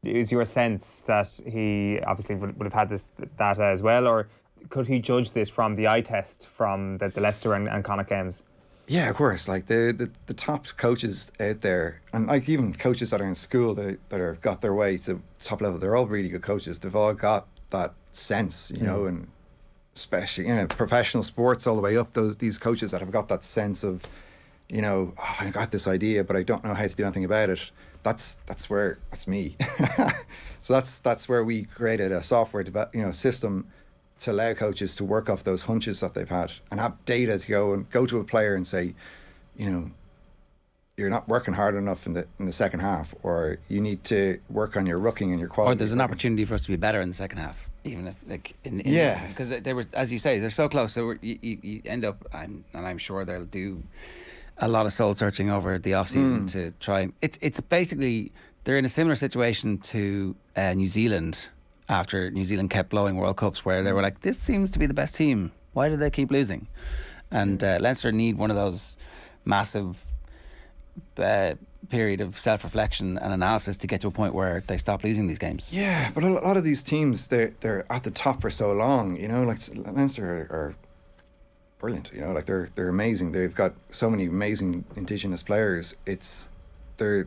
is your sense that he obviously would have had this data as well, or could he judge this from the eye test from the Leicester and Connacht games?
Yeah, of course. Like the top coaches out there, and like even coaches that are in school that have got their way to top level, they're all really good coaches. They've all got that sense, and especially professional sports all the way up. These coaches that have got that sense of, I got this idea, but I don't know how to do anything about it. That's me. So that's where we created a software system to allow coaches to work off those hunches that they've had and have data to go to a player and say, you're not working hard enough in the second half, or you need to work on your rucking and your quality.
Or there's an opportunity for us to be better in the second half, even if because they were, as you say, they're so close. So you end up, I'm sure they'll do a lot of soul searching over the off season to try. It's basically they're in a similar situation to New Zealand. After New Zealand kept blowing World Cups, where they were like, this seems to be the best team. Why do they keep losing? And Leinster need one of those massive period of self-reflection and analysis to get to a point where they stop losing these games.
Yeah, but a lot of these teams, they're at the top for so long. Like Leinster are brilliant. Like they're amazing. They've got so many amazing Indigenous players. They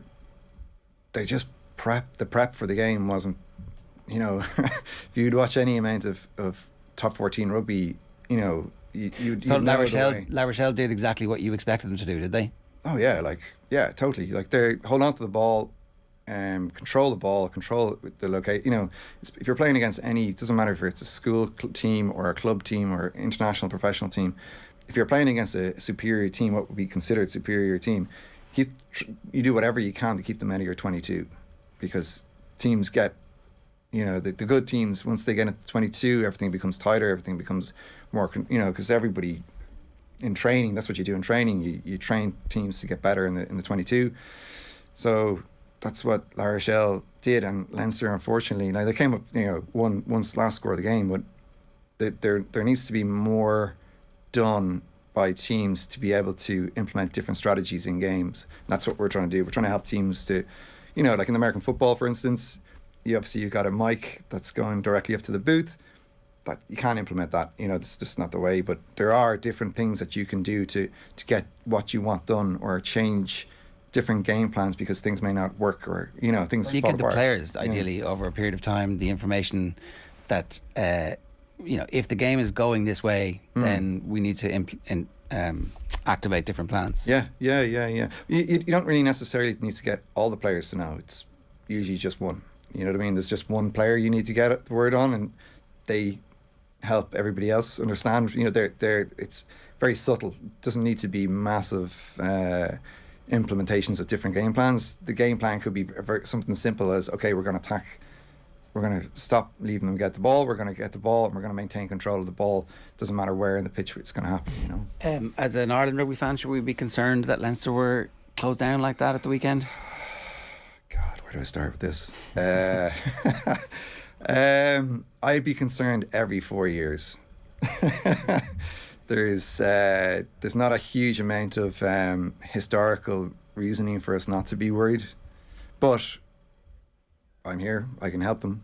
just the prep for the game wasn't. If you'd watch any amount of top 14 rugby, you'd
so La Rochelle did exactly what you expected them to do, did they?
Oh yeah, totally. Like they hold on to the ball, control the ball, control the location. If you're playing against it doesn't matter if it's a school team or a club team or international professional team. If you're playing against a superior team, what would be considered superior team, you do whatever you can to keep them out of your 22, because teams get. The good teams, once they get into 22, everything becomes tighter, everything becomes more, because everybody in training, that's what you do in training. You train teams to get better in the 22. So that's what La Rochelle did, and Leinster, unfortunately, now they came up, won last score of the game, but there needs to be more done by teams to be able to implement different strategies in games. And that's what we're trying to do. We're trying to help teams to, like in American football, for instance. You've got a mic that's going directly up to the booth. That you can't implement that. It's just not the way. But there are different things that you can do to get what you want done, or change different game plans because things may not work, or things.
You
fall
give
apart.
the players ideally over a period of time the information that if the game is going this way, then we need to activate different plans.
Yeah. You don't really necessarily need to get all the players to know. It's usually just one. You know what I mean? There's just one player you need to get the word on, and they help everybody else understand. It's very subtle. It doesn't need to be massive, implementations of different game plans. The game plan could be something simple as, okay, we're going to attack, we're going to stop leaving them get the ball, we're going to get the ball, and we're going to maintain control of the ball. Doesn't matter where in the pitch it's going to happen, you know.
As an Ireland rugby fan, should we be concerned that Leinster were closed down like that at the weekend?
God, where do I start with this? I'd be concerned every 4 years. There's not a huge amount of historical reasoning for us not to be worried, but I'm here. I can help them.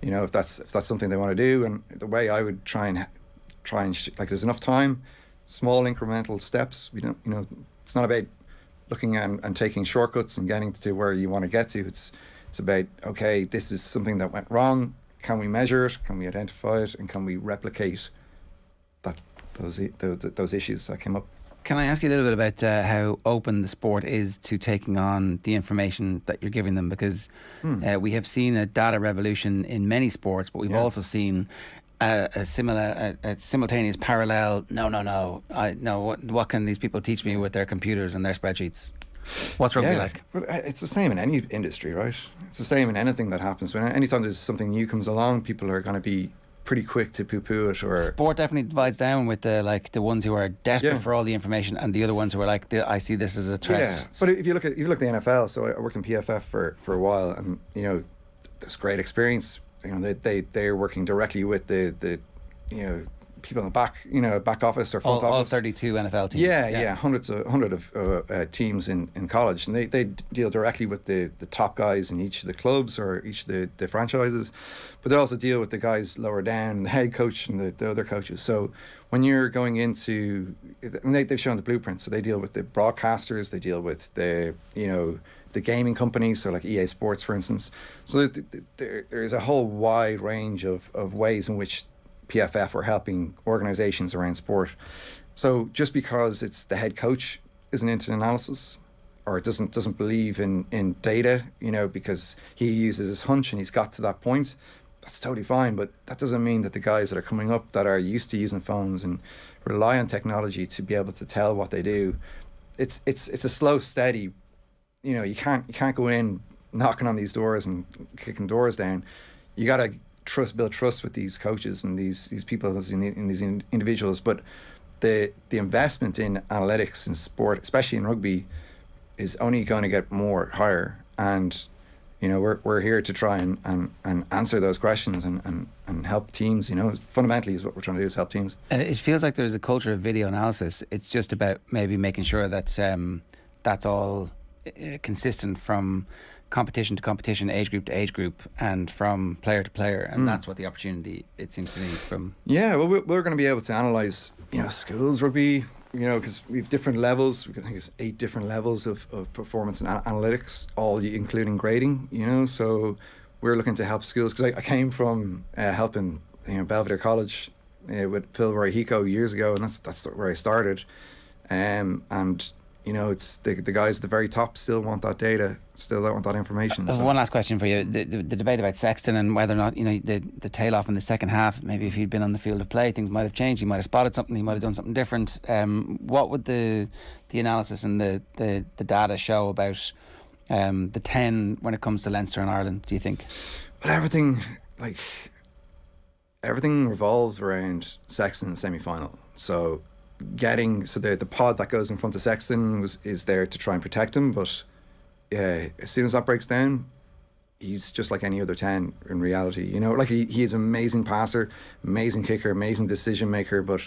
You know, if that's something they want to do, and the way I would try and like, there's enough time, small incremental steps. We don't, you know, it's not about looking at and taking shortcuts and getting to where you want to get to. It's about, okay, this is something that went wrong. Can we measure it? Can we identify it? And can we replicate those issues that came up?
Can I ask you a little bit about how open the sport is to taking on the information that you're giving them? Because we have seen a data revolution in many sports, but we've also seen a simultaneous parallel. What can these people teach me with their computers and their spreadsheets? What's rugby like?
Well, it's the same in any industry, right? It's the same in anything that happens. When anytime there's something new comes along, people are going to be pretty quick to poo-poo it. Or
sport definitely divides down with the ones who are desperate for all the information, and the other ones who are like, I see this as a threat.
Yeah, but if you look at the NFL, so I worked in PFF for a while, and you know, there's great experience. You know, they're working directly with the you know, people in the back office or front office.
All 32 NFL teams.
Yeah, hundreds of teams in college, and they deal directly with the top guys in each of the clubs or each of the franchises, but they also deal with the guys lower down, the head coach and the other coaches. So when you're going into, and they've shown the blueprint, so they deal with the broadcasters, they deal with the gaming companies, so like EA Sports, for instance. So there's a whole wide range of ways in which PFF are helping organisations around sport. So just because it's the head coach isn't into analysis, or doesn't believe in data, you know, because he uses his hunch and he's got to that point, that's totally fine. But that doesn't mean that the guys that are coming up that are used to using phones and rely on technology to be able to tell what they do, it's a slow, steady. You know, you can't go in knocking on these doors and kicking doors down. You got to build trust with these coaches and these people in these individuals. But the investment in analytics in sport, especially in rugby, is only going to get higher. And you know, we're here to try and answer those questions and help teams. You know, fundamentally is what we're trying to do, is help teams.
And it feels like there's a culture of video analysis. It's just about maybe making sure that that's all consistent from competition to competition, age group to age group, and from player to player, and that's what the opportunity, it seems to me, from.
Yeah, well, we're going to be able to analyse, you know, schools rugby, you know, because we have different levels. I think it's 8 different levels of performance and analytics, all including grading. You know, so we're looking to help schools, because I came from helping, you know, Belvedere College with Phil Roy-Hico years ago, and that's where I started, and you know, it's the guys at the very top still want that data, still want that information. So.
One last question for you. The debate about Sexton and whether or not, you know, the tail off in the second half, maybe if he'd been on the field of play, things might have changed. He might have spotted something, he might have done something different. What would the analysis and the data show about the 10 when it comes to Leinster and Ireland, do you think?
Well, everything revolves around Sexton semi-final. So the pod that goes in front of Sexton is there to try and protect him, but as soon as that breaks down, he's just like any other 10 in reality. You know, like he is an amazing passer, amazing kicker, amazing decision maker, but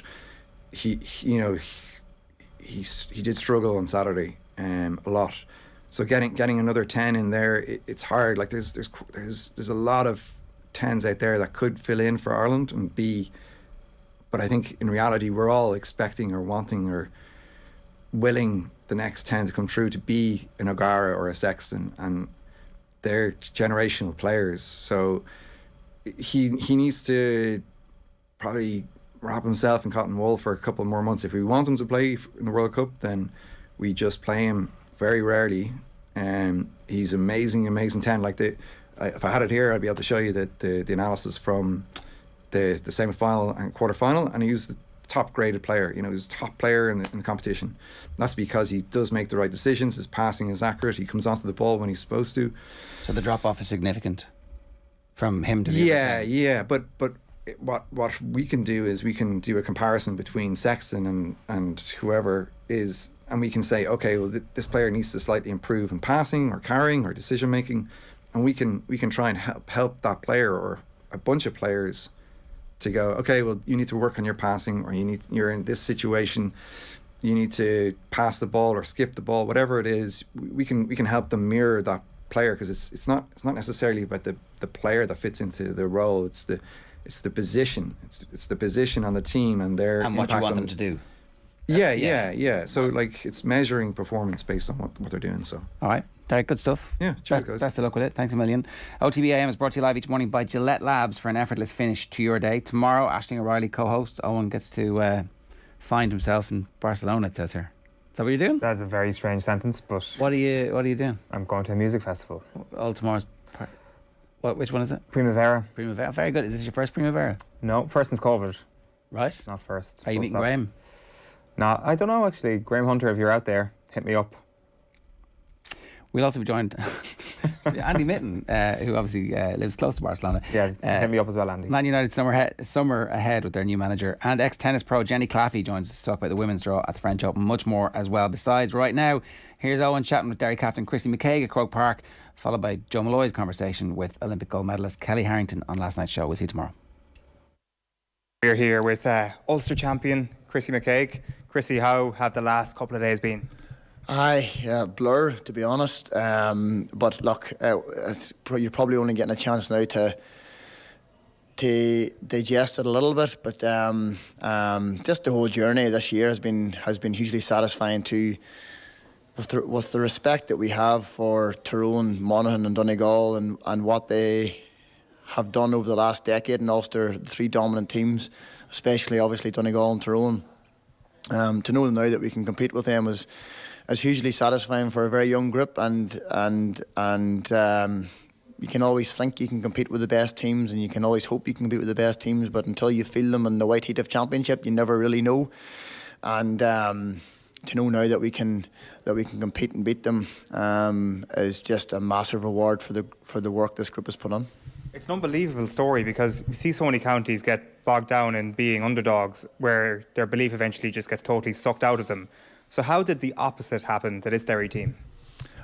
he did struggle on Saturday a lot. So getting another 10 in there, it's hard. Like there's a lot of 10s out there that could fill in for Ireland and be. But I think in reality, we're all expecting or wanting or willing the next 10 to come through to be an O'Gara or a Sexton, and they're generational players. So he needs to probably wrap himself in cotton wool for a couple more months. If we want him to play in the World Cup, then we just play him very rarely. He's amazing 10. Like if I had it here, I'd be able to show you the analysis from the semi-final and quarter-final, and he used top graded player. You know, he's a top player in the competition. And that's because he does make the right decisions. His passing is accurate. He comes onto the ball when he's supposed to.
So the drop off is significant from him to the other teams.
Yeah. But what we can do is we can do a comparison between Sexton and whoever is, and we can say, okay, well, this player needs to slightly improve in passing or carrying or decision making, and we can try and help that player or a bunch of players to go, okay, well, you need to work on your passing, or you're in this situation, you need to pass the ball or skip the ball, whatever it is. We can help them mirror that player, because it's not necessarily about the player that fits into the role. It's the position. It's the position on the team and their
and what you want them to do.
Yeah. So like, it's measuring performance based on what they're doing. So
all right, very good stuff.
Yeah, cheers, guys.
Best of luck with it. Thanks a million. OTB AM is brought to you live each morning by Gillette Labs for an effortless finish to your day. Tomorrow, Aisling O'Reilly co-host. Owen gets to find himself in Barcelona, it says here. Is that what you're doing?
That's a very strange sentence, but
what are you doing?
I'm going to a music festival.
All tomorrow's part. Which one is it?
Primavera.
Primavera. Very good. Is this your first Primavera?
No, first since COVID.
Right.
Not first.
Are you meeting Graham?
No, I don't know actually. Graham Hunter, if you're out there, hit me up.
We'll also be joined Andy Mitten, who obviously lives close to Barcelona.
Yeah, hit me up as well, Andy.
Man United summer ahead with their new manager, and ex-tennis pro Jenny Claffey joins us to talk about the women's draw at the French Open. Much more as well. Besides, right now, here's Owen chatting with Derry captain Chrissy McCaig at Croke Park, followed by Joe Malloy's conversation with Olympic gold medalist Kelly Harrington on last night's show. We'll see you tomorrow.
We're here with Ulster champion Chrissy McCaig. Chrissy, how have the last couple of days been?
Blur, to be honest. But look, you're probably only getting a chance now to digest it a little bit. But just the whole journey this year has been hugely satisfying too. With the respect that we have for Tyrone, Monaghan and Donegal and what they have done over the last decade in Ulster, the three dominant teams, especially obviously Donegal and Tyrone. To know now that we can compete with them is hugely satisfying for a very young group, and you can always think you can compete with the best teams, and you can always hope you can compete with the best teams, but until you feel them in the white heat of championship, you never really know. And to know now that we can compete and beat them is just a massive reward for the work this group has put on.
It's an unbelievable story, because you see so many counties get bogged down in being underdogs, where their belief eventually just gets totally sucked out of them. So how did the opposite happen to this Derry team?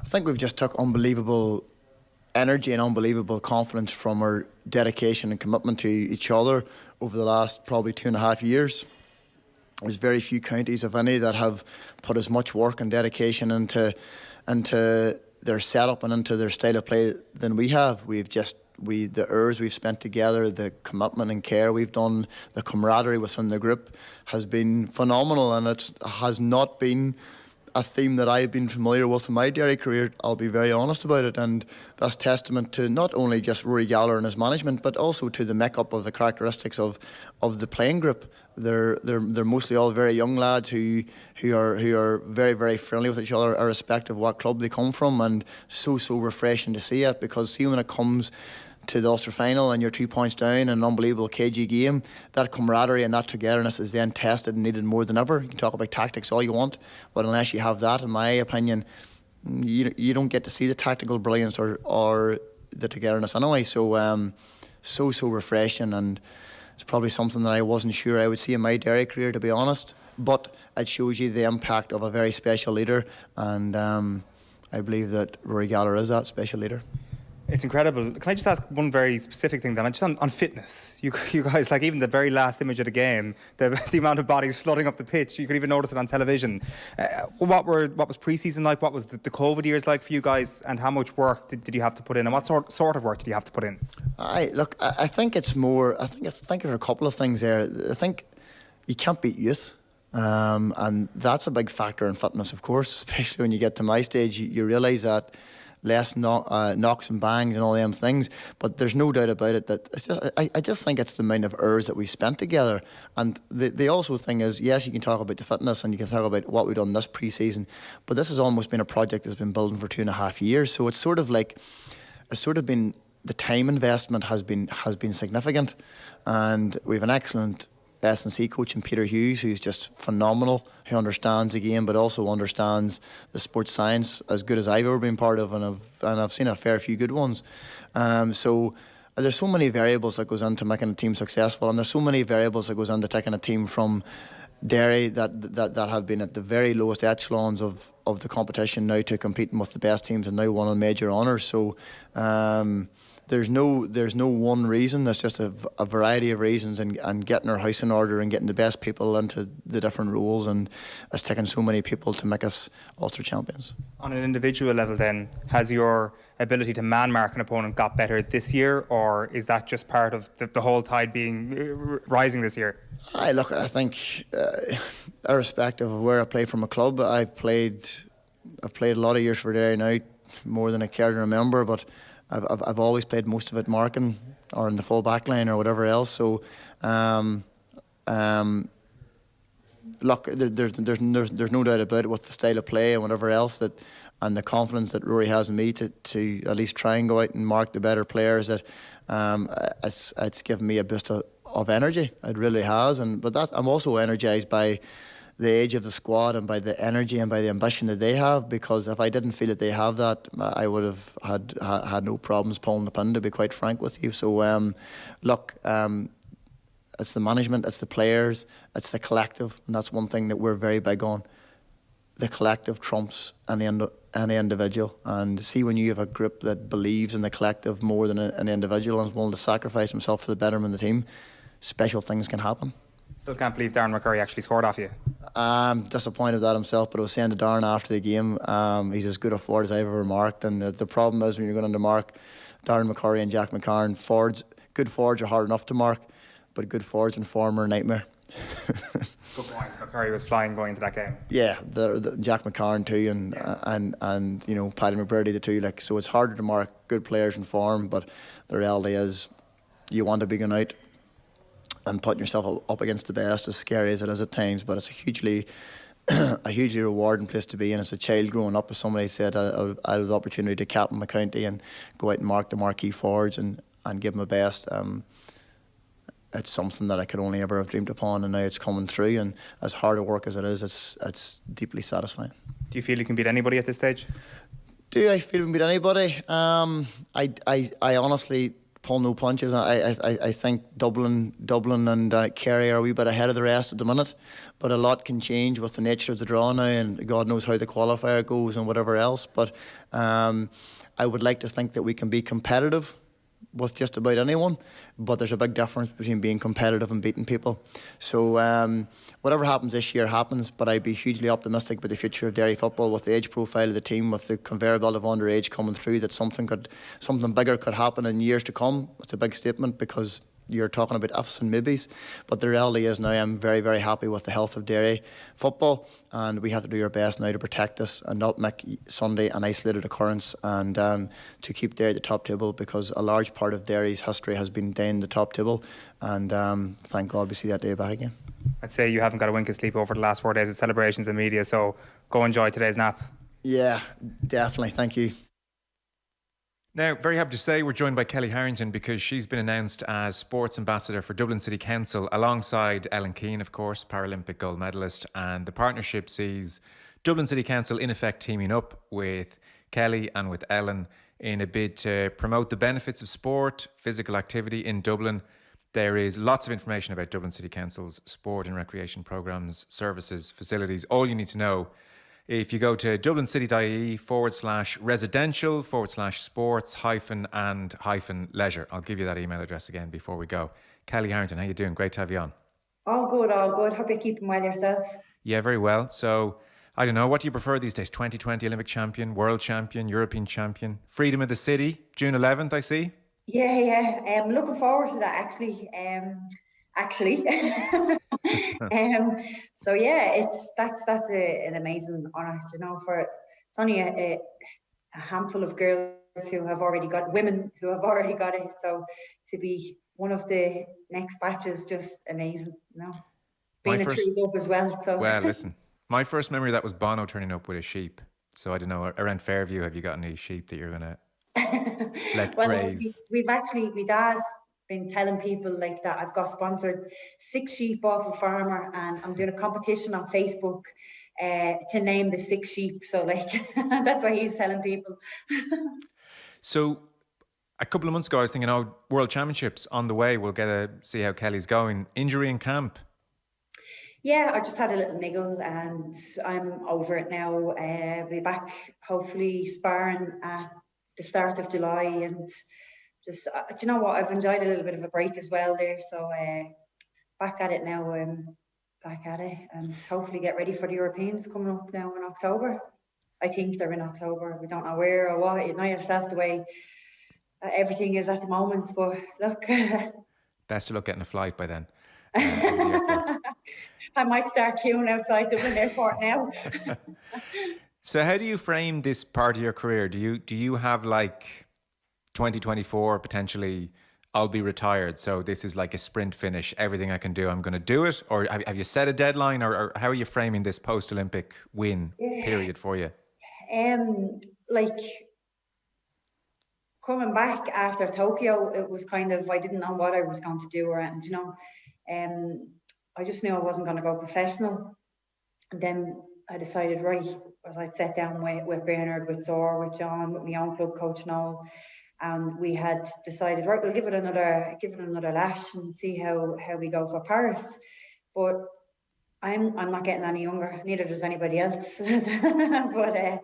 I think we've just took unbelievable energy and unbelievable confidence from our dedication and commitment to each other over the last probably 2.5 years. There's very few counties, if any, that have put as much work and dedication into their setup and into their style of play than we have. The hours we've spent together, the commitment and care we've done, the camaraderie within the group has been phenomenal, and it has not been a theme that I've been familiar with in my Derry career. I'll be very honest about it, and that's testament to not only just Rory Gallagher and his management, but also to the makeup of the characteristics of the playing group. They're mostly all very young lads who are very, very friendly with each other, irrespective of what club they come from, and so refreshing to see it, because see, when it comes to the Ulster final and you're 2 points down in an unbelievable KG game, that camaraderie and that togetherness is then tested and needed more than ever. You can talk about tactics all you want, but unless you have that, in my opinion, you don't get to see the tactical brilliance or the togetherness anyway. So so refreshing, and it's probably something that I wasn't sure I would see in my Derry career, to be honest. But it shows you the impact of a very special leader, and I believe that Rory Gallagher is that special leader.
It's incredible. Can I just ask one very specific thing then? Just on fitness. You guys, like, even the very last image of the game, the amount of bodies flooding up the pitch, you could even notice it on television. What was pre-season like? What was the COVID years like for you guys? And how much work did you have to put in? And what sort of work did you have to put in?
I think it's more, I think there are a couple of things there. I think you can't beat youth. And that's a big factor in fitness, of course, especially when you get to my stage. You realise that less knocks and bangs and all them things, but there's no doubt about it that I just think it's the amount of hours that we spent together. And the also thing is, yes, you can talk about the fitness and you can talk about what we've done this pre-season, but this has almost been a project that's been building for 2.5 years. So it's sort of been, the time investment has been significant, and we have an excellent S&C coach in Peter Hughes, who's just phenomenal, who understands the game but also understands the sports science as good as I've ever been part of, and I've seen a fair few good ones. So there's so many variables that goes into making a team successful, and there's so many variables that goes into taking a team from Derry that have been at the very lowest echelons of the competition now to competing with the best teams and now winning major honours. So there's no one reason. There's just a variety of reasons, and getting our house in order and getting the best people into the different roles, and it's taken so many people to make us Ulster champions.
On an individual level then, has your ability to man-mark an opponent got better this year, or is that just part of the whole tide being rising this year?
I think irrespective of where I play from a club, I've played a lot of years for Derry now, more than I care to remember, but I've always played most of it marking or in the full back line or whatever else. So look, there's no doubt about it with the style of play and whatever else, that and the confidence that Rory has in me to at least try and go out and mark the better players, that it's given me a boost of energy. It really has. But that I'm also energised by the age of the squad and by the energy and by the ambition that they have, because if I didn't feel that they have that, I would have had no problems pulling the pin, to be quite frank with you. So look, it's the management, it's the players, it's the collective, and that's one thing that we're very big on. The collective trumps any individual, and see when you have a group that believes in the collective more than an individual and is willing to sacrifice himself for the betterment of the team, special things can happen.
Still can't believe Darren McCurry actually scored off you.
I'm disappointed with that himself, but I was saying to Darren after the game, he's as good a forward as I've ever marked, and the problem is when you're going to mark Darren McCurry and Jack McCarron, good forwards are hard enough to mark, but good forwards in form are a nightmare.
It's a good point. McCurry was flying going into that game.
Yeah, the Jack McCarron too, and you know, Paddy McBurdy the two. Like, so it's harder to mark good players in form, but the reality is, you want to be going out and putting yourself up against the best, as scary as it is at times. But it's a hugely rewarding place to be. And as a child growing up, as somebody said, I had the opportunity to captain my county and go out and mark the marquee forwards and give my best. It's something that I could only ever have dreamed upon, and now it's coming through. And as hard a work as it is, it's deeply satisfying.
Do you feel you can beat anybody at this stage?
Do I feel we can beat anybody? I honestly pull no punches. I think Dublin and Kerry are a wee bit ahead of the rest at the minute, but a lot can change with the nature of the draw now, and God knows how the qualifier goes and whatever else. But I would like to think that we can be competitive with just about anyone, but there's a big difference between being competitive and beating people. So whatever happens this year happens, but I'd be hugely optimistic about the future of Derry football, with the age profile of the team, with the conveyor belt of underage coming through, that something bigger could happen in years to come. It's a big statement, because you're talking about ifs and maybes, but the reality is now I'm very, very happy with the health of Derry football, and we have to do our best now to protect this and not make Sunday an isolated occurrence, and to keep Derry at the top table, because a large part of Derry's history has been down the top table, and thank God we see that day back again.
I'd say you haven't got a wink of sleep over the last 4 days with celebrations and media, so go enjoy today's nap.
Yeah, definitely. Thank you.
Now, very happy to say we're joined by Kelly Harrington, because she's been announced as Sports Ambassador for Dublin City Council, alongside Ellen Keane, of course, Paralympic gold medalist. And the partnership sees Dublin City Council in effect teaming up with Kelly and with Ellen in a bid to promote the benefits of sport, physical activity in Dublin. There is lots of information about Dublin City Council's sport and recreation programmes, services, facilities, all you need to know if you go to dublincity.ie/residential/sports-and-leisure. I'll give you that email address again before we go. Kelly Harrington, how you doing? Great to have you on.
All good, all good. Hope you're keeping well yourself.
Yeah, very well. So, I don't know, what do you prefer these days? 2020 Olympic champion, world champion, European champion, Freedom of the City, June 11th, I see.
Yeah. I'm looking forward to that, actually. So yeah, that's an amazing honour, you know. It's only a handful of girls who have already got women who have already got it. So to be one of the next batches, just amazing, you know. Being a treat up as well. So
well, listen, my first memory of that was Bono turning up with a sheep. So I don't know, around Fairview, have you got any sheep that you're gonna let graze?
We've actually, my dad's been telling people like that I've got sponsored 6 sheep off a farmer, and I'm doing a competition on Facebook to name the 6 sheep. So like that's what he's telling people.
So a couple of months ago, I was thinking, oh, World Championships on the way. We'll get to see how Kelly's going. Injury in camp.
Yeah, I just had a little niggle and I'm over it now. I'll be back hopefully sparring at the start of July, and just do you know what, I've enjoyed a little bit of a break as well there, so back at it now, back at it, and hopefully get ready for the Europeans coming up now in October. I think they're in October. We don't know where or what. You know yourself the way everything is at the moment, but look.
Best of luck getting a flight by then.
I might start queuing outside Dublin Airport now.
So how do you frame this part of your career? Do you have like 2024 potentially I'll be retired, so this is like a sprint finish, everything I can do I'm going to do it, or have you set a deadline, or how are you framing this post-Olympic win period for you?
Like coming back after Tokyo, it was kind of, I didn't know what I was going to do or anything, you know. I just knew I wasn't going to go professional. And then I decided, right, as I'd sat down with Bernard, with Zor, with John, with my own club coach Noel, and we had decided, right, we'll give it another lash and see how we go for Paris. But I'm not getting any younger, neither does anybody else. But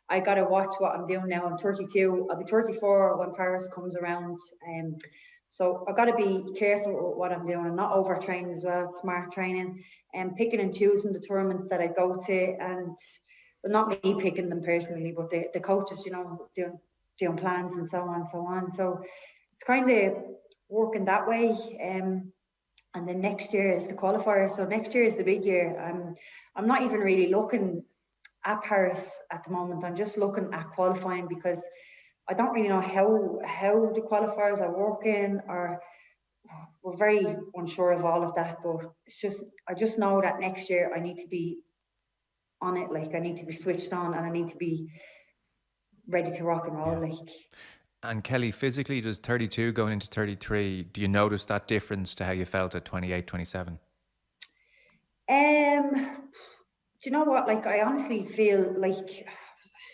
I got to watch what I'm doing now. I'm 32. I'll be 34 when Paris comes around. So I've got to be careful with what I'm doing and not overtraining as well, smart training, and picking and choosing the tournaments that I go to, and well, not me picking them personally, but the coaches, you know, doing plans and so on. So it's kind of working that way. And then next year is the qualifier. So next year is the big year. I'm not even really looking at Paris at the moment. I'm just looking at qualifying, because I don't really know how the qualifiers are working, or we're very unsure of all of that. But it's just, I just know that next year I need to be on it. Like, I need to be switched on, and I need to be ready to rock and roll. Yeah. Like.
And Kelly, physically, does 32 going into 33, do you notice that difference to how you felt at 28, 27?
Do you know what? Like, I honestly feel like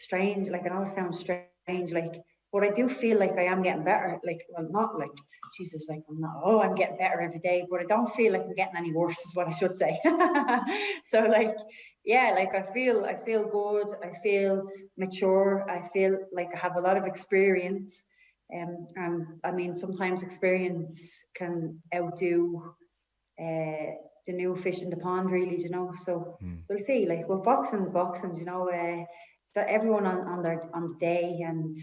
strange. Like, I know it sounds strange, like, but I do feel like I am getting better. Like, well, not like, Jesus, like, I'm getting better every day, but I don't feel like I'm getting any worse, is what I should say. So, like, yeah, like, I feel good. I feel mature. I feel like I have a lot of experience. And I mean, sometimes experience can outdo the new fish in the pond, really, you know. So we'll see. Like, well, boxing's boxing, you know. So everyone on the day, and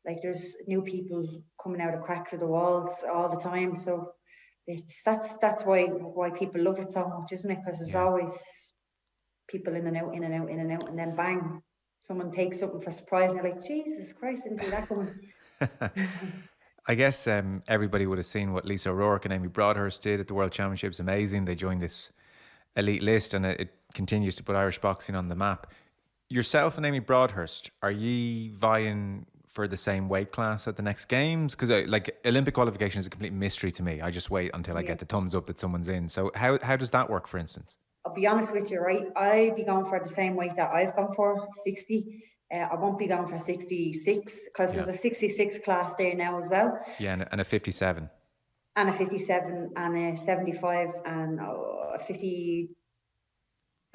like, there's new people coming out of cracks of the walls all the time. So that's why people love it so much, isn't it? Because there's always people in and out, and then bang, someone takes something for surprise, and you're like, Jesus Christ, I didn't see that coming.
I guess everybody would have seen what Lisa O'Rourke and Amy Broadhurst did at the World Championships. Amazing. They joined this elite list, and it continues to put Irish boxing on the map. Yourself and Amy Broadhurst, are ye vying for the same weight class at the next games? Because like, Olympic qualification is a complete mystery to me. I just wait until I get the thumbs up that someone's in. So how does that work, for instance?
I'll be honest with you, right? I'd be going for the same weight that I've gone for, 60. I won't be going for 66, because there's a 66 class there now as well.
Yeah, and a 57.
And a 57 and a 75 and a 50,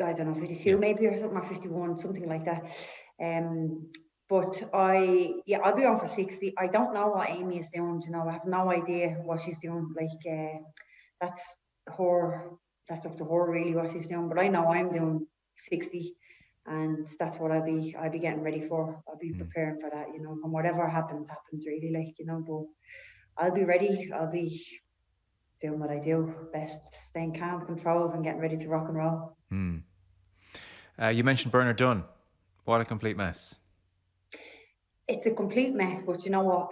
I don't know, 52 maybe, or something, or 51, something like that. But I'll be on for 60. I don't know what Amy is doing, you know. I have no idea what she's doing. Like, that's up to her really what she's doing. But I know I'm doing 60, and that's what I'll be getting ready for. I'll be preparing for that, you know. And whatever happens really, like, you know. But I'll be ready. I'll be doing what I do best, staying calm, controlled, and getting ready to rock and roll.
You mentioned Bernard Dunn. What a complete mess.
It's a complete mess, but you know what?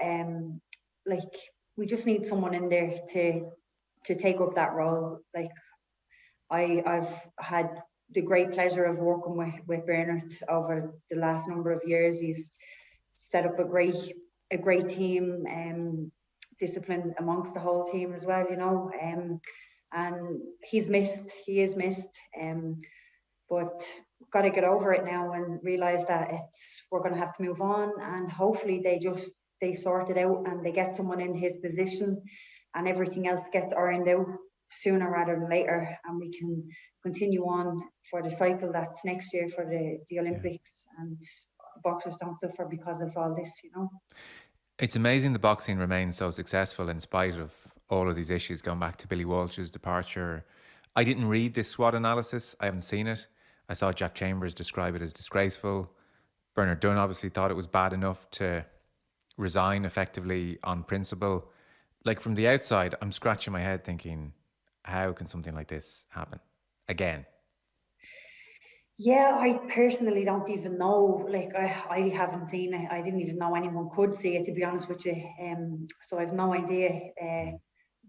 Like, we just need someone in there to take up that role. Like, I've had the great pleasure of working with Bernard over the last number of years. He's set up a great team. discipline amongst the whole team as well, you know. And he is missed, but got to get over it now and realise that we're going to have to move on, and hopefully they sort it out and they get someone in his position and everything else gets ironed out sooner rather than later, and we can continue on for the cycle that's next year for the Olympics, and the boxers don't suffer because of all this, you know.
It's amazing the boxing remains so successful in spite of all of these issues, going back to Billy Walsh's departure. I didn't read this SWOT analysis. I haven't seen it. I saw Jack Chambers describe it as disgraceful. Bernard Dunn obviously thought it was bad enough to resign effectively on principle. Like, from the outside, I'm scratching my head thinking, how can something like this happen again?
Yeah, I personally don't even know. Like, I haven't seen it. I didn't even know anyone could see it, to be honest with you. So I've no idea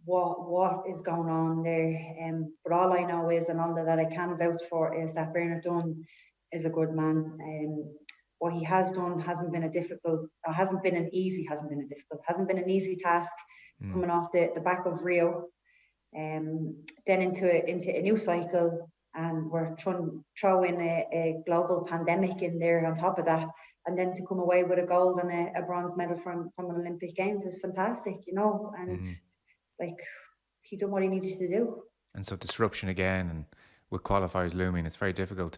what is going on there. But all I know is, and all that I can vouch for, is that Bernard Dunn is a good man. What he has done hasn't been an easy task, coming off the back of Rio, then into a new cycle, and we're trying to throw in a global pandemic in there on top of that, and then to come away with a gold and a bronze medal from an Olympic Games is fantastic, you know. And like, he done what he needed to do.
And so disruption again, and with qualifiers looming, it's very difficult.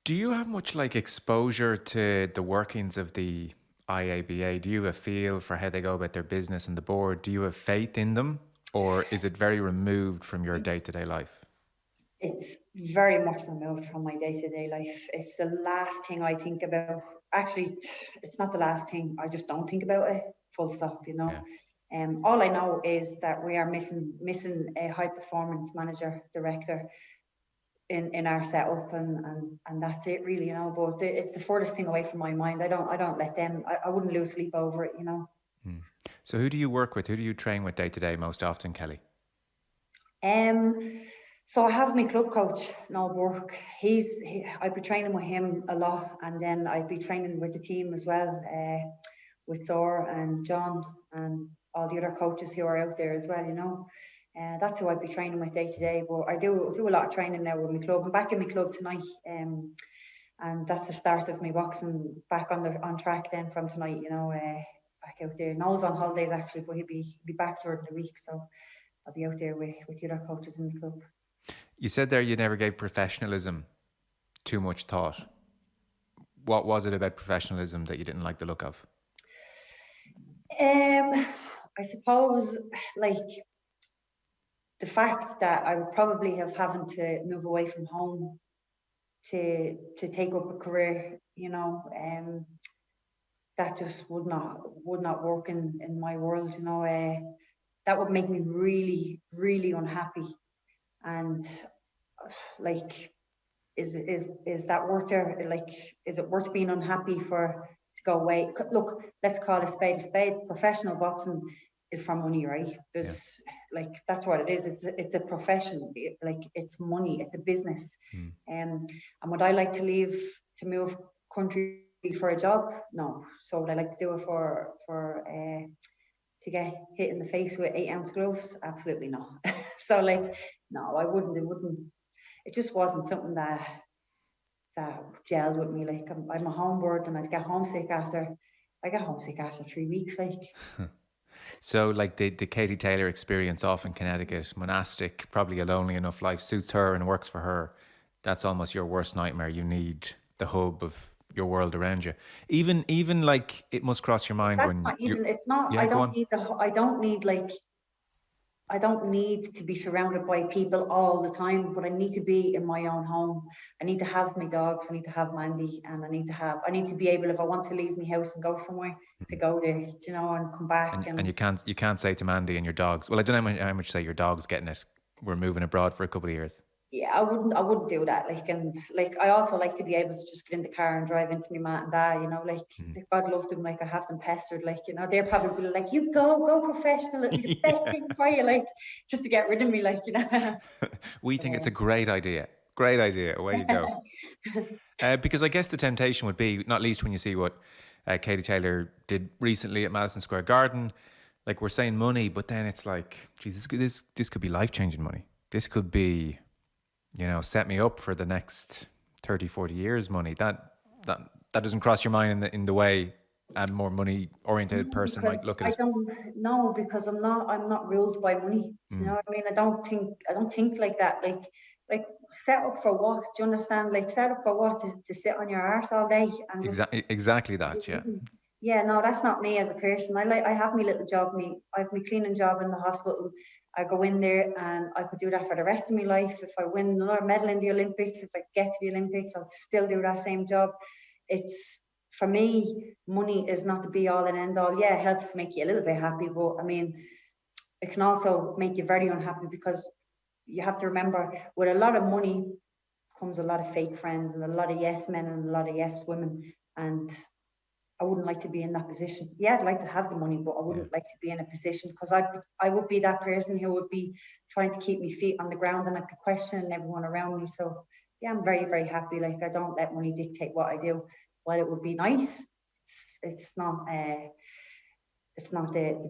Do you have much like exposure to the workings of the IABA? Do you have a feel for how they go about their business and the board? Do you have faith in them, or is it very removed from your day-to-day life?
It's very much removed from my day-to-day life. It's the last thing I think about. Actually, it's not the last thing. I just don't think about it. Full stop, you know. Yeah. All I know is that we are missing a high-performance manager, director in our setup, and that's it, really, you know. But it's the furthest thing away from my mind. I don't let them. I wouldn't lose sleep over it, you know.
So who do you work with? Who do you train with day-to-day most often, Kelly?
So I have my club coach, Noel Burke. I'd be training with him a lot, and then I'd be training with the team as well, with Thor and John and all the other coaches who are out there as well, you know. That's who I'd be training with day to day. But I do a lot of training now with my club. I'm back in my club tonight, and that's the start of my boxing back on track then from tonight, you know. Back out there. Noel's on holidays actually, but he'll be back during the week, so I'll be out there with the other coaches in the club.
You said there you never gave professionalism too much thought. What was it about professionalism that you didn't like the look of?
I suppose, like, the fact that I would probably have having to move away from home to take up a career, you know, that just would not work in my world, you know. That would make me really, really unhappy. And like, is that worth it? Like, is it worth being unhappy to go away? Look, let's call a spade a spade. Professional boxing is for money, right? Like, that's what it is. It's a profession. Like, it's money. It's a business. And would I like to leave to move country for a job? No. So would I like to do it for to get hit in the face with 8-ounce gloves? Absolutely not. So, like, no, I wouldn't. It just wasn't something that gelled with me. Like, I'm a homebird, and I get homesick after 3 weeks. Like.
So, like, the Katie Taylor experience off in Connecticut, monastic, probably a lonely enough life, suits her and works for her. That's almost your worst nightmare. You need the hub of your world around you. Even like, it must cross your mind.
That's not even. It's not. Yeah, I don't need to be surrounded by people all the time, but I need to be in my own home. I need to have my dogs. I need to have Mandy, and I need to be able, if I want to leave my house and go somewhere, to go there, you know, and come back.
And you can't say to Mandy and your dogs, well, I don't know how much say your dog's getting it, we're moving abroad for a couple of years.
Yeah, I wouldn't do that. Like, I also like to be able to just get in the car and drive into my mat and dad, you know, like, God love them, like, I have them pestered, like, you know, they're probably like, you go professional, it'll be the best thing for you, like, just to get rid of me, like, you know.
We think it's a great idea, away you go. Because I guess the temptation would be, not least when you see what Katie Taylor did recently at Madison Square Garden, like we're saying money, but then it's like, geez, this could be life-changing money. This could be, set me up for the next 30, 40 years money. That doesn't cross your mind in the way a more money-oriented person might look at it.
I don't know, because I'm not ruled by money. Do you know what I mean? I don't think like that. Like set up for what? Do you understand? Like set up for what? To sit on your arse all day and
Exactly that, yeah.
Yeah, no, that's not me as a person. I have my little job. I have my cleaning job in the hospital. I go in there and I could do that for the rest of my life. If I win another medal in the Olympics, if I get to the Olympics, I'll still do that same job. It's, for me, money is not the be all and end all. Yeah, it helps make you a little bit happy, but I mean, it can also make you very unhappy, because you have to remember, with a lot of money comes a lot of fake friends and a lot of yes men and a lot of yes women, and I wouldn't like to be in that position. Yeah, I'd like to have the money, but I wouldn't like to be in a position, because I would be that person who would be trying to keep my feet on the ground, and I'd be questioning everyone around me. So yeah, I'm very, very happy. Like, I don't let money dictate what I do. While it would be nice, it's not the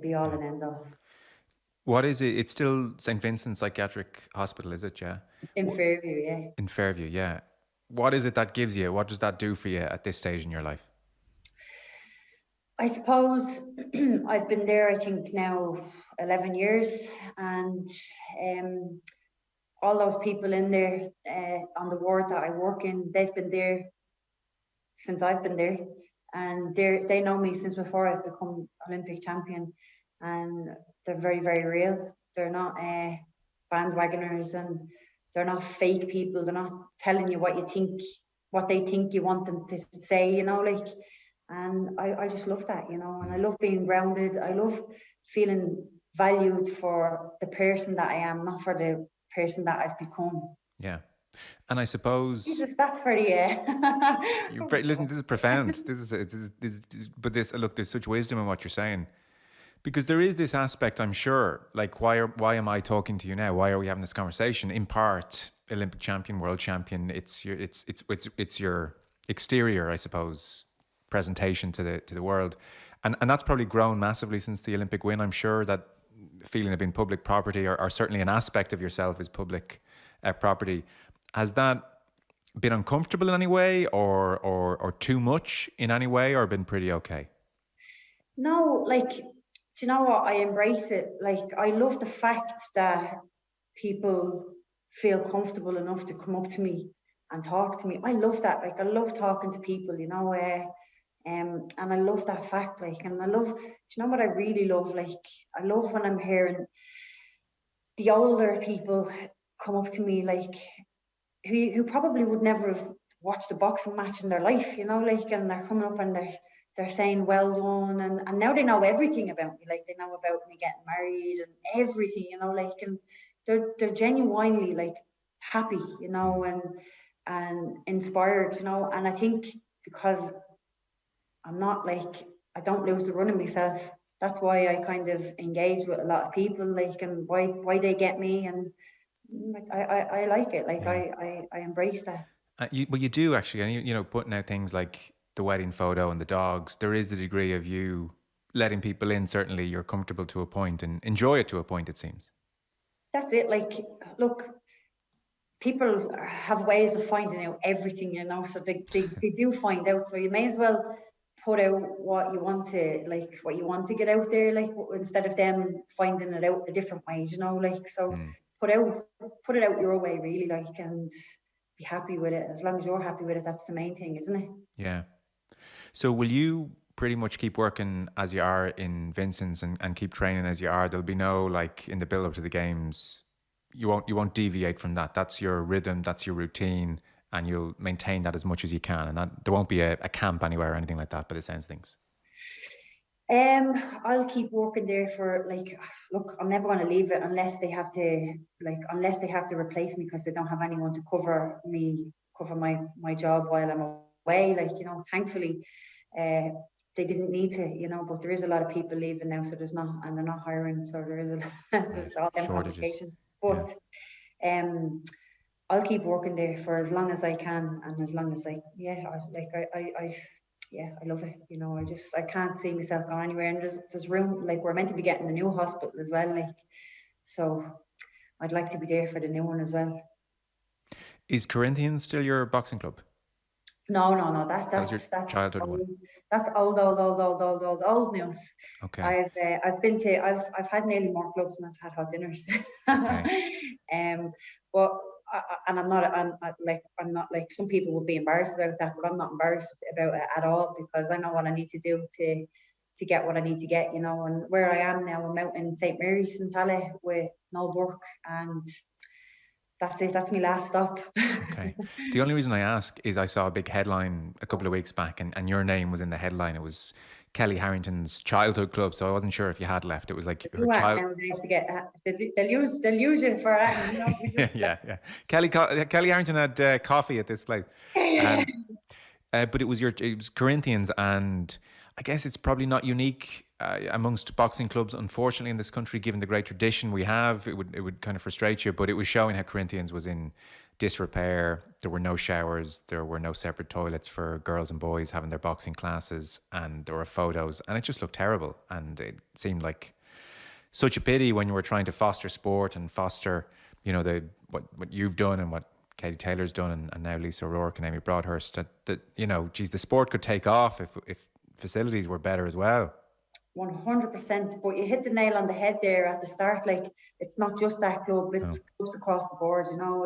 be all and end all.
What is it? It's still St. Vincent's Psychiatric Hospital, is it? Yeah.
In Fairview, yeah.
In Fairview, yeah. What is it that gives you? What does that do for you at this stage in your life?
I suppose I've been there, I think now 11 years, and all those people in there on the ward that I work in, they've been there since I've been there, and they know me since before I've become Olympic champion, and they're very, very real. They're not bandwagoners, and they're not fake people. They're not telling you what they think you want them to say, and I just love that, and I love being grounded. I love feeling valued for the person that I am, not for the person that I've become.
Yeah. And I suppose
Jesus, that's pretty.
Listen, this is profound. But there's such wisdom in what you're saying, because there is this aspect, I'm sure. Like, why am I talking to you now? Why are we having this conversation? In part, Olympic champion, world champion. It's your exterior, I suppose, presentation to the world, and that's probably grown massively since the Olympic win. I'm sure that feeling of being public property, or certainly an aspect of yourself is public property. Has that been uncomfortable in any way, or too much in any way, or been pretty okay?
No, like, do you know what? I embrace it. Like, I love the fact that people feel comfortable enough to come up to me and talk to me. I love that. Like, I love talking to people, and I love that fact. Like, and I love, do you know what I really love? Like, I love when I'm hearing the older people come up to me, like, who probably would never have watched a boxing match in their life, and they're coming up and they're saying well done, and now they know everything about me. Like, they know about me getting married and everything, and they're genuinely like happy, and inspired, and I think because I'm not like, I don't lose the run of myself. That's why I kind of engage with a lot of people, like, and why they get me, and I like it. Like, I embrace that.
You do actually, and putting out things like the wedding photo and the dogs. There is a degree of you letting people in. Certainly, you're comfortable to a point and enjoy it to a point, it seems.
That's it. Like, look, people have ways of finding out everything, so they do find out. So you may as well put out what you want to get out there, like, instead of them finding it out a different way, so put it out your way, really, like, and be happy with it. As long as you're happy with it, that's the main thing, isn't it?
Yeah. So will you pretty much keep working as you are in Vincent's and keep training as you are? There'll be no, like, in the build up to the games, you won't deviate from that. That's your rhythm, that's your routine, and you'll maintain that as much as you can. And there won't be a camp anywhere or anything like that, by the sounds of things.
I'll keep working there for, like, look, I'm never going to leave it unless they have to replace me, because they don't have anyone to cover my job while I'm away. Like, thankfully, they didn't need to, but there is a lot of people leaving now, so they're not hiring, so there is there's all them complications. But I'll keep working there for as long as I can, and as long as I yeah, I love it. You know, I can't see myself going anywhere. And there's room, like we're meant to be getting the new hospital as well, like, so I'd like to be there for the new one as well.
Is Corinthians still your boxing club?
No.
That's your childhood
old.
one.
That's old news.
Okay.
I've had nearly more clubs than I've had hot dinners. But I'm not like some people would be embarrassed about that, but I'm not embarrassed about it at all, because I know what I need to do to get what I need to get, you know. And where I am now, I'm out in St. Mary's in Tallaght with no work, and that's it. That's my last stop.
Okay. The only reason I ask is I saw a big headline a couple of weeks back, and your name was in the headline. It was Kelly Harrington's childhood club, so I wasn't sure if you had left. It was like her child.
Nowadays to get they'll use you for that. You know,
yeah. Kelly Harrington had coffee at this place, but it was Corinthians, and I guess it's probably not unique amongst boxing clubs, unfortunately, in this country, given the great tradition we have. It would kind of frustrate you, but it was showing how Corinthians was in disrepair. There were no showers, there were no separate toilets for girls and boys having their boxing classes, and there were photos, and it just looked terrible. And it seemed like such a pity when you were trying to foster sport and foster, you know, what you've done and what Katie Taylor's done, and now Lisa O'Rourke and Amy Broadhurst, that you know, geez, the sport could take off if facilities were better as well.
100%, but you hit the nail on the head there at the start. Like, it's not just that club, it's clubs across the board, you know.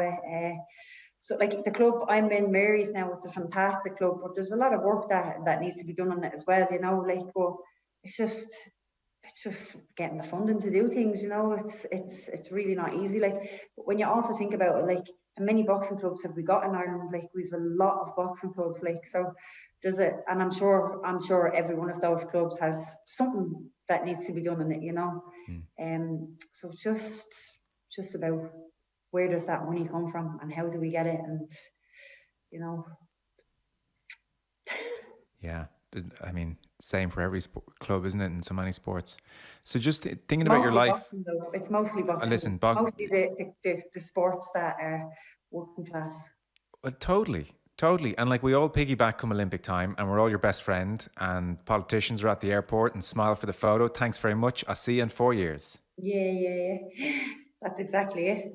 So like the club I'm in, Mary's now, it's a fantastic club, but there's a lot of work that needs to be done on it as well, you know. Like, but it's just getting the funding to do things, you know. It's really not easy. Like, but when you also think about it, like, how many boxing clubs have we got in Ireland? Like, we've a lot of boxing clubs, like, so there's and I'm sure every one of those clubs has something that needs to be done in it, you know. So it's just about where does that money come from and how do we get it, and you know.
Yeah, I mean, same for every club, isn't it, in so many sports? So just thinking about your life.
Boxing, though. It's mostly boxing.
Listen,
mostly the sports that are working class.
Well, totally. And like, we all piggyback come Olympic time, and we're all your best friend, and politicians are at the airport and smile for the photo. Thanks very much. I'll see you in 4 years.
Yeah. That's exactly it.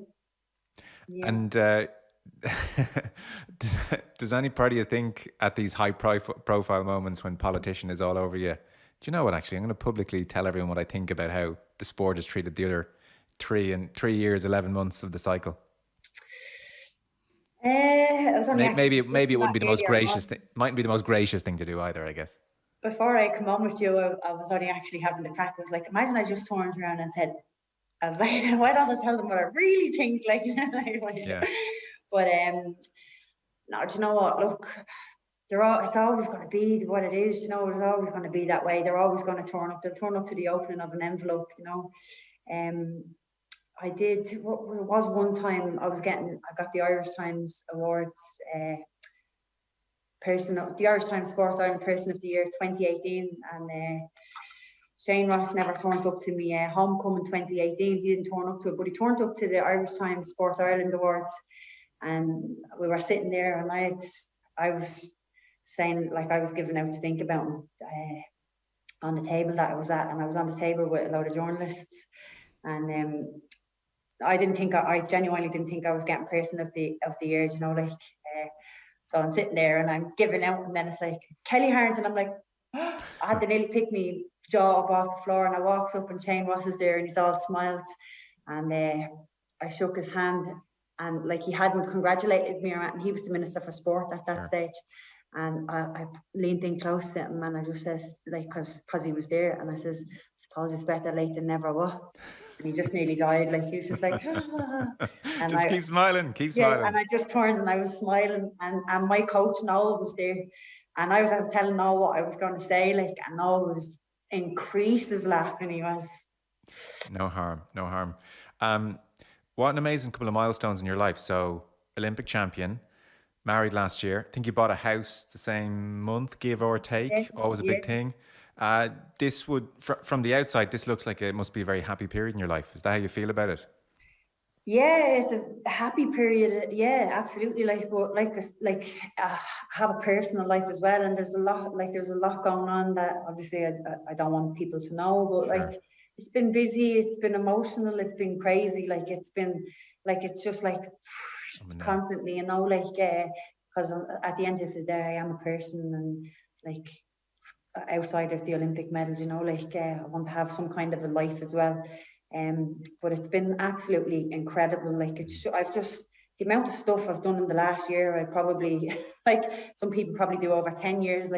Yeah.
And does any part of you think at these high profile moments when politician is all over you, do you know what, actually, I'm going to publicly tell everyone what I think about how the sport has treated the other 3 years, 11 months of the cycle? Maybe it wouldn't be the most gracious thing. Mightn't be the most gracious thing to do either, I guess.
Before I come on with you, I was only actually having the crack. I was like, imagine I just turned around and said, I was like, why don't I tell them what I really think? Like, yeah. But no, do you know what? Look, it's always going to be what it is. You know, it's always going to be that way. They're always going to turn up. They'll turn up to the opening of an envelope. You know, I did. There was one time I got the Irish Times Awards. The Irish Times Sport Ireland Person of the Year 2018, and Shane Ross never turned up to me homecoming 2018. He didn't turn up to it, but he turned up to the Irish Times Sport Ireland Awards, and we were sitting there, and I was saying, like, I was giving out stink about him on the table that I was at, and I was on the table with a load of journalists, and I genuinely didn't think I was getting Person of the Year, you know, like. So I'm sitting there and I'm giving out, and then it's like, Kelly Harrington. I'm like, I had to nearly pick me jaw up off the floor, and I walks up and Shane Ross is there and he's all smiles, and I shook his hand, and like, he hadn't congratulated me or anything. He was the Minister for Sport at that stage, and I leaned in close to him, and I just says, like, because he was there, and I says, suppose it's better late than never, what? And he just nearly died. Like, he was just like, and
just keep smiling.
And I just turned and I was smiling, and my coach Noel was there, and I was telling Noel what I was going to say, like, and Noel was in creases laughing. He was.
No harm. What an amazing couple of milestones in your life. So, Olympic champion, married last year. I think you bought a house the same month, give or take. Always a big thing. This would, from the outside, this looks like it must be a very happy period in your life. Is that how you feel about it?
Yeah, it's a happy period. Yeah, absolutely. Have a personal life as well, and there's a lot going on that obviously I don't want people to know. But it's been busy, it's been emotional, it's been crazy. It's just constantly, because at the end of the day, I am a person, and outside of the Olympic medals, I want to have some kind of a life as well. But it's been absolutely incredible. The amount of stuff I've done in the last year, I probably some people probably do over 10 years.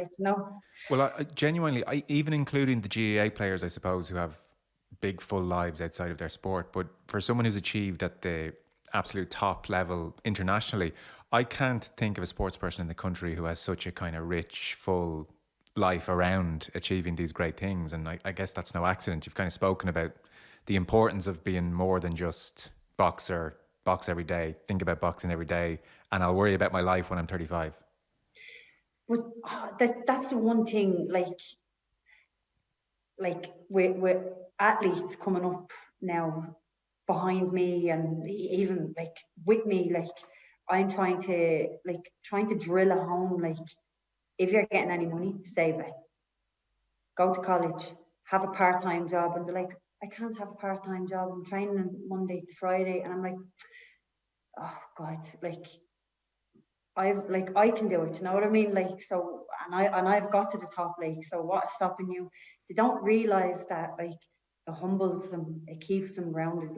Well, I genuinely, even including the GAA players, I suppose, who have big full lives outside of their sport, but for someone who's achieved at the absolute top level internationally, I can't think of a sports person in the country who has such a kind of rich, full life around achieving these great things. And I guess that's no accident. You've kind of spoken about the importance of being more than just box every day, think about boxing every day, and I'll worry about my life when I'm 35.
But that's the one thing, with athletes coming up now behind me, and even with me, I'm trying to drill at home, if you're getting any money, save it. Go to college, have a part-time job. And they're like, I can't have a part-time job. I'm training Monday to Friday. And I'm like, oh God, I can do it. You know what I mean? I've got to the top. So what's stopping you? They don't realize that it humbles them. It keeps them grounded.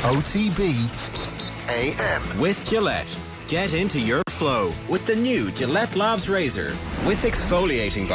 OTB AM
with Gillette. Get into your flow with the new Gillette Labs Razor with exfoliating bar.